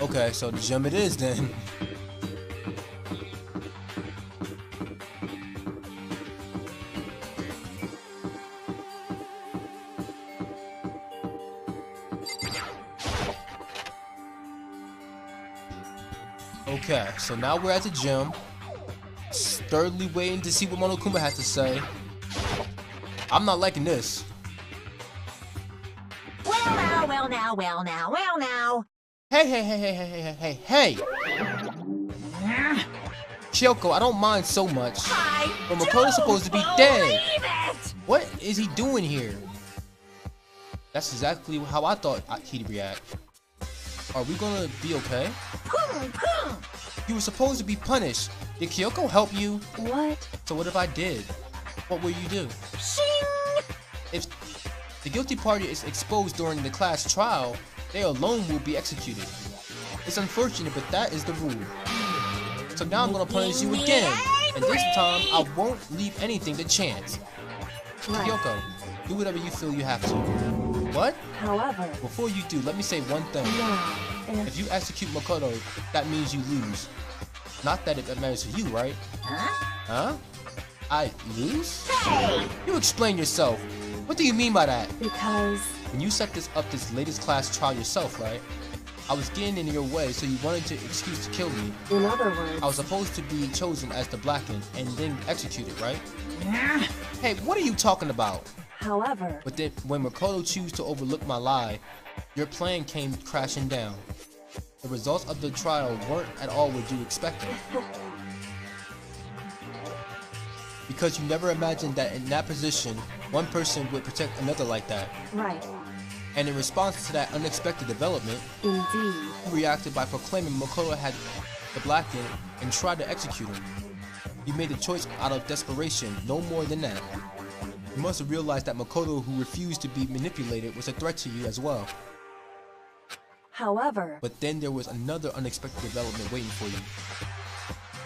Okay, so the gym it is then. Okay, so now we're at the gym. Thirdly waiting to see what Monokuma has to say. I'm not liking this. Well now. Hey. Kyoko, I don't mind so much. But Makoto's supposed to be dead. What is he doing here? That's exactly how I thought he'd react. Are we gonna be okay? You were supposed to be punished. Did Kyoko help you? What? So what if I did? What will you do? Shing! If the guilty party is exposed during the class trial, they alone will be executed. It's unfortunate, but that is the rule. So now I'm gonna punish you again. And this time, I won't leave anything to chance. Right. Kyoko, do whatever you feel you have to. What? However... Before you do, let me say one thing. Yeah, If you execute Makoto, that means you lose. Not that it matters to you, right? Huh? I lose? Hey! You explain yourself. What do you mean by that? because... When you set this latest class trial yourself, right? I was getting in your way, so you wanted an excuse to kill me. In other words... I was supposed to be chosen as the Blackened and then executed, right? Hey, what are you talking about? However... But then, when Makoto chose to overlook my lie, your plan came crashing down. The results of the trial weren't at all what you expected. Because you never imagined that in that position, one person would protect another like that. Right. And in response to that unexpected development, Indeed. you reacted by proclaiming Makoto had the Blackened and tried to execute him. You made the choice out of desperation, no more than that. You must have realized that Makoto, who refused to be manipulated, was a threat to you as well. However... But then there was another unexpected development waiting for you.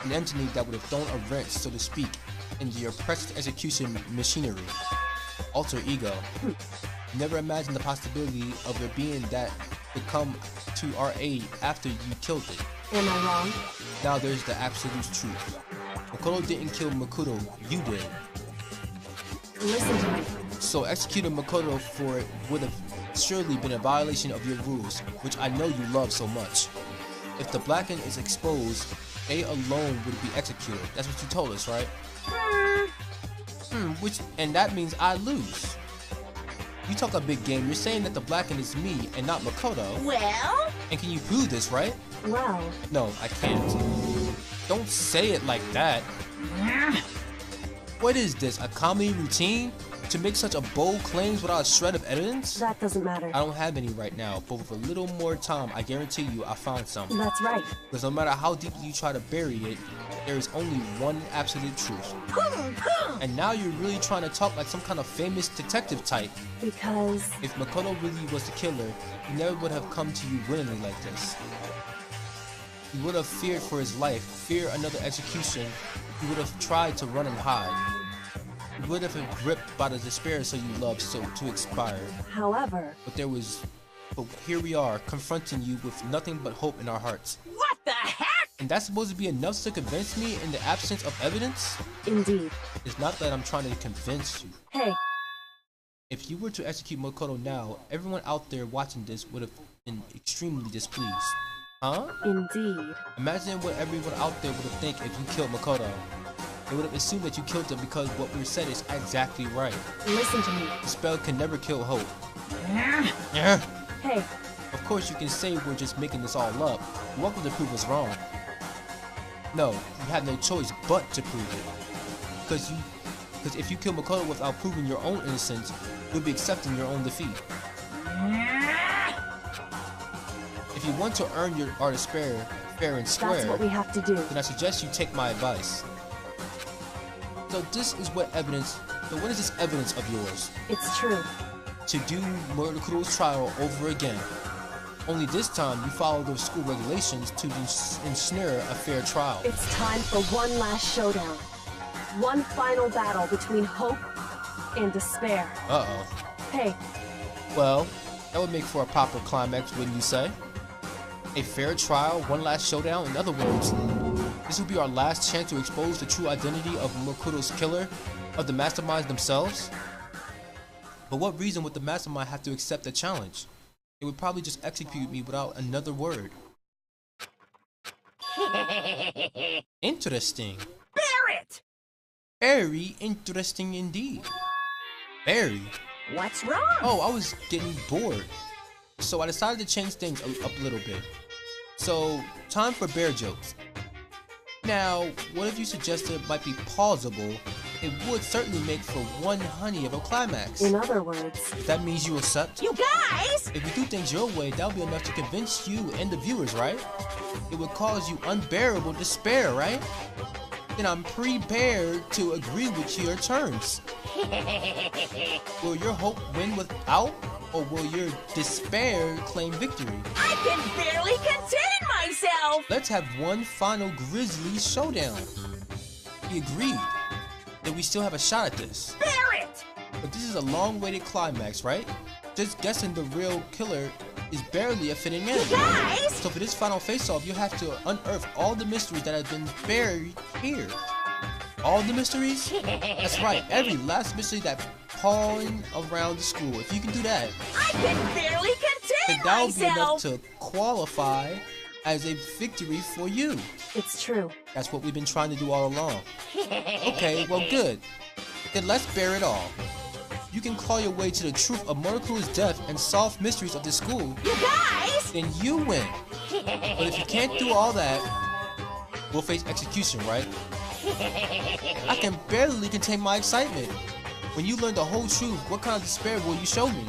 An entity that would have thrown a wrench, so to speak, into your precious execution machinery. Alter ego. You never imagined the possibility of there being that could come to our aid after you killed it. Am I wrong? Now there's the absolute truth. Makoto didn't kill Makoto, you did. Listen to me. So executing Makoto for it would have surely been a violation of your rules, which I know you love so much. If the Blackened is exposed, they alone would be executed. That's what you told us, right? And that means I lose. You talk a big game. You're saying that the Blackened is me and not Makoto. Well? And can you prove this, right? Well... No, I can't. Don't say it like that. What is this, a comedy routine? To make such a bold claims without a shred of evidence? That doesn't matter. I don't have any right now, but with a little more time, I guarantee you I found some. That's right. Because no matter how deeply you try to bury it, there is only one absolute truth. And now you're really trying to talk like some kind of famous detective type. Because... If Makoto really was the killer, he never would have come to you willingly like this. He would have feared for his life, feared another execution. He would have tried to run and hide. He would have been gripped by the despair so you loved so to expire. However... But here we are, confronting you with nothing but hope in our hearts. What the heck? And that's supposed to be enough to convince me in the absence of evidence? Indeed. It's not that I'm trying to convince you. Hey. If you were to execute Makoto now, everyone out there watching this would have been extremely displeased. Huh? Indeed. Imagine what everyone out there would have think if you killed Makoto. They would have assumed that you killed him because what we said is exactly right. Listen to me. The spell can never kill Hope. Yeah. Hey. Of course you can say we're just making this all up. You're welcome to prove us wrong. No, you have no choice but to prove it. Because if you kill Makoto without proving your own innocence, you'll be accepting your own defeat. If you want to earn our despair fair and square, that's what we have to do. Then I suggest you take my advice. So what is this evidence of yours? It's true. To do Murakuro's trial over again. Only this time you follow the school regulations to ensnare a fair trial. It's time for one last showdown. One final battle between hope and despair. Uh-oh. Hey. Well, that would make for a proper climax, wouldn't you say? A fair trial, one last showdown. In other words, this will be our last chance to expose the true identity of Murakuro's killer, of the masterminds themselves. But what reason would the mastermind have to accept the challenge? It would probably just execute me without another word. Interesting. Barrett! Very interesting indeed. Very. What's wrong? Oh, I was getting bored. So I decided to change things up a little bit. So, time for bear jokes. Now, what if you suggested it might be plausible? It would certainly make for one honey of a climax. In other words, that means you accept? You guys! If you do things your way, that'll be enough to convince you and the viewers, right? It would cause you unbearable despair, right? Then I'm prepared to agree with your terms. Will your hope win without, or will your despair claim victory? I can barely contain myself! Let's have one final grisly showdown. He agreed. Then we still have a shot at this. Barrett! But this is a long-awaited climax, right? Just guessing the real killer is barely a fitting end. You guys! So for this final face-off, you have to unearth all the mysteries that have been buried here. All the mysteries? That's right, every last mystery that's pawing around the school. If you can do that, I can barely contain then that'll be enough myself! to qualify as a victory for you. It's true. That's what we've been trying to do all along. Okay, well good. Then let's bear it all. You can claw your way to the truth of Murakuro's death and solve mysteries of this school. You guys! Then you win. But if you can't do all that, we'll face execution, right? I can barely contain my excitement. When you learn the whole truth, what kind of despair will you show me?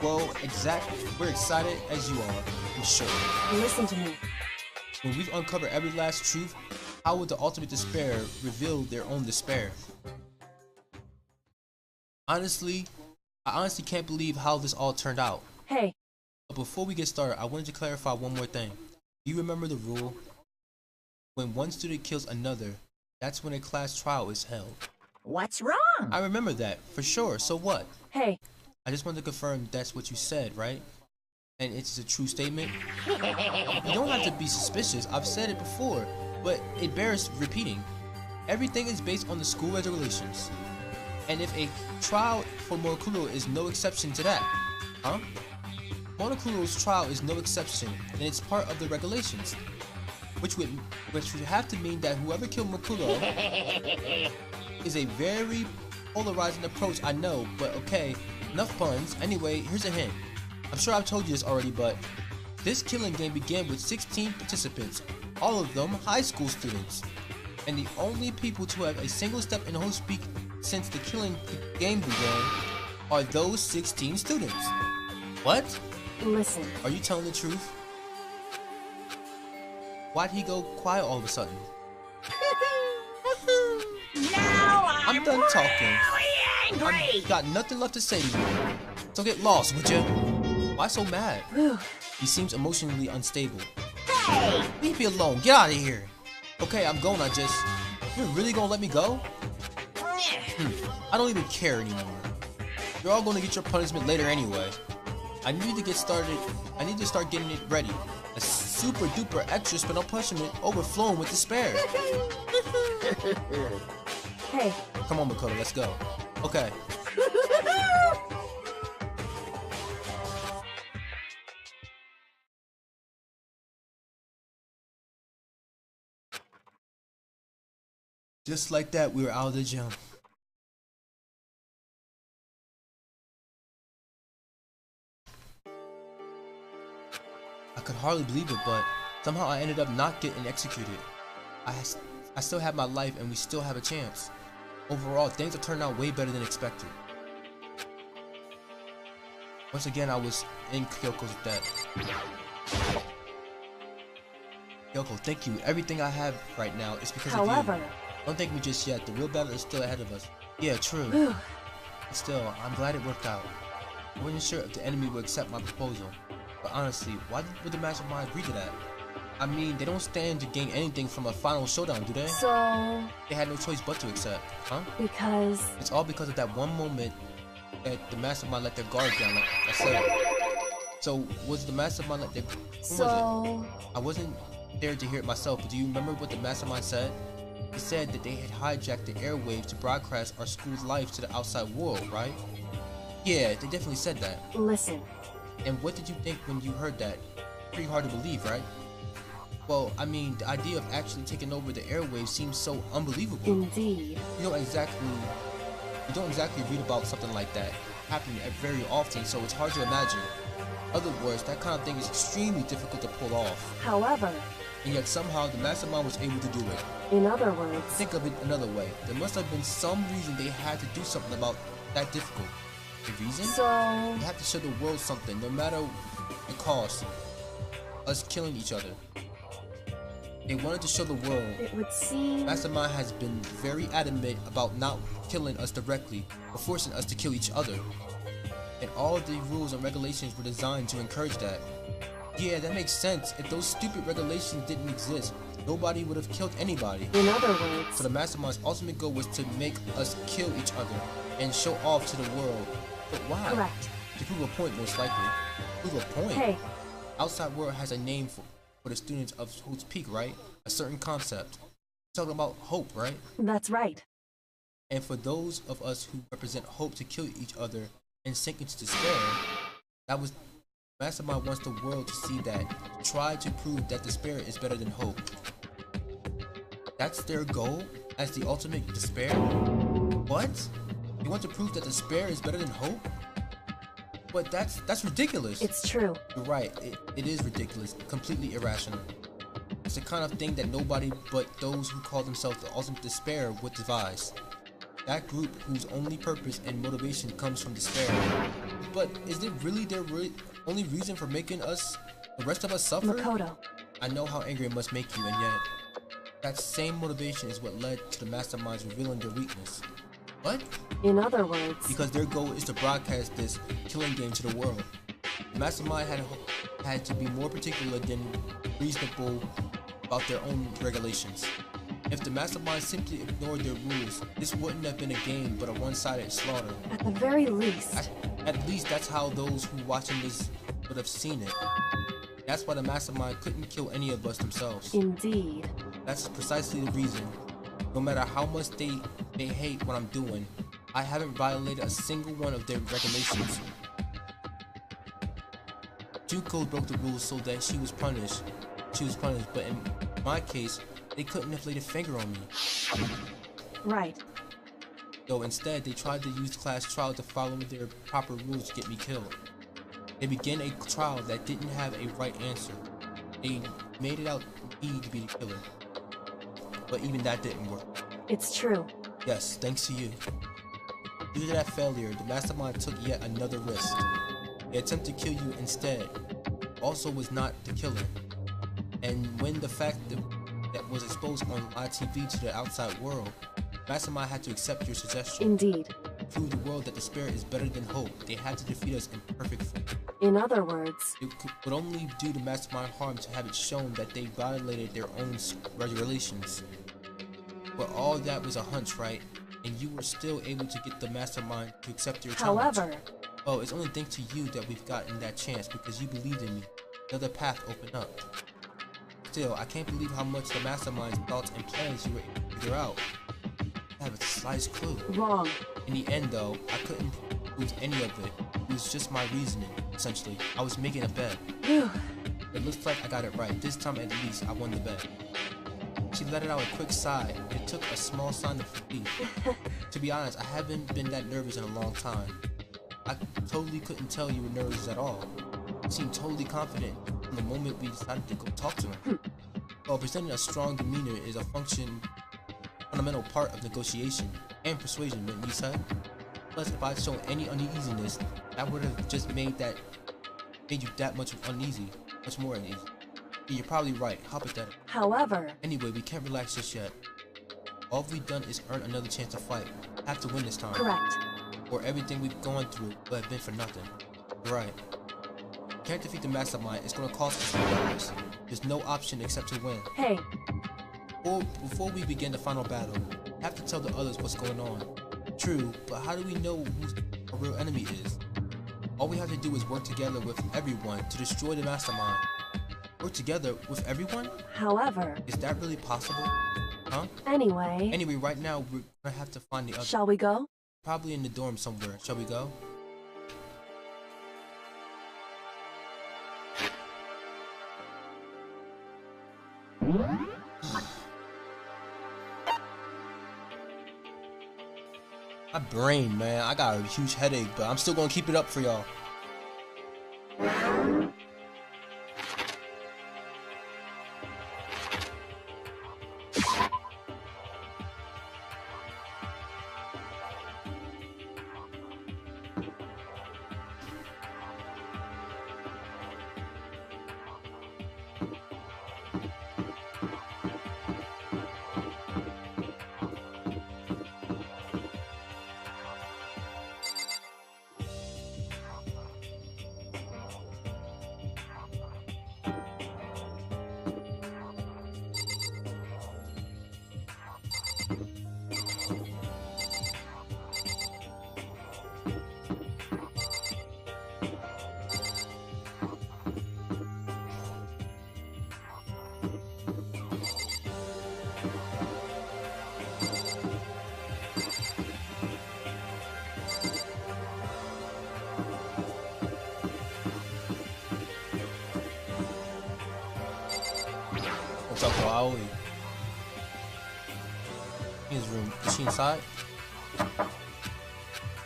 Well, exactly. We're excited as you are, I'm sure. Listen to me. When we've uncovered every last truth, how would the ultimate despair reveal their own despair? I honestly can't believe how this all turned out. Hey. But before we get started, I wanted to clarify one more thing. Do you remember the rule? When one student kills another, that's when a class trial is held. What's wrong? I remember that, for sure. So what? Hey. I just wanted to confirm that's what you said, right? And it's a true statement? You don't have to be suspicious. I've said it before, but it bears repeating. Everything is based on the school regulations. And if a trial for Monokuro is no exception to that, huh? Monokuro's trial is no exception, and it's part of the regulations. Which would have to mean that whoever killed Monokuro is a very polarizing approach, I know, but okay, enough puns. Anyway, here's a hint. I'm sure I've told you this already, but this killing game began with 16 participants, all of them high school students. And the only people to have a single step in host speak since the killing game began are those 16 students. What? Listen. Are you telling the truth? Why'd he go quiet all of a sudden? Now I'm done talking. Angry. I've got nothing left to say to you. So get lost, would you? Why so mad? He seems emotionally unstable. Hey! Leave me alone. Get out of here. Okay, I'm going. You're really gonna let me go? I don't even care anymore. You're all gonna get your punishment later anyway. I need to get started. I need to start getting it ready. A super duper extra spinal punishment overflowing with despair. Hey. Come on, Makoto, let's go. Okay. Just like that, we were out of the gym. I could hardly believe it, but somehow I ended up not getting executed. I still have my life and we still have a chance. Overall, things have turned out way better than expected. Once again, I was in Kyoko's debt. Kyoko, thank you. Everything I have right now is because of you. Don't thank me just yet. The real battle is still ahead of us. Yeah, true. Still, I'm glad it worked out. I wasn't sure if the enemy would accept my proposal. But honestly, why would the mastermind agree to that? I mean, they don't stand to gain anything from a final showdown, do they? So... They had no choice but to accept, huh? Because... It's all because of that one moment that the mastermind let their guard down, like I said. So, was the mastermind let their... I wasn't there to hear it myself, but do you remember what the mastermind said? He said that they had hijacked the airwaves to broadcast our school's life to the outside world, right? Yeah, they definitely said that. Listen. And what did you think when you heard that? Pretty hard to believe, right? Well, I mean, the idea of actually taking over the airwaves seems so unbelievable. Indeed. You don't exactly read about something like that happening very often, so it's hard to imagine. In other words, that kind of thing is extremely difficult to pull off. However, and yet somehow the mastermind was able to do it. In other words, think of it another way. There must have been some reason they had to do something about that difficult. The reason? So they have to show the world something, no matter the cost. Us killing each other. They wanted to show the world. It would seem Mastermind has been very adamant about not killing us directly, but forcing us to kill each other. And all the rules and regulations were designed to encourage that. Yeah, that makes sense. If those stupid regulations didn't exist, nobody would have killed anybody. In other words, so the Mastermind's ultimate goal was to make us kill each other and show off to the world. But why? Correct. To prove a point, most likely. Prove a point? Hey. Outside world has a name for the students of Hope's Peak, right? A certain concept. Talking about hope, right? That's right. And for those of us who represent hope to kill each other and sink into despair, that was Mastermind wants the world to see that, try to prove that despair is better than hope. That's their goal as the ultimate despair? What? You want to prove that despair is better than hope? But that's ridiculous. It's true. You're right, it is ridiculous, completely irrational. It's the kind of thing that nobody but those who call themselves the ultimate despair would devise. That group whose only purpose and motivation comes from despair. But is it really their only reason for making the rest of us suffer? Makoto. I know how angry it must make you, and yet that same motivation is what led to the Masterminds revealing their weakness. What? In other words, because their goal is to broadcast this killing game to the world. The Mastermind had to be more particular than reasonable about their own regulations. If the Mastermind simply ignored their rules, this wouldn't have been a game but a one-sided slaughter. At the very least. At least that's how those who watching this would have seen it. That's why the Mastermind couldn't kill any of us themselves. Indeed. That's precisely the reason. No matter how much they hate what I'm doing, I haven't violated a single one of their regulations. Juko broke the rules so that she was punished, but in my case, they couldn't have laid a finger on me. Right. Though instead, they tried to use class trial to follow their proper rules to get me killed. They began a trial that didn't have a right answer. They made it out me to be the killer. But even that didn't work. It's true. Yes, thanks to you. Due to that failure, the Mastermind took yet another risk. The attempt to kill you instead also was not the killer. And when the fact that was exposed on live TV to the outside world, Mastermind had to accept your suggestion. Indeed. To prove the world that despair is better than hope, they had to defeat us in perfect form. In other words, it would only do the Mastermind harm to have it shown that they violated their own regulations. But all that was a hunch, right? And you were still able to get the Mastermind to accept your challenge. However, well, it's only thanks to you that we've gotten that chance because you believed in me. Another path opened up. Still, I can't believe how much the Mastermind's thoughts and plans you were able to figure out. I have a slight clue. Wrong. In the end, though, I couldn't prove any of it. It was just my reasoning, essentially. I was making a bet. It looks like I got it right. This time, at least, I won the bet. She She let it out a quick sigh. It took a small sign of relief. To be honest, I haven't been that nervous in a long time. I totally couldn't tell you were nervous at all. You seemed totally confident from the moment we decided to go talk to him. Well, presenting a strong demeanor is a fundamental part of negotiation and persuasion, wouldn't you say? Plus, if I'd shown any uneasiness, that would have just made you that much uneasy, much more uneasy. Yeah, you're probably right. Hypothetical. However... Anyway, we can't relax just yet. All we've done is earn another chance to fight. Have to win this time. Correct. Or everything we've gone through would have been for nothing. You're right. Can't defeat the mastermind. It's gonna cost us regardless. There's no option except to win. Hey. Before we begin the final battle, we have to tell the others what's going on. True, but how do we know who our real enemy is? All we have to do is work together with everyone to destroy the mastermind. Work together with everyone? However... Is that really possible? Huh? Anyway, right now we're gonna have to find the others. Shall we go? Probably in the dorm somewhere. Shall we go? My brain, man. I got a huge headache, but I'm still gonna keep it up for y'all. What's up, Aoi? His room. Is she inside?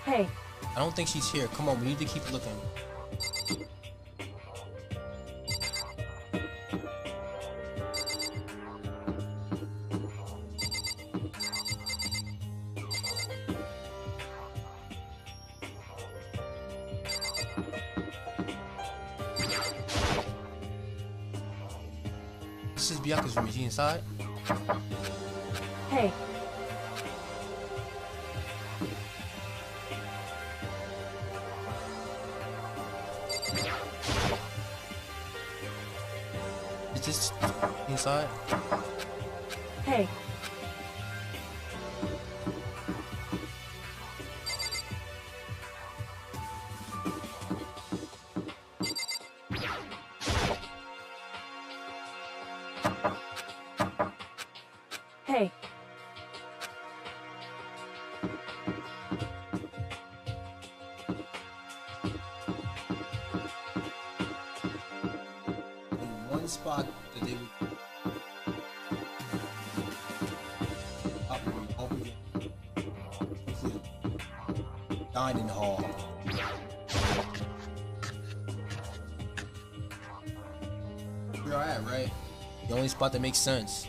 Hey. I don't think she's here. Come on, we need to keep looking. This is Byaku's room. Is he inside? Hey. Is this inside? Hey. Hey. One spot that they would dining hall. We're at, right? The only spot that makes sense.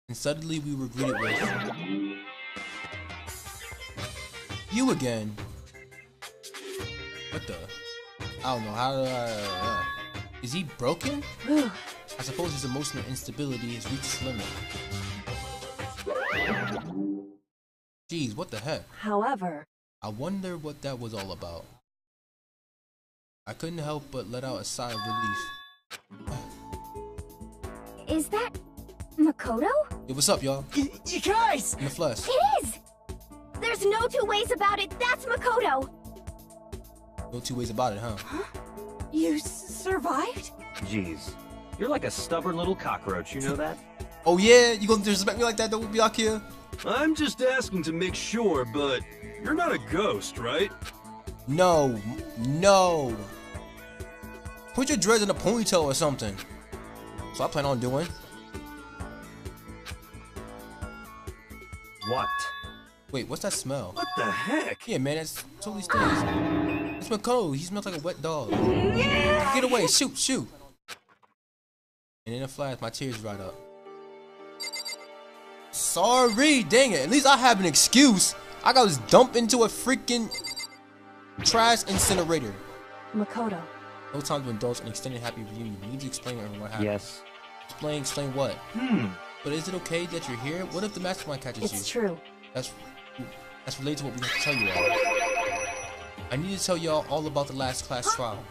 And suddenly we were greeted with you again. What the? I don't know how do I. Is he broken? I suppose his emotional instability has reached its limit. Jeez, what the heck? However, I wonder what that was all about. I couldn't help but let out a sigh of relief. Is that Makoto? Yo, what's up, y'all? You guys! In the flesh. It is! There's no two ways about it. That's Makoto. No two ways about it, huh? you survived? Jeez, you're like a stubborn little cockroach, you know that? Oh yeah? You gonna disrespect me like that, though, Byaku? I'm just asking to make sure, but you're not a ghost, right? No. No. Put your dreads in a ponytail or something. So I plan on doing. What? Wait, what's that smell? What the heck? Yeah, man, it's totally stinks. It's Makoto. He smells like a wet dog. Get away! Shoot! Shoot! And in a flash, my tears dried up. Sorry, dang it. At least I have an excuse. I got dumped into a freaking trash incinerator. Makoto. No time to indulge in extended happy reunion. You need to explain everyone what happened. Yes. Explain what? But is it okay that you're here? What if the mastermind catches you? It's true. That's related to what we have to tell you all. I need to tell y'all all about the last class trial.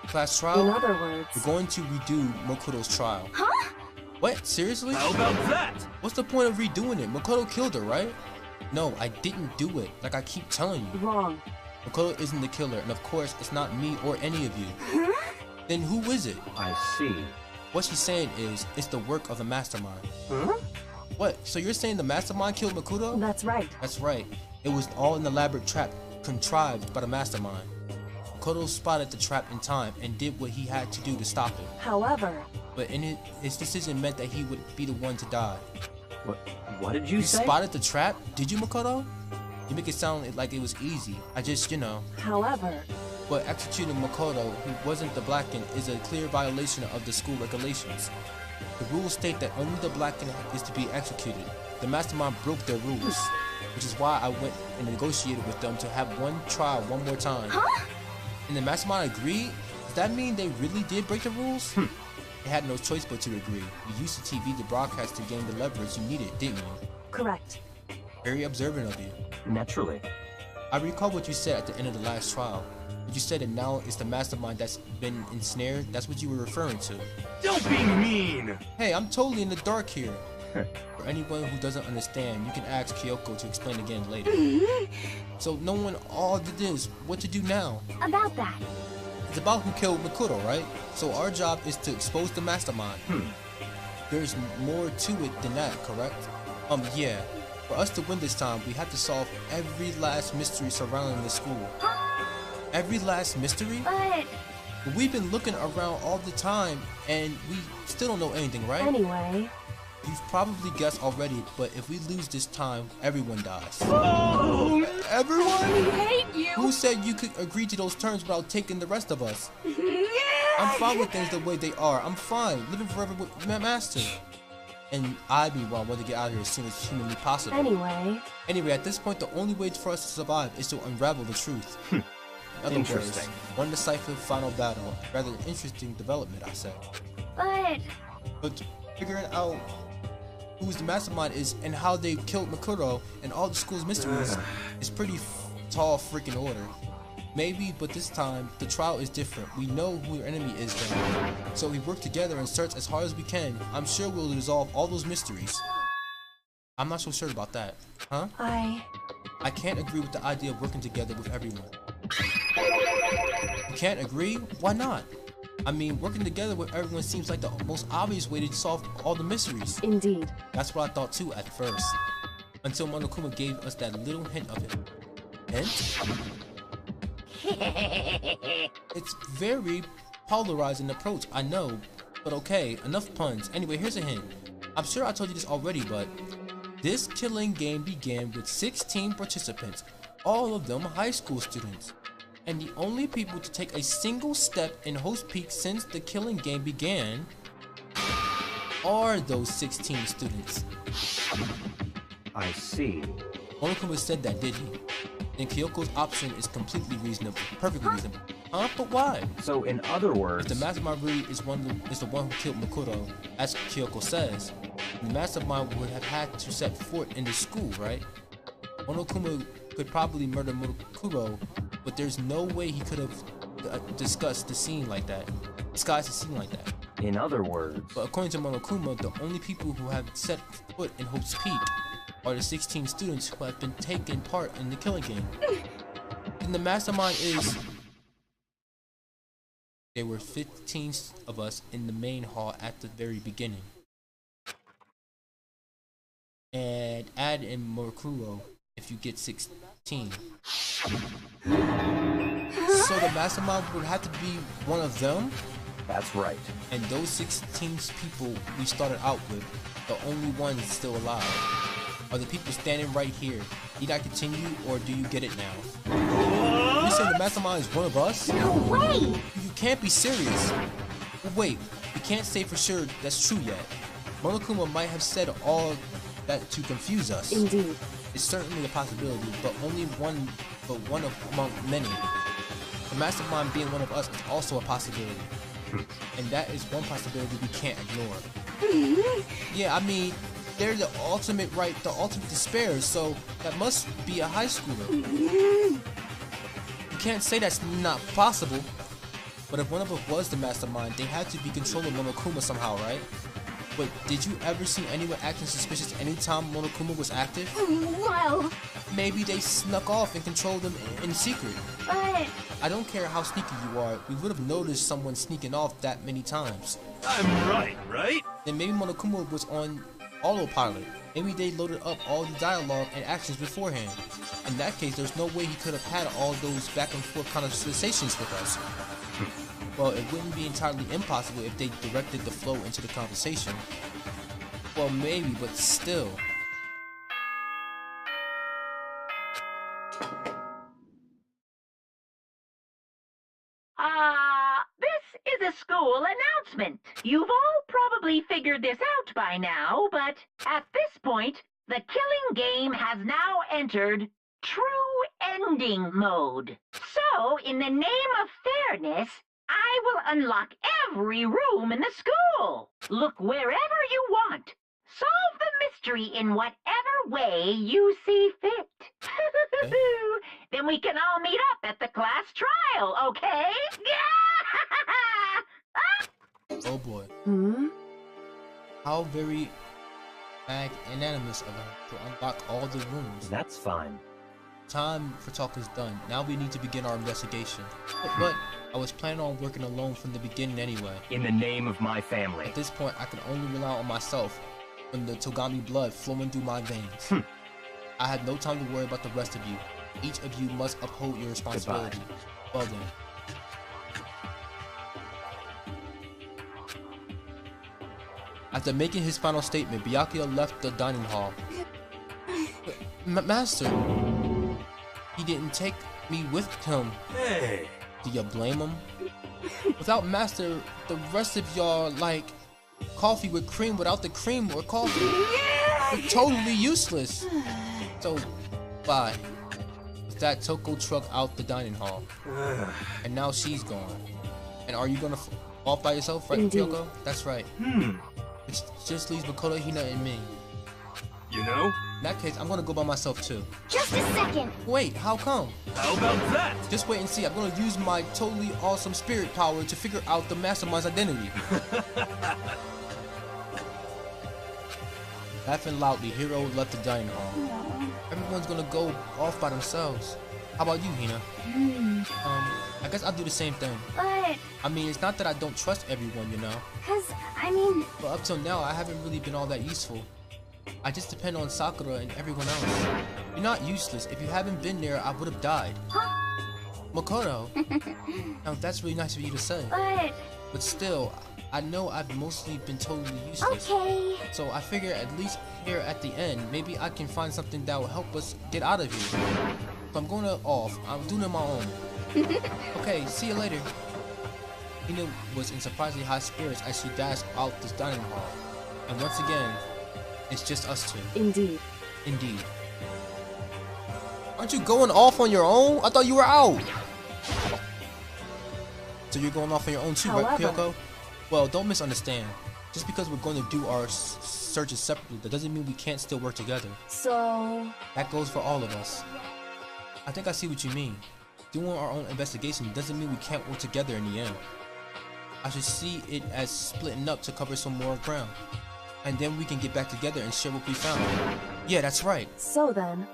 Class trial? In other words, we're going to redo Makoto's trial. Huh? What? Seriously? How about that? What's the point of redoing it? Makoto killed her, right? No, I didn't do it. Like I keep telling you. wrong. Makoto isn't the killer, and of course, it's not me or any of you. Then who is it? I see. What she's saying is, it's the work of the mastermind. Huh? What? So you're saying the mastermind killed Makoto? That's right. That's right. It was all an elaborate trap contrived by the mastermind. Makoto spotted the trap in time and did what he had to do to stop it. However, But in it, his decision meant that he would be the one to die. What did you say? You spotted the trap? Did you, Makoto? You make it sound like it was easy. I just, however, But executing Makoto, who wasn't the Blackened, is a clear violation of the school regulations. The rules state that only the Blackened is to be executed. The mastermind broke their rules, which is why I went and negotiated with them to have one trial one more time. Huh? And the mastermind agreed? Does that mean they really did break the rules? They had no choice but to agree. You used the TV to broadcast to gain the leverage you needed, didn't you? correct. Very observant of you. Naturally. I recall what you said at the end of the last trial. You said that now it's the mastermind that's been ensnared. That's what you were referring to. Don't be mean! Hey, I'm totally in the dark here. For anyone who doesn't understand, you can ask Kyoko to explain again later. So knowing all of this, what to do now? About that. It's about who killed Makoto, right? So our job is to expose the mastermind. There's more to it than that, correct? Yeah. For us to win this time, we have to solve every last mystery surrounding the school. Every last mystery? But We've been looking around all the time, and we still don't know anything, right? Anyway, You've probably guessed already, but if we lose this time, everyone dies. Oh! Everyone? I hate you. Who said you could agree to those terms without taking the rest of us? I'm fine with things the way they are. I'm fine living forever with my master. And I, meanwhile, want to get out of here as soon as humanly possible. anyway, At this point, the only way for us to survive is to unravel the truth. In other words, Interesting. one decisive final battle. Rather interesting development, I said. But figuring out who's the mastermind is and how they killed Makoto and all the school's mysteries is pretty tall freaking order. Maybe, but this time, the trial is different. We know who your enemy is then. So we work together and search as hard as we can. I'm sure we'll resolve all those mysteries. I'm not so sure about that. Huh? I can't agree with the idea of working together with everyone. You can't agree? Why not? I mean, working together with everyone seems like the most obvious way to solve all the mysteries. Indeed. That's what I thought too at first. Until Monokuma gave us that little hint of it. Hint? It's very polarizing approach, I know. But okay, enough puns. Anyway, here's a hint. I'm sure I told you this already, but this killing game began with 16 participants, all of them high school students. And the only people to take a single step in Host Peak since the killing game began are those 16 students. I see. Monokuma said that, did he? Then Kyoko's option is completely reasonable, perfectly reasonable. Huh? But why? So in other words, If the mastermind really is the one who killed Makoto, as Kyoko says, the mastermind would have had to set foot in the school, right? Monokuma could probably murder Makoto, but there's no way he could have discussed the scene like that. Disguised the scene like that. in other words, But according to Monokuma, the only people who have set foot in Hope's Peak are the 16 students who have been taking part in the killing game. And the mastermind is... There were 15 of us in the main hall at the very beginning. And add in Murkuro if you get 16. So the mastermind would have to be one of them? That's right. And those 16 people we started out with, the only ones still alive, are the people standing right here. Need I continue, or do you get it now? You saying the mastermind is one of us? No way! You can't be serious. Well, wait, we can't say for sure that's true yet. Monokuma might have said all that to confuse us. Indeed. It's certainly a possibility, but one among many. The mastermind being one of us is also a possibility. And that is one possibility we can't ignore. Yeah, I mean, they're the ultimate despair, so that must be a high schooler. You can't say that's not possible. But if one of us was the mastermind, they had to be controlling Monokuma somehow, right? But did you ever see anyone acting suspicious anytime Monokuma was active? Well... Maybe they snuck off and controlled him in secret. But... I don't care how sneaky you are, we would have noticed someone sneaking off that many times. I'm right? Then maybe Monokuma was on autopilot. Maybe they loaded up all the dialogue and actions beforehand. In that case, there's no way he could have had all those back and forth conversations with us. Well, it wouldn't be entirely impossible if they directed the flow into the conversation. Well, maybe, but still. This is a school announcement. You've all probably figured this out by now, but at this point, the killing game has now entered true ending mode. So, in the name of fairness, I will unlock every room in the school. Look wherever you want. Solve the mystery in whatever way you see fit. Then we can all meet up at the class trial, okay? Oh boy. How very magnanimous of him to unlock all the rooms. That's fine. Time for talk is done. Now we need to begin our investigation. But I was planning on working alone from the beginning anyway. In the name of my family. At this point, I can only rely on myself when the Togami blood flowing through my veins. I had no time to worry about the rest of you. Each of you must uphold your responsibility. Goodbye. Well then. After making his final statement, Byakuya left the dining hall. Master, he didn't take me with him. Hey! Do you blame him? Without Master, the rest of y'all like coffee with cream without the cream or coffee. They're totally useless. So, bye. With that, Toko trucked out the dining hall. And now she's gone. And are you gonna off by yourself, right, Kyoko? That's right. It just leaves Makoto, Hina, and me. You know? In that case, I'm gonna go by myself too. Just a second! Wait, how come? How about that? Just wait and see. I'm gonna use my totally awesome spirit power to figure out the mastermind's identity. Laughing loudly, Hiro left the dining hall. Everyone's gonna go off by themselves. How about you, Hina? I guess I'll do the same thing. But... I mean, it's not that I don't trust everyone, you know? Cause, I mean... But up till now, I haven't really been all that useful. I just depend on Sakura and everyone else. You're not useless. If you haven't been there, I would have died. Huh? Makoto! Now, that's really nice of you to say. But still, I know I've mostly been totally useless. Okay. So I figure at least here at the end, maybe I can find something that will help us get out of here. So I'm going off. I'm doing it on my own. Okay, see you later. Hina was in surprisingly high spirits as she dashed out this dining hall. And once again, it's just us two. Indeed. Indeed. Aren't you going off on your own? I thought you were out. So you're going off on your own too, right, Kyoko? Well, don't misunderstand. Just because we're going to do our searches separately, that doesn't mean we can't still work together. So... That goes for all of us. I think I see what you mean. Doing our own investigation doesn't mean we can't work together in the end. I should see it as splitting up to cover some more ground. And then we can get back together and share what we found. Yeah, that's right. So then...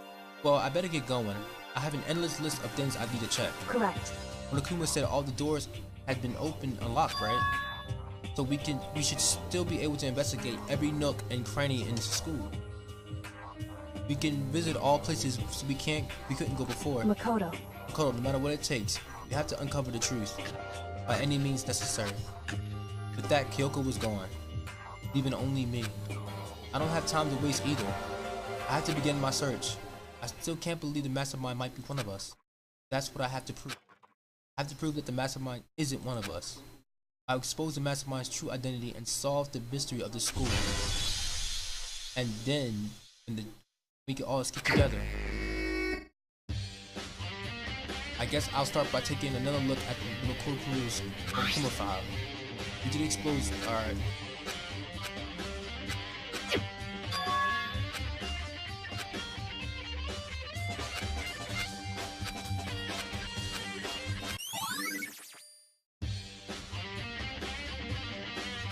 Well, I better get going. I have an endless list of things I need to check. Correct. Monokuma said all the doors had been opened and unlocked, right? So we should still be able to investigate every nook and cranny in the school. We can visit all places we couldn't go before. Makoto, no matter what it takes, we have to uncover the truth by any means necessary. With that, Kyoko was gone, leaving only me. I don't have time to waste either. I have to begin my search. I still can't believe the mastermind might be one of us. That's what I have to prove. I have to prove that the mastermind isn't one of us. I'll expose the mastermind's true identity and solve the mystery of the school. And then, we can all escape together. I guess I'll start by taking another look at the Mokoku's Okuma file. We did expose. Alright.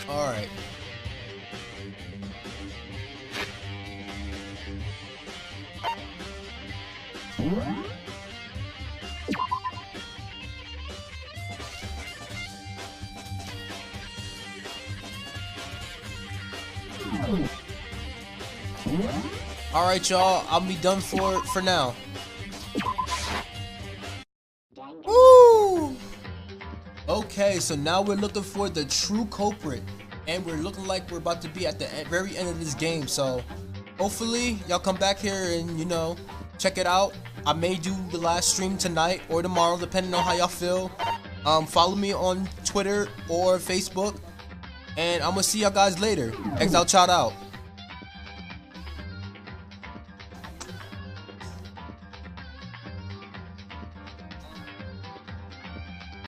Alright. Alright, y'all, I'll be done for now. Woo! Okay, so now we're looking for the true culprit, and we're looking like we're about to be at the very end of this game. So hopefully y'all come back here and, you know, check it out. I may do the last stream tonight or tomorrow, depending on how y'all feel. Follow me on Twitter or Facebook, and I'm gonna see y'all guys later. Exile Child out.